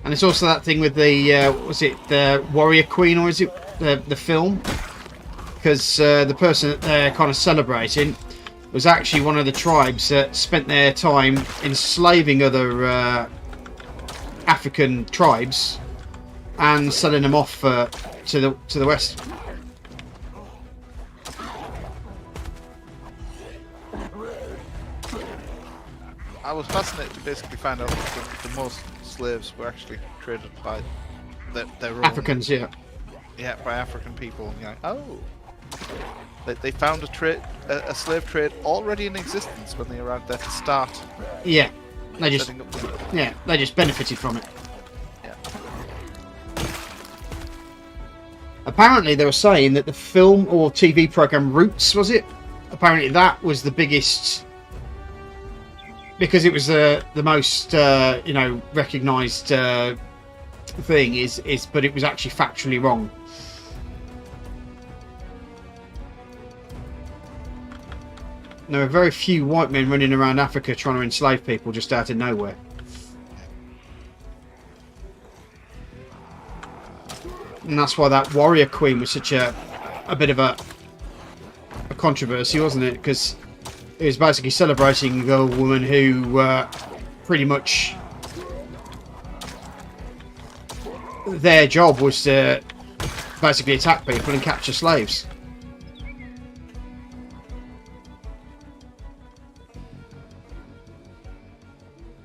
A: And it's also that thing with the was it the Warrior Queen, or is it the film? Because the person that they're kind of celebrating was actually one of the tribes that spent their time enslaving other African tribes and selling them off to the West.
B: I was fascinated to basically find out that the most slaves were actually traded by their own,
A: Africans, yeah.
B: yeah, by African people. And you're like, oh, they found a slave trade already in existence when they arrived there to start.
A: Yeah, they just
B: Setting up
A: they just benefited from it.
B: yeah.
A: Apparently, they were saying that the film or TV program Roots, was it? Apparently, that was the biggest because it was the most recognised thing. But it was actually factually wrong. There were very few white men running around Africa trying to enslave people just out of nowhere. And that's why that warrior queen was such a bit of a controversy, wasn't it? Because it was basically celebrating a woman who pretty much their job was to basically attack people and capture slaves.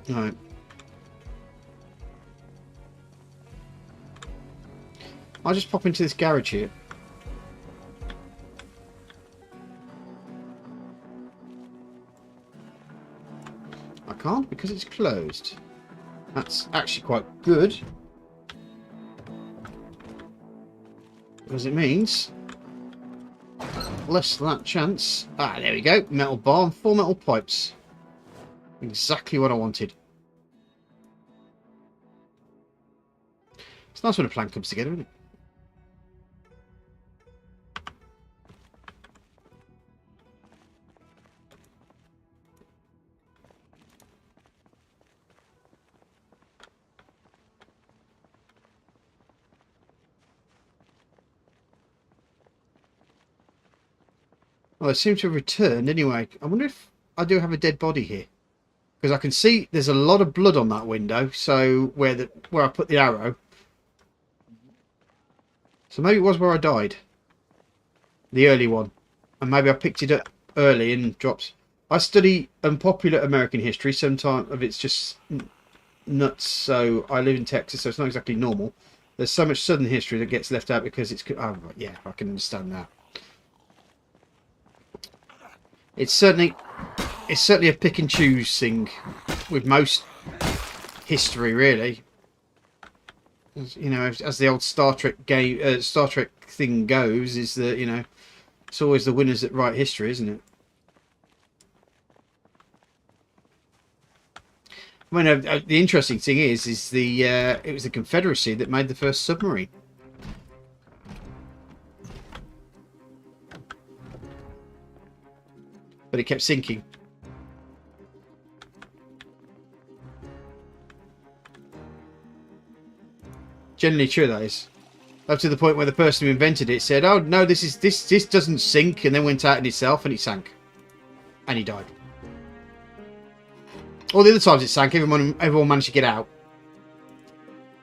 A: Right. I'll just pop into this garage here. I can't because it's closed. That's actually quite good. Because it means less than that chance. Ah, there we go. Metal bar and 4 metal pipes. Exactly what I wanted. It's nice when a plan comes together, isn't it? Well, it seems to have returned anyway. I wonder if I do have a dead body here. Because I can see there's a lot of blood on that window, so where I put the arrow. So maybe it was where I died. The early one. And maybe I picked it up early and dropped. I study unpopular American history. Sometimes of it's just nuts. So I live in Texas, so it's not exactly normal. There's so much Southern history that gets left out because it's... Oh, yeah, I can understand that. It's certainly a pick and choose thing with most history, really. You know, as the old Star Trek thing goes, is that it's always the winners that write history, isn't it? I mean, the interesting thing is it was the Confederacy that made the first submarine. But it kept sinking. Generally true, that is. Up to the point where the person who invented it said, "Oh no, this doesn't sink," and then went out in itself and it sank, and he died. All the other times it sank, everyone managed to get out.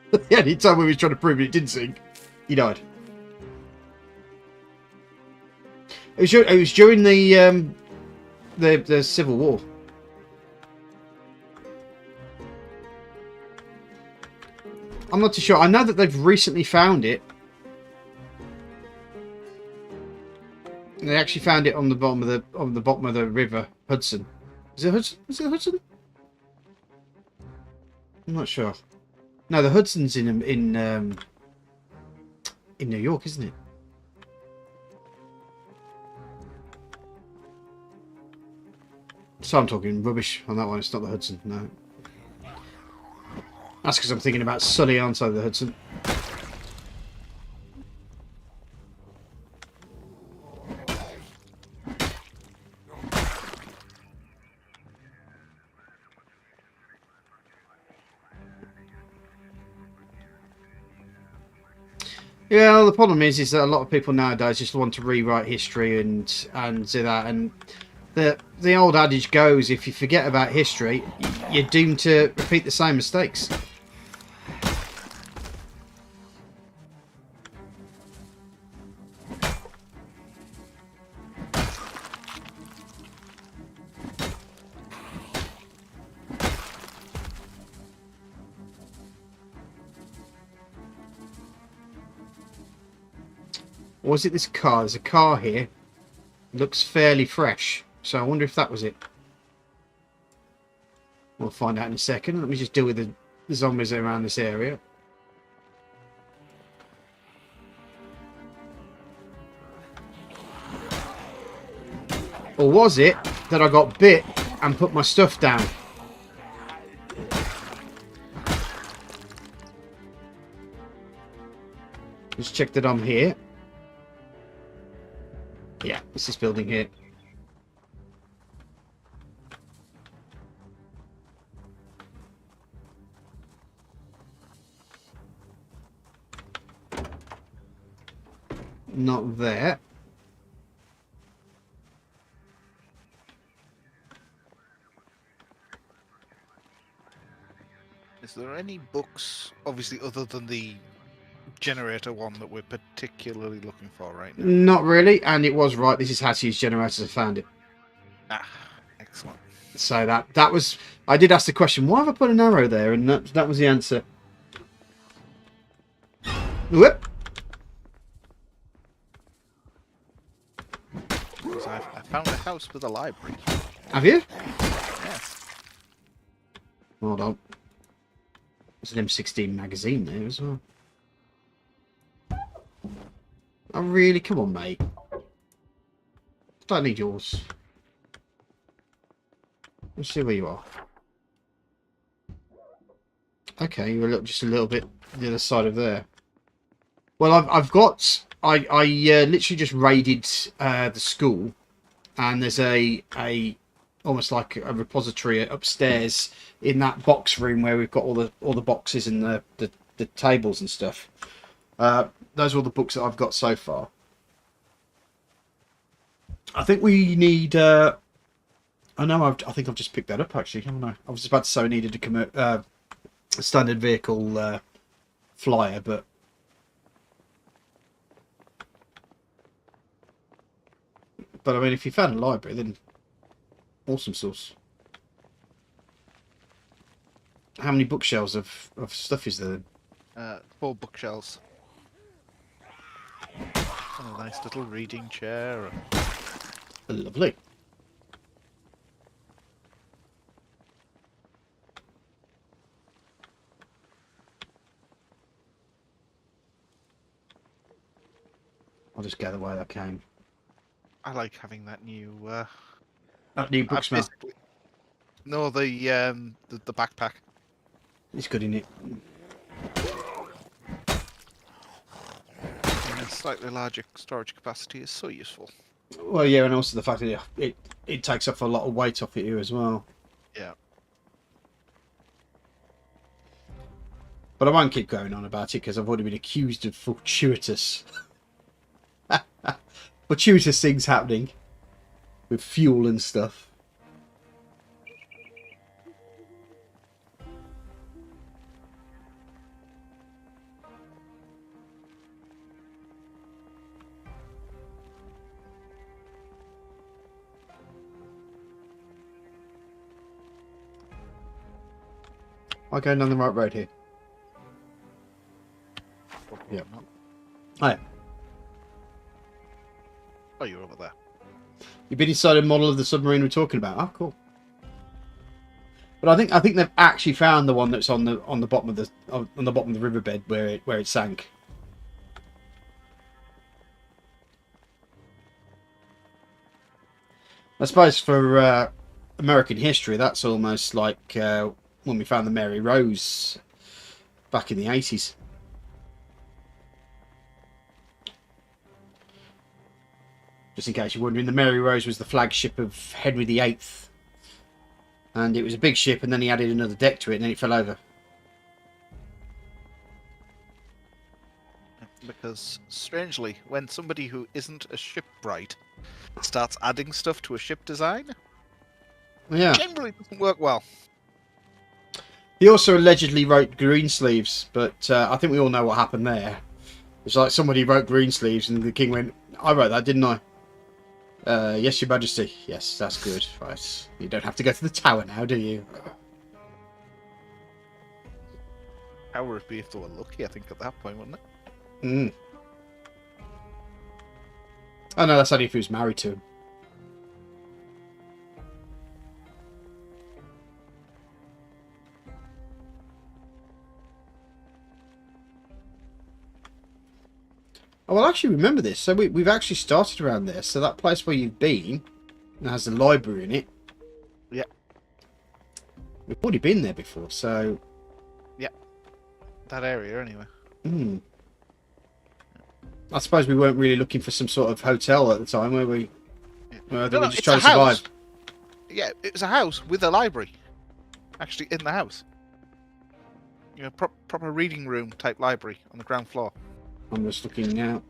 A: The only time when he was trying to prove it didn't sink, he died. It was during the Civil War. I'm not too sure. I know that they've recently found it. They actually found it on the bottom of the river Hudson. Is it Hudson? Is it Hudson? I'm not sure. No, the Hudson's in New York, isn't it? So I'm talking rubbish on that one. It's not the Hudson, no. That's because I'm thinking about Sully, aren't I, the Hudson? Yeah, well, the problem is that a lot of people nowadays just want to rewrite history and do that. And the old adage goes, if you forget about history, you're doomed to repeat the same mistakes. Or was it this car? There's a car here. It looks fairly fresh. So I wonder if that was it. We'll find out in a second. Let me just deal with the zombies around this area. Or was it that I got bit and put my stuff down? Let's check that I'm here. Yeah, it's this building here. Not there.
B: Is there any books, obviously, other than the generator one that we're particularly looking for right now?
A: Not really, and it was right. This is how to use generators. I found it.
B: Ah, excellent.
A: So that was. I did ask the question, why have I put an arrow there? And that was the answer. Whoop.
B: Because I found a house with a library.
A: Have you?
B: Yes.
A: Hold on. There's an M16 magazine there as well. Oh, really? Come on, mate. Don't need yours. Let's see where you are. Okay, you're just a little bit the other side of there. Well, I've got. I literally just raided the school, and there's a almost like a repository upstairs in that box room where we've got all the boxes and the tables and stuff. Those are all the books that I've got so far. I think we need. I think I've just picked that up actually. Haven't I? I was about to say I needed a standard vehicle flyer, but. But I mean, if you found a library, then awesome sauce. How many bookshelves of stuff is there then?
B: 4 bookshelves. And a nice little reading chair.
A: Lovely. I'll just gather where that came.
B: I like having that new.
A: That new book smell.
B: No, the backpack.
A: It's good, isn't it?
B: And a slightly larger storage capacity is so useful.
A: Well, yeah, and also the fact that it takes off a lot of weight off you as well.
B: Yeah.
A: But I won't keep going on about it because I've already been accused of fortuitous things happening with fuel and stuff. Am I going down the right road here?
B: Probably
A: Yep.
B: not.
A: Hi.
B: Oh, you're over there.
A: You've been inside a model of the submarine we're talking about. Oh, cool. But I think they've actually found the one that's on the bottom of the riverbed where it sank. I suppose for American history, that's almost like when we found the Mary Rose back in the 80s. Just in case you're wondering, the Mary Rose was the flagship of Henry VIII. And it was a big ship, and then he added another deck to it, and then it fell over.
B: Because, strangely, when somebody who isn't a shipwright starts adding stuff to a ship design,
A: Yeah.
B: generally doesn't work well.
A: He also allegedly wrote Greensleeves, but I think we all know what happened there. It's like somebody wrote Greensleeves, and the king went, "I wrote that, didn't I?" Yes, Your Majesty. Yes, that's good. Right. You don't have to go to the tower now, do you?
B: How would it be if they were lucky, I think, at that point, wouldn't it?
A: Mm. Oh no, that's only if he was married to him. Oh, well, I actually remember this. So we've actually started around there. So that place where you've been has a library in it.
B: Yeah.
A: We've already been there before, so...
B: Yeah. That area, anyway.
A: Hmm. I suppose we weren't really looking for some sort of hotel at the time, were we?
B: Yeah.
A: They were just
B: It's
A: trying
B: a
A: to survive.
B: house. Yeah, it's a house with a library. Actually, in the house. You know, proper reading room type library on the ground floor.
A: I'm just looking now.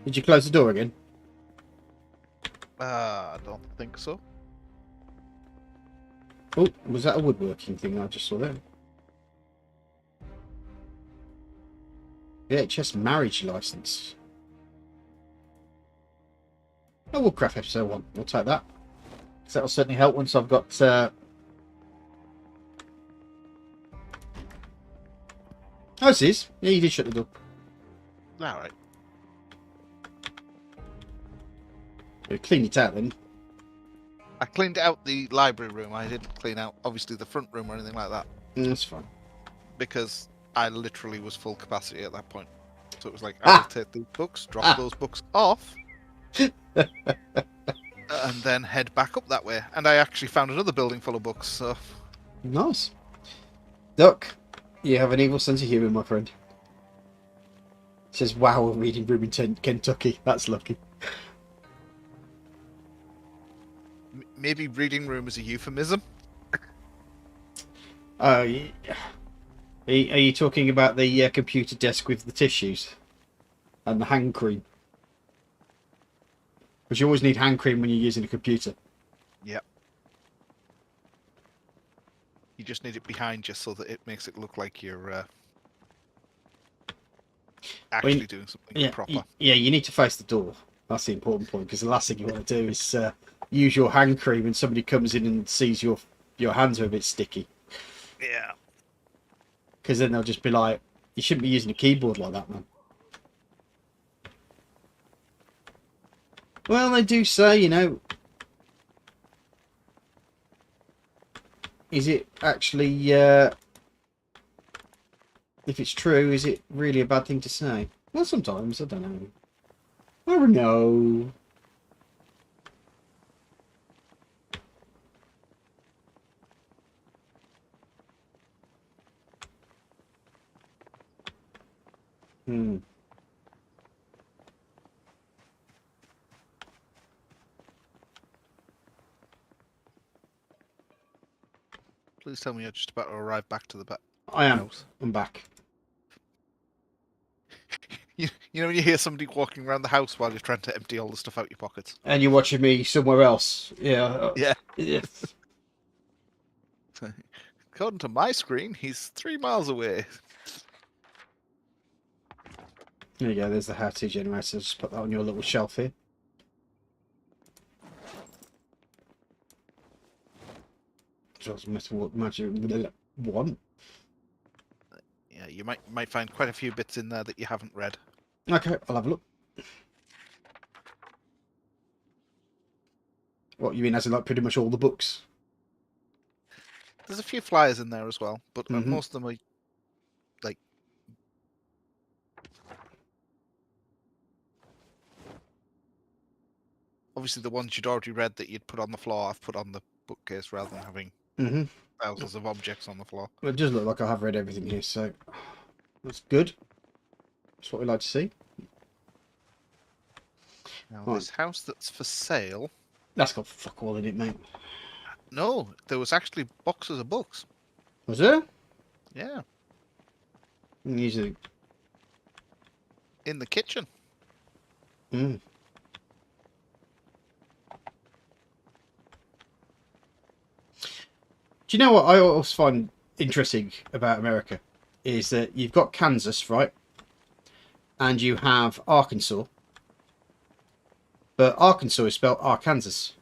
A: Did you close the door again?
B: I don't think so.
A: Oh, was that a woodworking thing I just saw there? VHS marriage license. Oh, Woodcraft episode 1. We'll take that. So that'll certainly help once I've got... Oh, this is. Yeah, you did shut the door.
B: Alright.
A: You cleaned it out then.
B: I cleaned out the library room. I didn't clean out, obviously, the front room or anything like that.
A: That's fine.
B: Because I literally was full capacity at that point. So it was like, I will take these books, drop those books off, and then head back up that way. And I actually found another building full of books, so...
A: Nice. Duck, you have an evil sense of humour, my friend. It says, wow, we're reading room in Kentucky. That's lucky.
B: Maybe reading room is a euphemism?
A: Are you talking about the computer desk with the tissues? And the hand cream? Because you always need hand cream when you're using a computer.
B: Yep. You just need it behind you so that it makes it look like you're actually doing something proper.
A: Yeah, you need to face the door. That's the important point, because the last thing you want to do is use your hand cream and somebody comes in and sees your hands are a bit sticky.
B: Yeah.
A: Because then they'll just be like, you shouldn't be using a keyboard like that, man. Well, they do say, you know, is it actually, if it's true, is it really a bad thing to say? Well, sometimes, I don't know. I don't know. Hmm.
B: Please tell me you're just about to arrive back to the back.
A: I am.
B: House.
A: I'm back.
B: You know when you hear somebody walking around the house while you're trying to empty all the stuff out your pockets?
A: And you're watching me somewhere else. Yeah.
B: Yeah.
A: Yeah.
B: According to my screen, he's 3 miles away.
A: There you go. There's the how-to generator. Just put that on your little shelf here. Just metal magic one.
B: Yeah, you might find quite a few bits in there that you haven't read.
A: Okay, I'll have a look. What you mean, as in like pretty much all the books?
B: There's a few flyers in there as well, but most of them are like... Obviously the ones you'd already read that you'd put on the floor, I've put on the bookcase rather than having thousands of objects on the floor.
A: Well, it does look like I have read everything here, so that's good. That's what we like to see.
B: Now, this house that's for sale...
A: That's got fuck all in it, mate.
B: No, there was actually boxes of books.
A: Was there?
B: Yeah.
A: Usually.
B: In the kitchen.
A: Mm. Do you know what I always find interesting about America? Is that you've got Kansas, right? And you have Arkansas. But Arkansas is spelled Arkansas.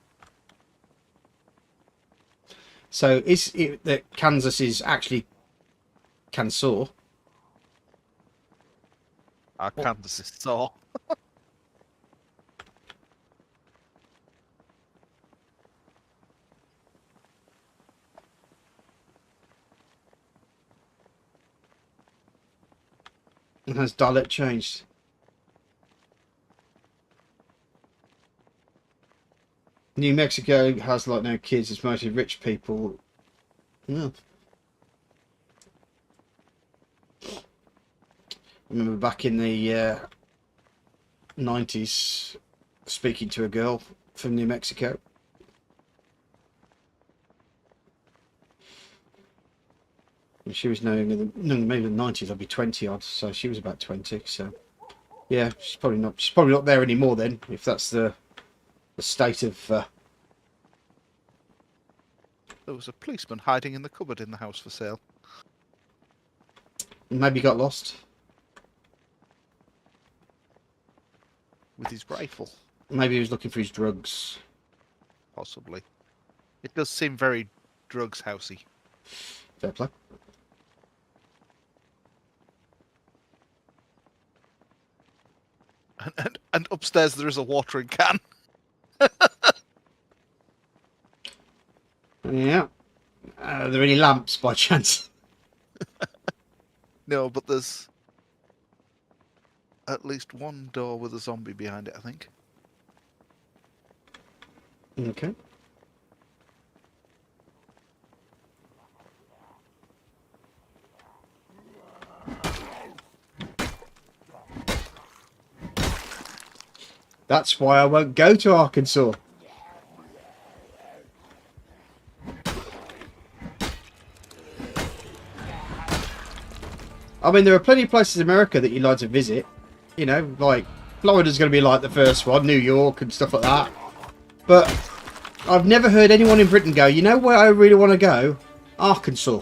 A: So is it that Kansas is actually Kansas?
B: Kansas is saw.
A: And has dialect changed? New Mexico has like no kids. It's mostly rich people. Yeah. I remember back in the 90s speaking to a girl from New Mexico. And she was maybe in the 90s. I'd be 20 odd, so she was about 20. So yeah, she's probably not there anymore then, if that's the state of.
B: There was a policeman hiding in the cupboard in the house for sale.
A: Maybe got lost.
B: With his rifle.
A: Maybe he was looking for his drugs.
B: Possibly. It does seem very drugs housey.
A: Fair play.
B: And upstairs there is a watering can.
A: Yeah. Are there any lamps by chance?
B: No, but there's at least one door with a zombie behind it, I think.
A: Okay. That's why I won't go to Arkansas. I mean, there are plenty of places in America that you'd like to visit. You know, like Florida's going to be like the first one, New York and stuff like that. But I've never heard anyone in Britain go, you know where I really want to go? Arkansas.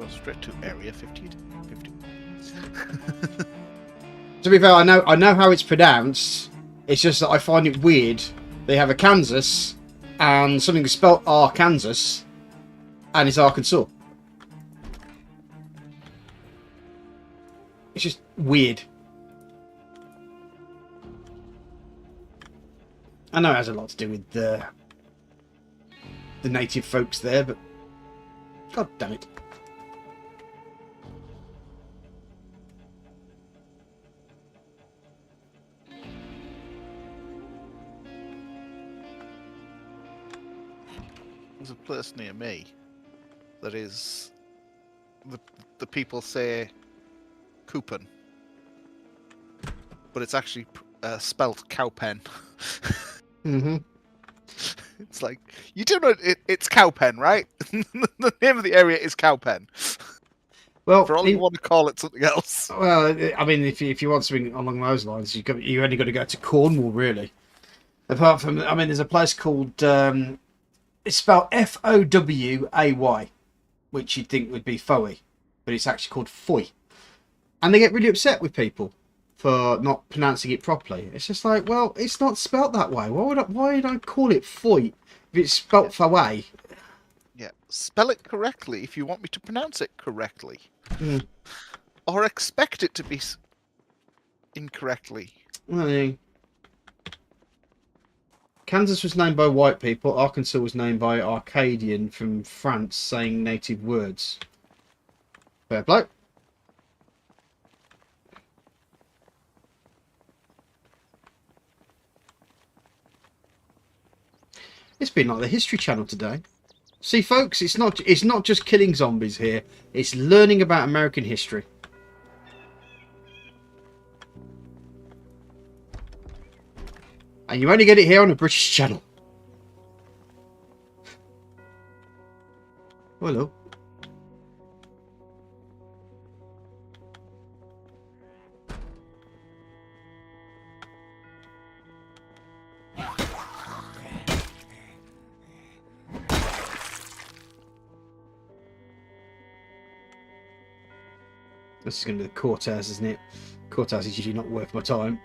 B: Straight to Area 50.
A: To be fair, I know how it's pronounced. It's just that I find it weird. They have a Kansas and something is spelled Arkansas, and it's Arkansas. It's just weird. I know it has a lot to do with the native folks there, but god damn it.
B: There's a place near me that is the people say coupon, but it's actually spelt cowpen.
A: Mm-hmm.
B: It's like, you do know it's cowpen, right? The name of the area is cowpen.
A: Well,
B: for all you want to call it something else.
A: Well, I mean, if you want something along those lines, you only got to go to Cornwall, really. Apart from, I mean, there's a place called it's spelled Foway, which you'd think would be Foey, but it's actually called Foy, and they get really upset with people for not pronouncing it properly. It's just like, well, it's not spelt that way. Why would I call it Foy if it's spelt Foway?
B: Yeah, spell it correctly if you want me to pronounce it correctly.
A: Mm.
B: Or expect it to be incorrectly.
A: Well, yeah. Kansas was named by white people. Arkansas was named by Arcadian from France saying native words. Fair play. It's been like the History Channel today. See, folks, it's not just killing zombies here. It's learning about American history. And you only get it here on a British channel. Hello. This is going to be the courthouse, isn't it? Courthouse is usually not worth my time.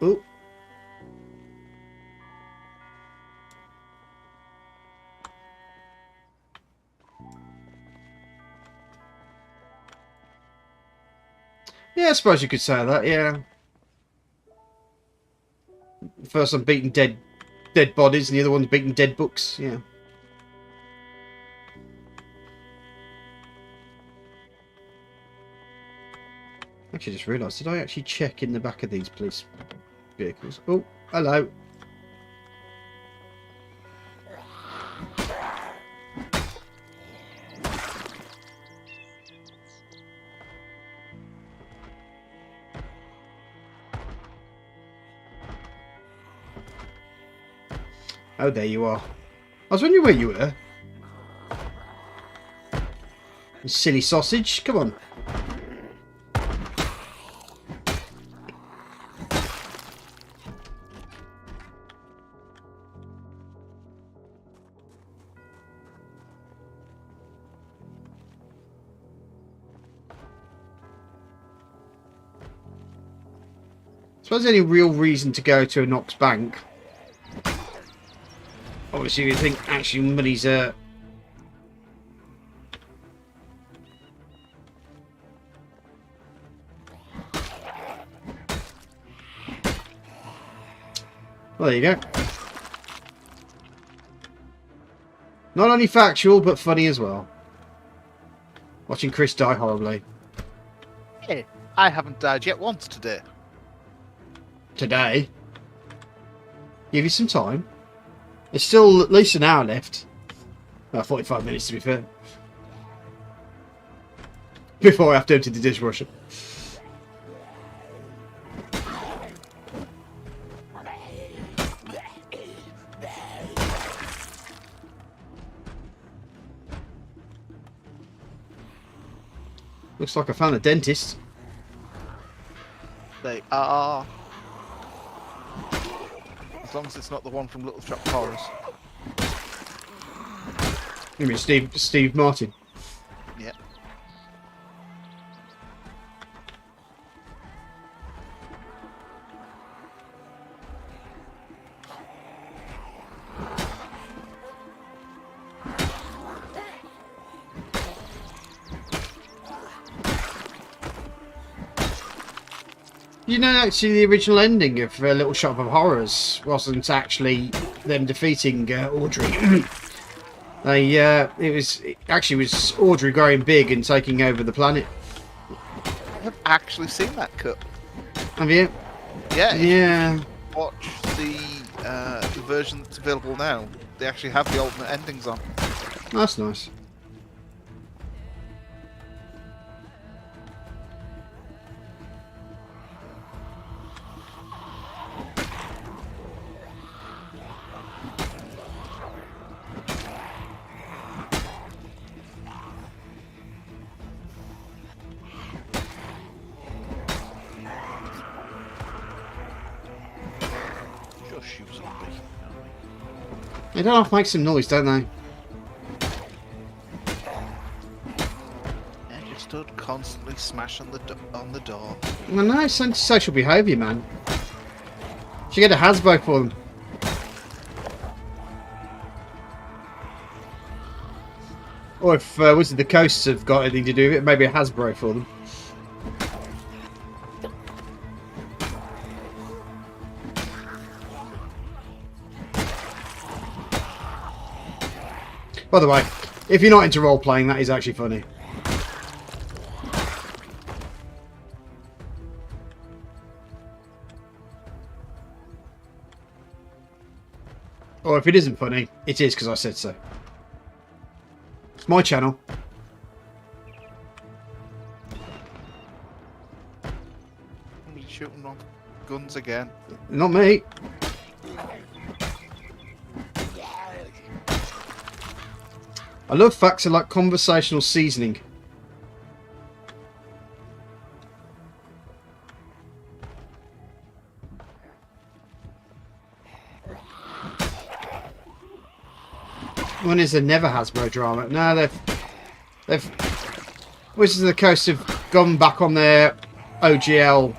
A: Oh. Yeah, I suppose you could say that, yeah. First I'm beating dead bodies and the other one's beating dead books, yeah. Actually, just realised, did I actually check in the back of these police vehicles? Oh, hello. Oh, there you are. I was wondering where you were. You silly sausage, come on. I suppose any real reason to go to a Knox bank. Obviously, you think actually money's well, there you go. Not only factual, but funny as well. Watching Chris die horribly.
B: Hey, I haven't died yet once today.
A: Today? Give you some time. There's still at least an hour left. 45 minutes to be fair. Before I have to empty the dishwasher. Looks like I found a dentist.
B: They are. As long as it's not the one from Little Shop of Horrors.
A: You mean Steve Martin?
B: Yeah.
A: You know, actually, the original ending of Little Shop of Horrors wasn't actually them defeating Audrey. It actually was Audrey growing big and taking over the planet.
B: I've actually seen that cut.
A: Have you?
B: Yeah.
A: Yeah.
B: Watch the version that's available now. They actually have the alternate endings on.
A: That's nice. They don't have to make some noise, don't they?
B: Yeah, you stood constantly smashing on the door.
A: Well, no, it's antisocial behaviour, man. Should get a Hasbro for them. Or if Wizard of the Coast have got anything to do with it, maybe a Hasbro for them. By the way, if you're not into role-playing, that is actually funny. Or if it isn't funny, it is because I said so. It's my channel.
B: Me shooting on guns again.
A: Not me. I love facts are like conversational seasoning. One is a never Hasbro drama. No, they've Wizards of the Coast have gone back on their OGL,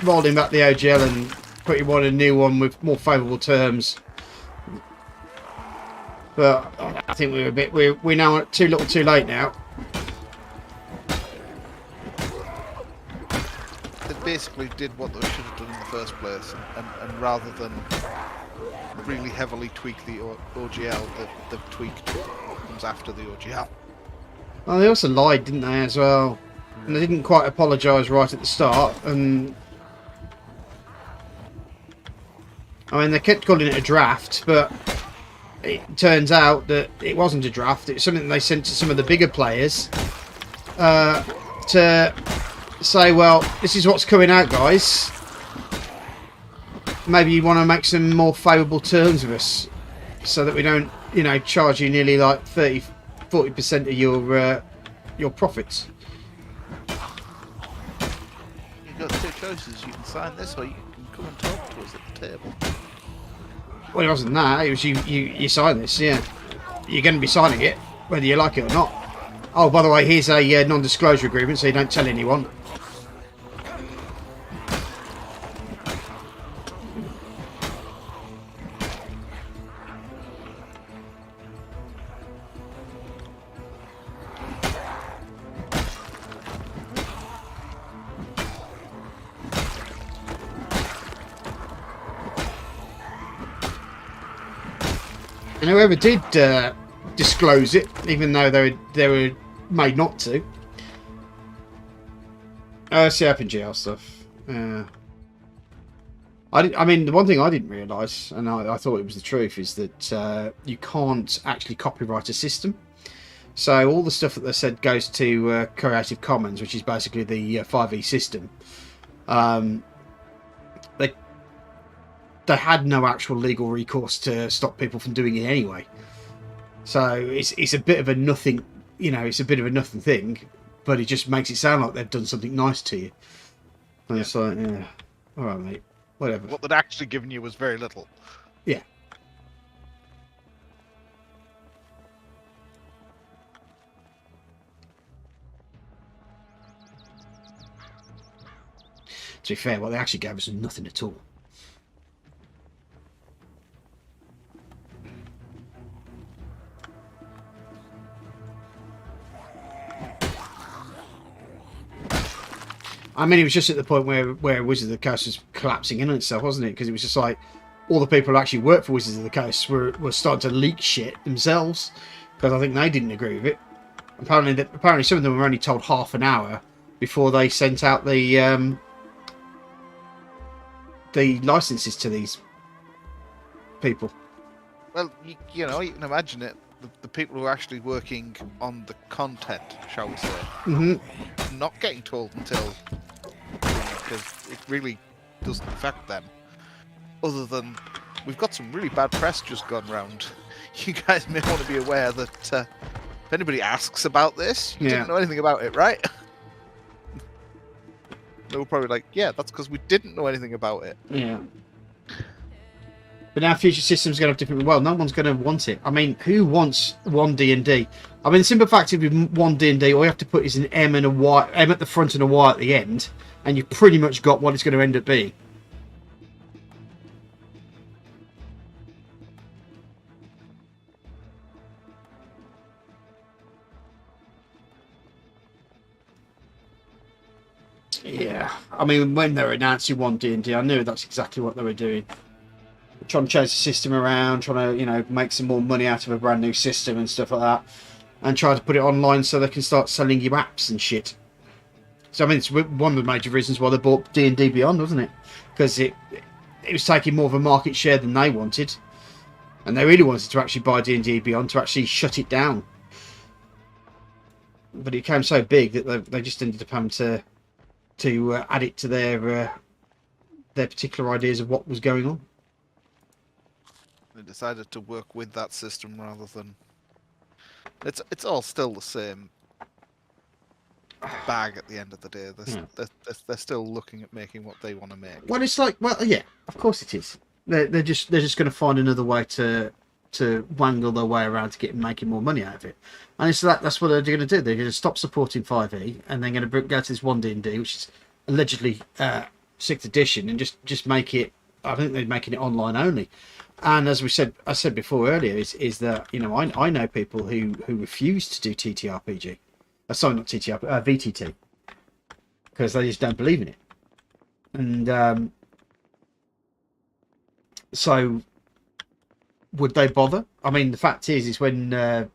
A: rolling back the OGL and putting a new one with more favourable terms. But I think we're now too little too late now.
B: they basically did what they should have done in the first place, and rather than really heavily tweak the OGL, they've tweaked what comes after the OGL.
A: Well, they also lied, didn't they, as well? And they didn't quite apologise right at the start, and I mean, they kept calling it a draft, but it turns out that it wasn't a draft. It was something they sent to some of the bigger players to say, well, this is what's coming out, guys. Maybe you want to make some more favourable terms with us so that we don't, you know, charge you nearly like 30-40% of your profits.
B: You've got two choices. You can sign this, or you can come and talk to us at the table.
A: Well, it wasn't that. It was you sign this, yeah. You're going to be signing it, whether you like it or not. Oh, by the way, here's a non-disclosure agreement, so you don't tell anyone. And whoever did disclose it, even though they were made not to. It's the open jail stuff. I mean, the one thing I didn't realise, and I thought it was the truth, is that you can't actually copyright a system. So all the stuff that they said goes to Creative Commons, which is basically the 5e system. They had no actual legal recourse to stop people from doing it anyway. So it's a bit of a nothing, you know, it's a bit of a nothing thing, but it just makes it sound like they've done something nice to you. And it's like, yeah, all right, mate, whatever.
B: What they'd actually given you was very little.
A: Yeah. To be fair, what they actually gave us was nothing at all. I mean, it was just at the point where Wizards of the Coast was collapsing in on itself, wasn't it? Because it was just like all the people who actually worked for Wizards of the Coast were starting to leak shit themselves, because I think they didn't agree with it. Apparently some of them were only told half an hour before they sent out the licenses to these people.
B: Well, you know, you can imagine it. The people who are actually working on the content, shall we say, not getting told until, because it really doesn't affect them. Other than, we've got some really bad press just gone round. You guys may want to be aware that if anybody asks about this, you didn't know anything about it, right? They were probably like, yeah, that's because we didn't know anything about it.
A: Yeah. But now future systems are going to have different. Well, no one's going to want it. I mean, who wants one D&D? I mean, the simple fact is, with one D&D, all you have to put is an M and a Y, M at the front and a Y at the end, and you've pretty much got what it's going to end up being. Yeah, I mean, when they were announcing one D&D, I knew that's exactly what they were doing. Trying to change the system around, trying to, you know, make some more money out of a brand new system and stuff like that, and try to put it online so they can start selling you apps and shit. So I mean, it's one of the major reasons why they bought D&D Beyond, wasn't it? Because it was taking more of a market share than they wanted, and they really wanted to actually buy D&D Beyond to actually shut it down. But it became so big that they just ended up having to add it to their particular ideas of what was going on.
B: They decided to work with that system rather than... It's all still the same bag at the end of the day. They're still looking at making what they want to make.
A: Well, it's like, well, yeah, of course it is. They're just going to find another way to wangle their way around to making more money out of it. And it's that's what they're going to do. They're going to stop supporting 5e, and they're going to go to this one D&D, which is allegedly 6th edition, and just make it. I think they're making it online only. And as I said before earlier, is that, you know, I know people who refuse to do TTRPG. Sorry, not TTRPG, VTT, because they just don't believe in it. And so, would they bother? I mean, the fact is when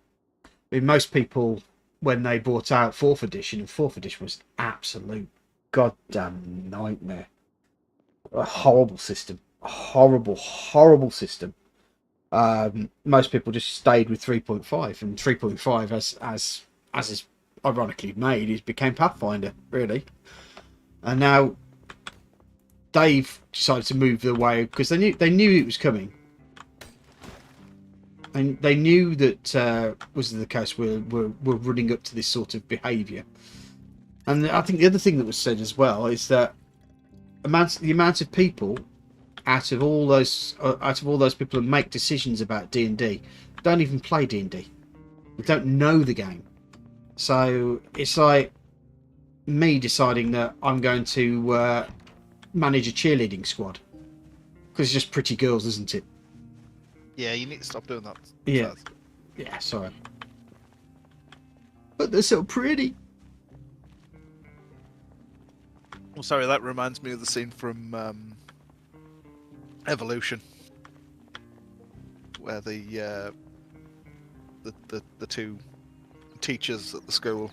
A: most people, when they brought out 4th edition, and 4th edition was absolute goddamn nightmare. A horrible system. A horrible system. Most people just stayed with 3.5, and 3.5, as is ironically made, it became Pathfinder, really. And now they've decided to move the way because they knew it was coming, and they knew that was the case. We're running up to this sort of behaviour, and I think the other thing that was said as well is that the amount of people out of all those people that make decisions about D&D don't even play D&D. They don't know the game. So it's like me deciding that I'm going to manage a cheerleading squad because it's just pretty girls, isn't it?
B: Yeah, you need to stop doing that.
A: Yeah, yeah. Sorry, but they're so pretty.
B: Well, sorry, that reminds me of the scene from Evolution, where the two teachers at the school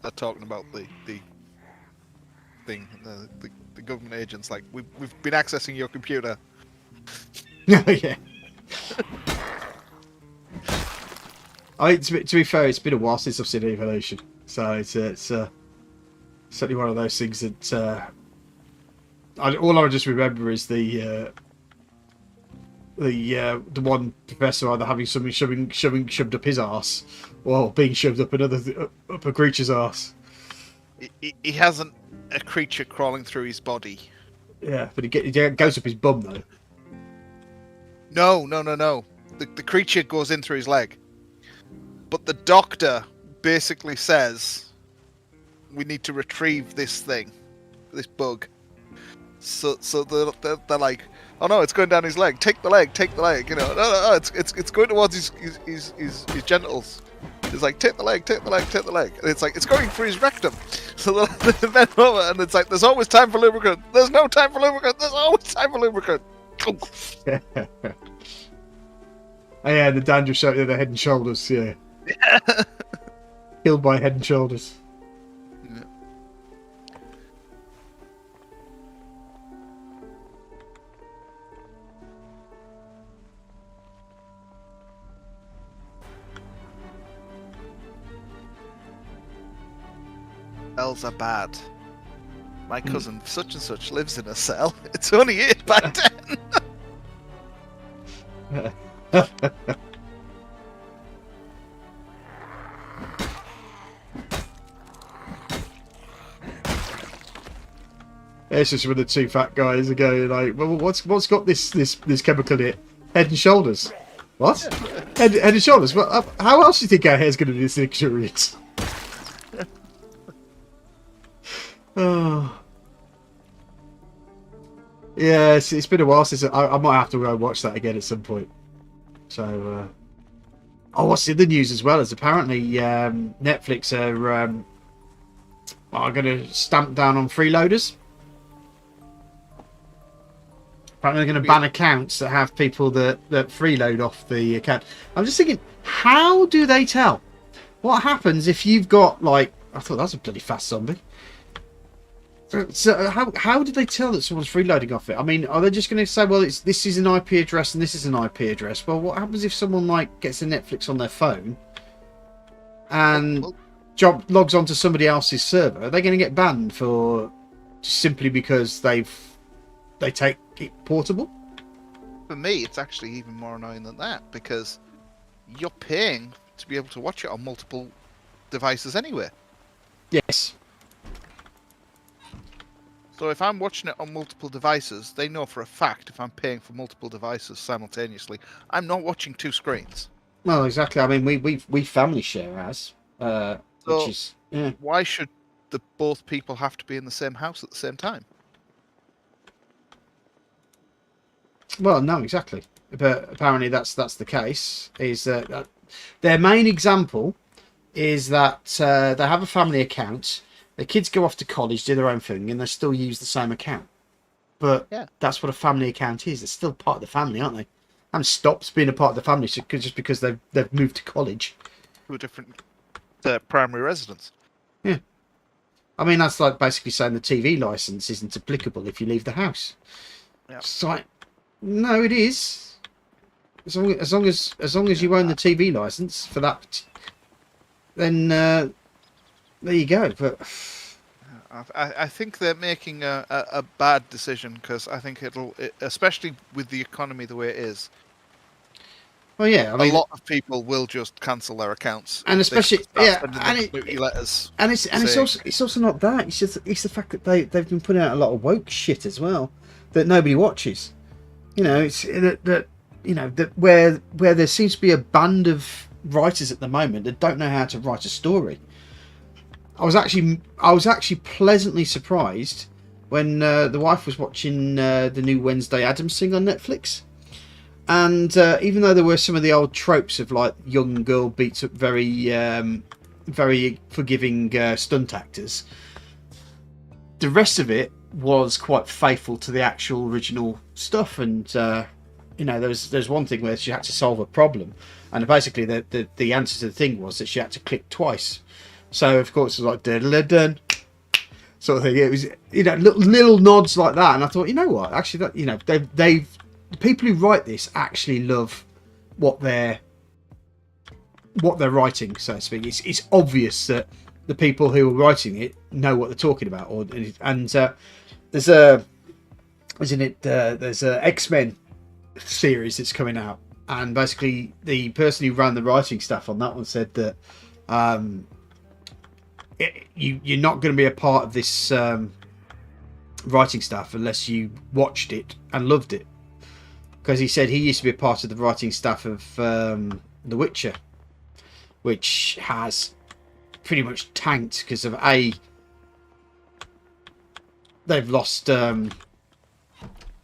B: are talking about the thing. The government agents like, we've been accessing your computer.
A: Oh yeah. To be fair, it's been a while since I've seen Evolution, so it's certainly one of those things that all I just remember is the one professor either having something shoved up his arse, or being shoved up up a creature's arse.
B: He hasn't a creature crawling through his body.
A: Yeah, but he goes up his bum though.
B: No. The creature goes in through his leg. But the doctor basically says, we need to retrieve this thing, this bug. So they're like, oh no, it's going down his leg. Take the leg. You know, no, it's going towards his genitals. It's like, take the leg. And it's like, it's going for his rectum. So they bend over, and it's like, there's always time for lubricant. There's no time for lubricant. There's always time for lubricant.
A: Oh yeah, the dandruff shot, the Head and Shoulders, yeah. Killed by Head and Shoulders.
B: Yeah. Cells are bad. My cousin such and such lives in a cell. It's only 8 by 10.
A: It's just when the two fat guys are going like, well, what's got this chemical in it? Head and Shoulders. What? Head and Shoulders. Well, how else do you think our hair's going to be this luxurious? Oh. Yeah, it's been a while since I might have to go watch that again at some point. So, what's in the news as well is apparently Netflix are going to stamp down on freeloaders. Apparently they're going to ban accounts that have people that freeload off the account. I'm just thinking, how do they tell? What happens if you've got, like, I thought that was a bloody fast zombie. So how did they tell that someone's freeloading off it? I mean, are they just going to say, well, this is an IP address and this is an IP address? Well, what happens if someone like gets a Netflix on their phone and logs onto somebody else's server? Are they going to get banned for just simply because they take it portable?
B: For me, it's actually even more annoying than that, because you're paying to be able to watch it on multiple devices anyway.
A: Yes.
B: So if I'm watching it on multiple devices, they know for a fact if I'm paying for multiple devices simultaneously, I'm not watching two screens.
A: Well, exactly. I mean, we family share ours, which is, yeah.
B: Why should both people have to be in the same house at the same time?
A: Well, no, exactly. But apparently that's the case. Is that their main example is that they have a family account. The kids go off to college, do their own thing, and they still use the same account. but
B: Yeah.
A: that's what a family account is. It's still part of the family, aren't they? And stops being a part of the family just because they've moved to college.
B: To a different primary residence.
A: Yeah. I mean, that's like basically saying the TV license isn't applicable if you leave the house.
B: Yeah.
A: It's like, no, it is. As long as you own the TV license for that, then there you go. But
B: I think they're making a bad decision, because I think especially with the economy the way it is,
A: well, yeah, I mean,
B: a lot of people will just cancel their accounts,
A: and especially
B: letters.
A: It's also not that. It's the fact that they've been putting out a lot of woke shit as well that nobody watches. You know, it's that where there seems to be a band of writers at the moment that don't know how to write a story. I was actually pleasantly surprised when the wife was watching the new Wednesday Addams thing on Netflix, and even though there were some of the old tropes of like young girl beats up very forgiving stunt actors, the rest of it was quite faithful to the actual original stuff. And there's one thing where she had to solve a problem, and basically the answer to the thing was that she had to click twice. So of course it was like dun sort of thing. It was little nods like that, and I thought, you know what? Actually, that the people who write this actually love what they're writing, so to speak. It's obvious that the people who are writing it know what they're talking about. There's a X-Men series that's coming out, and basically the person who ran the writing stuff on that one said that you're not going to be a part of this writing stuff unless you watched it and loved it, because he said he used to be a part of the writing staff of The Witcher, which has pretty much tanked because of they've lost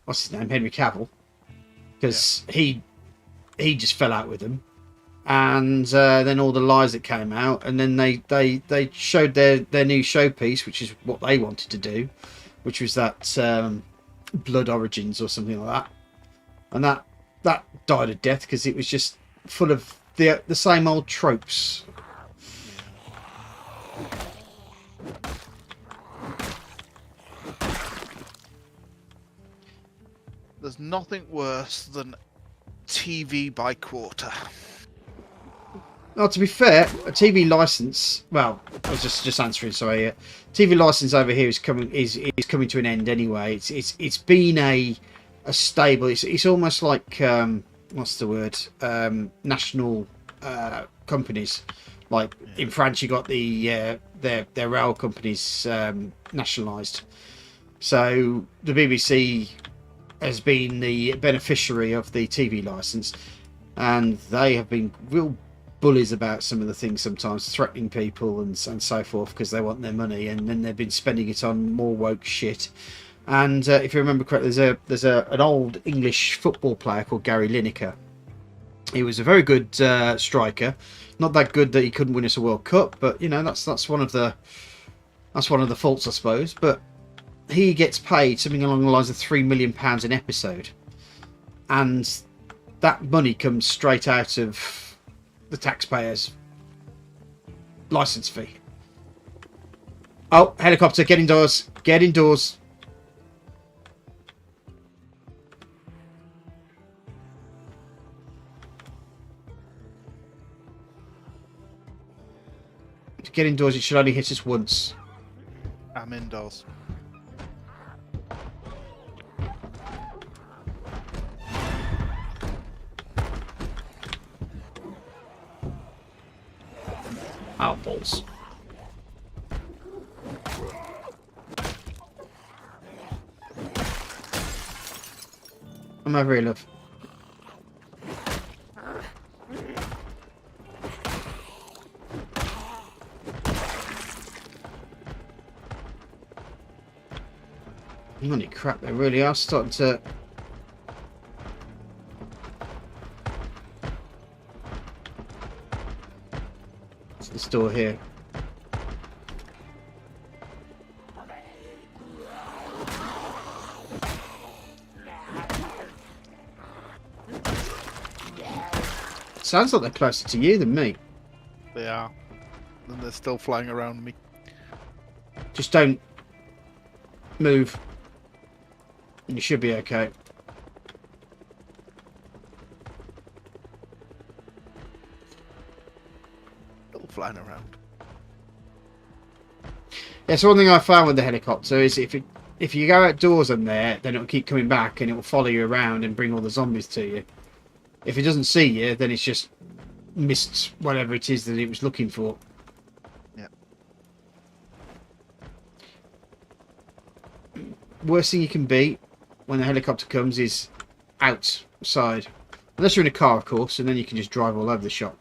A: what's his name, Henry Cavill, because he just fell out with them. And then all the lies that came out, and then they showed their new showpiece, which is what they wanted to do, which was that Blood Origins or something like that, and that died a death because it was just full of the same old tropes.
B: There's nothing worse than TV by quota.
A: Now, to be fair, a TV license. Well, I was just answering. Sorry, TV license over here is coming to an end anyway. It's been a stable. It's almost like what's the word? National companies. Like in France, you got their rail companies nationalised. So the BBC has been the beneficiary of the TV license, and they have been real bullies about some of the things, sometimes threatening people and so forth, because they want their money, and then they've been spending it on more woke shit. And if you remember correctly, there's an old English football player called Gary Lineker. He was a very good striker, not that good that he couldn't win us a World Cup, but that's one of the faults, I suppose. But he gets paid something along the lines of £3 million an episode, and that money comes straight out of the taxpayers' license fee. Oh, helicopter, get indoors. Get indoors. To get indoors, it should only hit us once.
B: I'm indoors.
A: Oh, balls. I'm over here, love. Holy crap, they really are starting to... What's this door here? Sounds like they're closer to you than me.
B: They are. And they're still flying around me.
A: Just don't move. And you should be okay.
B: Still flying around.
A: Yeah, so one thing I found with the helicopter is if you go outdoors in there, then it'll keep coming back and it will follow you around and bring all the zombies to you. If it doesn't see you, then it's just missed whatever it is that it was looking for.
B: Yeah.
A: Worst thing you can beat when the helicopter comes is outside. Unless you're in a car, of course, and then you can just drive all over the shop.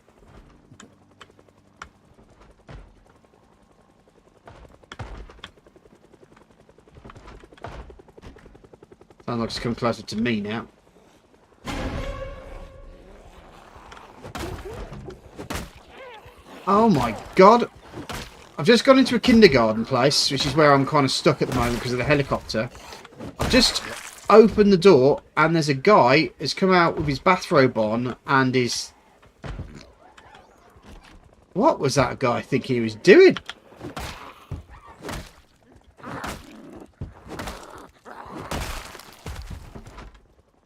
A: Sounds like it's coming closer to me now. Oh my god! I've just gone into a kindergarten place, which is where I'm kind of stuck at the moment because of the helicopter. I've just opened the door and there's a guy who's come out with his bathrobe on and is... What was that guy thinking he was doing?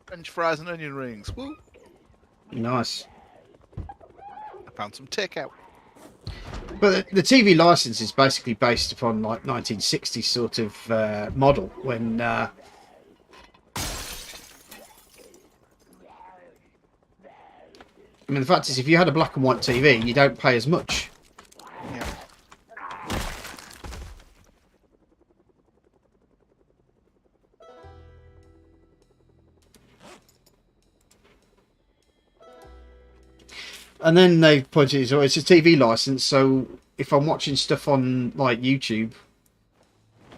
B: French fries and onion rings. Woo!
A: Nice.
B: I found some takeout.
A: But the TV license is basically based upon like 1960s sort of model when I mean, the fact is, if you had a black and white TV, you don't pay as much.
B: Yeah.
A: And then they pointed it, so it's a TV license, so if I'm watching stuff on like YouTube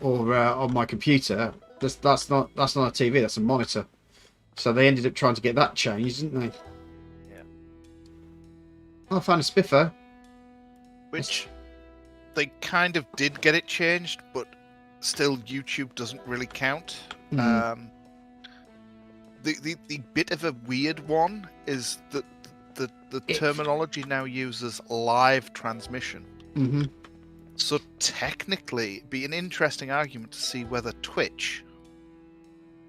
A: or on my computer, that's not a TV, that's a monitor. So they ended up trying to get that changed, didn't they?
B: Yeah.
A: Oh, I found a spiffer.
B: Which they kind of did get it changed, but still YouTube doesn't really count.
A: Mm.
B: The bit of a weird one is that the terminology now uses live transmission.
A: Mm-hmm.
B: So technically, it'd be an interesting argument to see whether Twitch,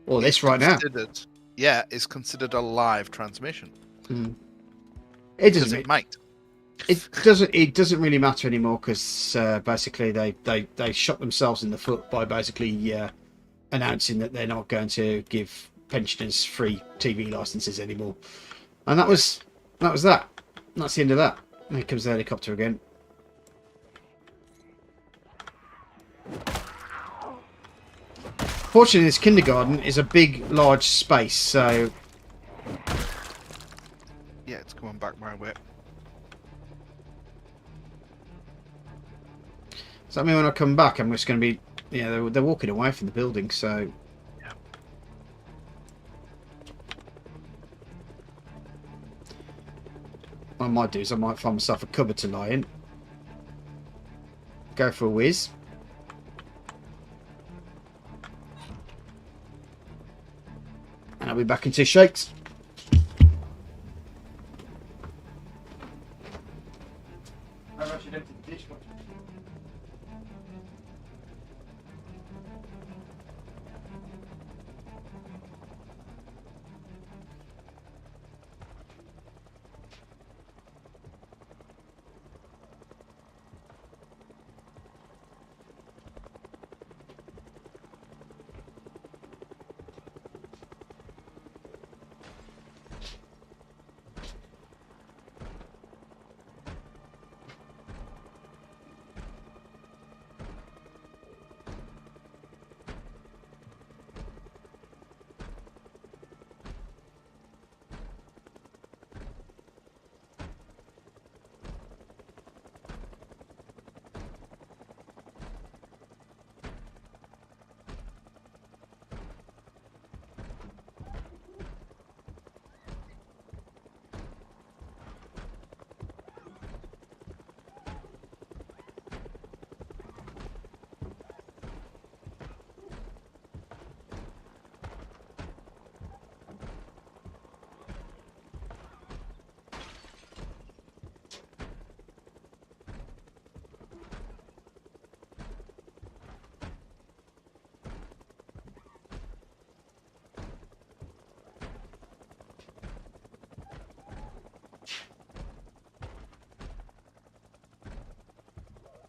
A: Or this right now.
B: Yeah, is considered a live transmission.
A: Mm. It doesn't.
B: It might.
A: It doesn't really matter anymore because basically they shot themselves in the foot by basically announcing that they're not going to give pensioners free TV licenses anymore, and that was that. That's the end of that. And here comes the helicopter again. Fortunately, this kindergarten is a big, large space, so
B: Yeah, it's coming back my way.
A: does that mean when I come back, I'm just going to be... Yeah, they're walking away from the building, so...
B: Yeah.
A: What I might do is I might find myself a cupboard to lie in. Go for a whiz. And I'll be back in 2 shakes. I've actually emptied the dishwasher.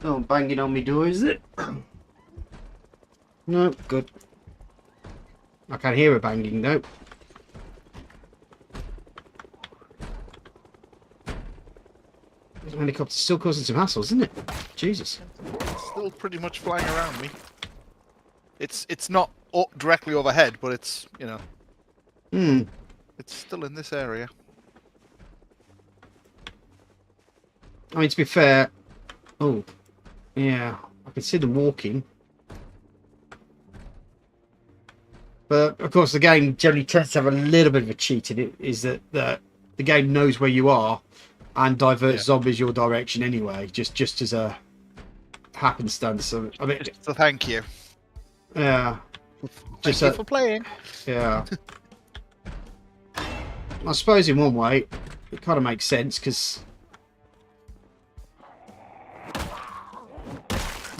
A: No one banging on my door, is it? No, good. I can hear a banging though. The helicopter's still causing some hassles, isn't it? Jesus.
B: It's still pretty much flying around me. It's not directly overhead, but it's, you know, it's still in this area.
A: I mean, to be fair... Oh, yeah. I can see them walking. But, of course, the game generally tends to have a little bit of a cheat in it, is that the game knows where you are and diverts zombies your direction anyway, just as a happenstance. So, I mean,
B: So thank you.
A: Yeah.
B: Thank you for playing.
A: Yeah. I suppose in one way, it kind of makes sense, because...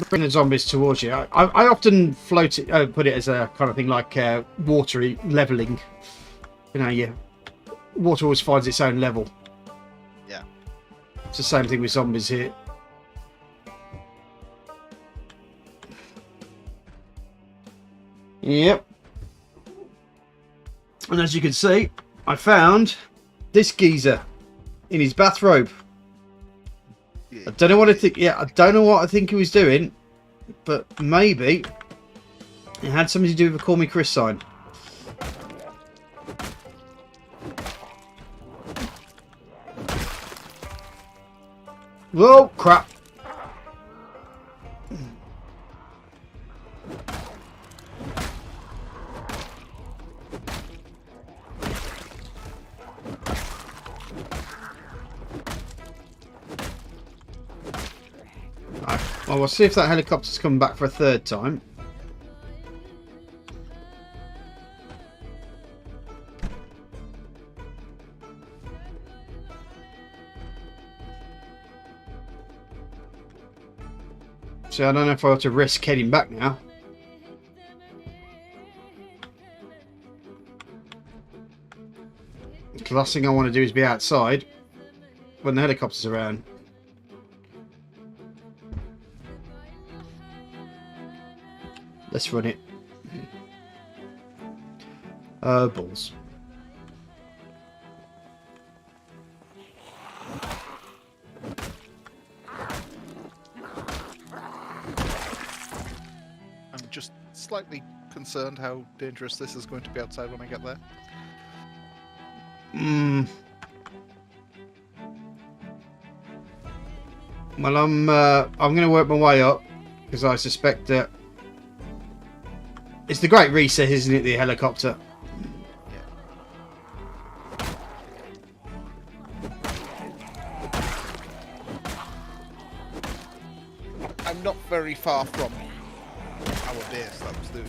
A: bring the zombies towards you. I often float it, put it as a kind of thing like water leveling. You know, water always finds its own level.
B: Yeah.
A: It's the same thing with zombies here. Yep. And as you can see, I found this geezer in his bathrobe.
B: Yeah.
A: I don't know what I think. Yeah, I don't know what I think he was doing, but maybe it had something to do with the "Call Me Chris" sign. Whoa, crap! Well, we'll see if that helicopter's coming back for a third time. So I don't know if I ought to risk heading back now. The last thing I want to do is be outside when the helicopter's around. Let's run it. Balls.
B: I'm just slightly concerned how dangerous this is going to be outside when I get there.
A: Well, I'm going to work my way up because I suspect that it's the Great Reset, isn't it? The helicopter.
B: I'm not very far from our base. That was the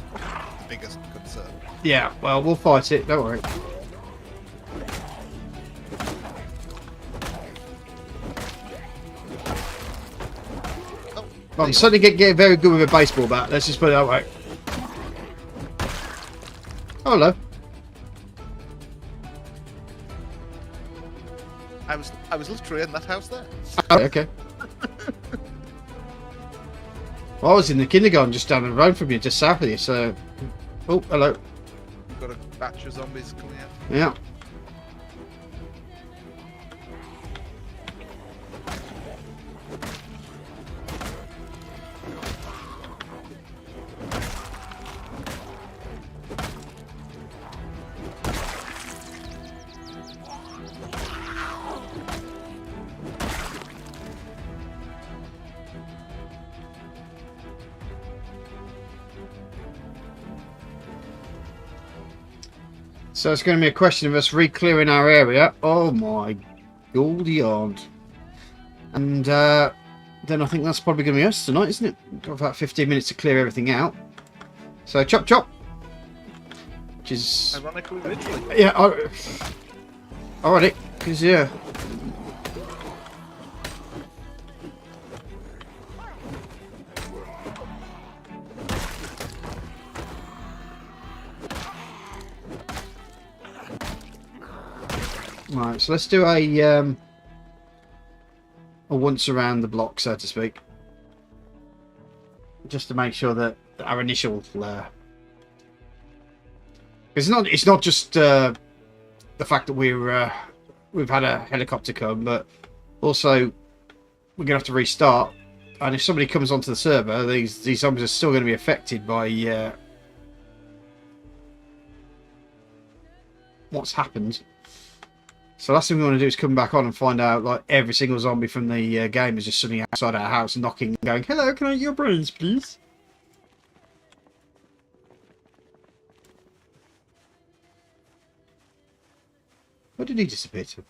B: biggest concern.
A: Yeah, well, we'll fight it. Don't worry. Oh, I'm certainly getting very good with a baseball bat. Let's just put it that way. Oh, hello.
B: I was literally in that house there.
A: Oh, okay. Well, I was in the kindergarten just down the road from you, just south of you, so... Oh, hello.
B: We've got a batch of zombies coming out.
A: Yeah. So it's going to be a question of us re-clearing our area. Oh my goldy aunt. And then I think that's probably going to be us tonight, isn't it? We've got about 15 minutes to clear everything out. So chop chop. Which is...
B: Ironically, literally.
A: Yeah, alright, because yeah. Right, so let's do a once around the block, so to speak. just to make sure that our initial it's not just the fact that we've had a helicopter come, but also we're gonna have to restart. And if somebody comes onto the server, these zombies are still going to be affected by what's happened. So last thing we want to do is come back on and find out like every single zombie from the game is just sitting outside our house, knocking, and going, "Hello, can I have your brains, please?" Where did he disappear to?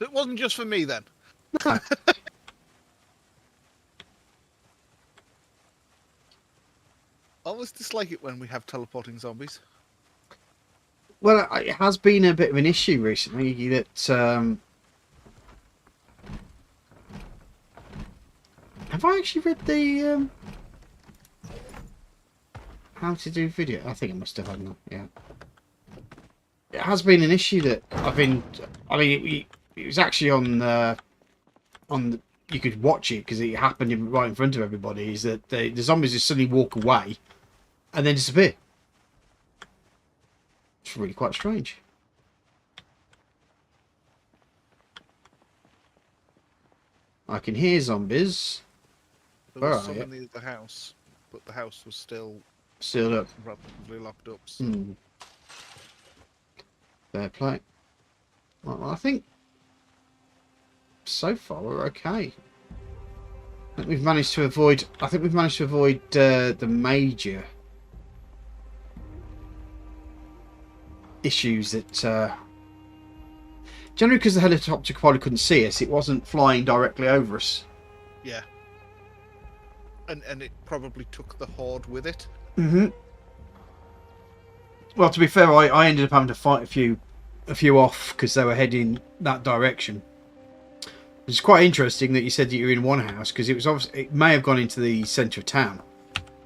B: It wasn't just for me then.
A: No.
B: I always dislike it when we have teleporting zombies.
A: Well, it has been a bit of an issue recently that have I actually read the how to do video? I think I must have, hadn't I? Yeah. It has been an issue that I've been. I mean, it was actually on the. You could watch it because it happened right in front of everybody. Is that the zombies just suddenly walk away and then disappear? It's really quite strange. I can hear zombies.
B: There was someone near the house, but the house was still
A: up,
B: relatively locked up. So.
A: Fair play. Well, I think so far we're okay. I think we've managed to avoid. The major issues that. Generally, because the helicopter probably couldn't see us, it wasn't flying directly over us.
B: Yeah. And it probably took the horde with it.
A: Mm-hmm. Well, to be fair, I ended up having to fight a few off because they were heading that direction. It's quite interesting that you said that you were in one house because it may have gone into the centre of town.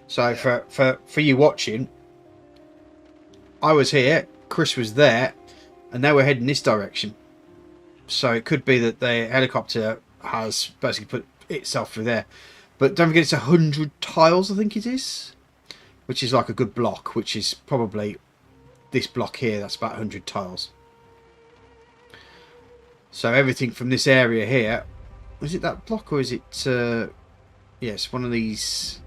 A: So yeah. for you watching, I was here, Chris was there, and they were heading this direction. So it could be that the helicopter has basically put itself through there. But don't forget, it's 100 tiles, I think it is, which is like a good block, which is probably this block here. That's about 100 tiles. So everything from this area here, is it that block or is it? Yes, one of these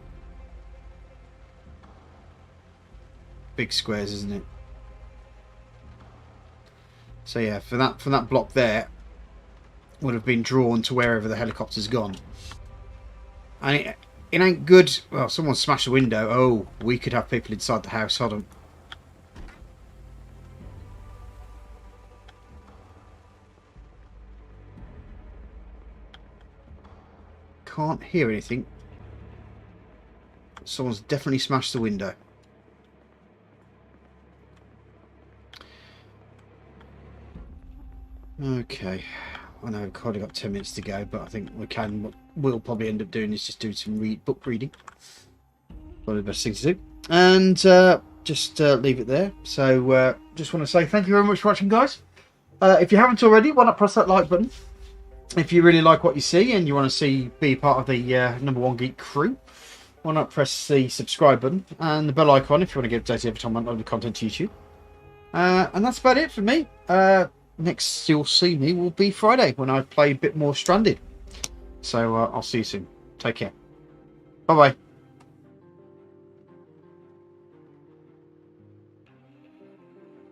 A: big squares, isn't it? So yeah, from that block there would have been drawn to wherever the helicopter's gone. And it ain't good. Well, someone smashed the window. Oh, we could have people inside the house. Hold on. Can't hear anything. Someone's definitely smashed the window. Okay. I know we've only got 10 minutes to go, but I think we'll probably end up doing is just doing some book reading. One of the best things to do. And just leave it there. So just want to say thank you very much for watching, guys. If you haven't already, why not press that like button? If you really like what you see and you want to be part of the number one geek crew, why not press the subscribe button and the bell icon if you want to get updated every time I upload content to YouTube. And that's about it for me. Next you'll see me will be Friday when I play a bit more Stranded. So I'll see you soon. Take care. Bye bye.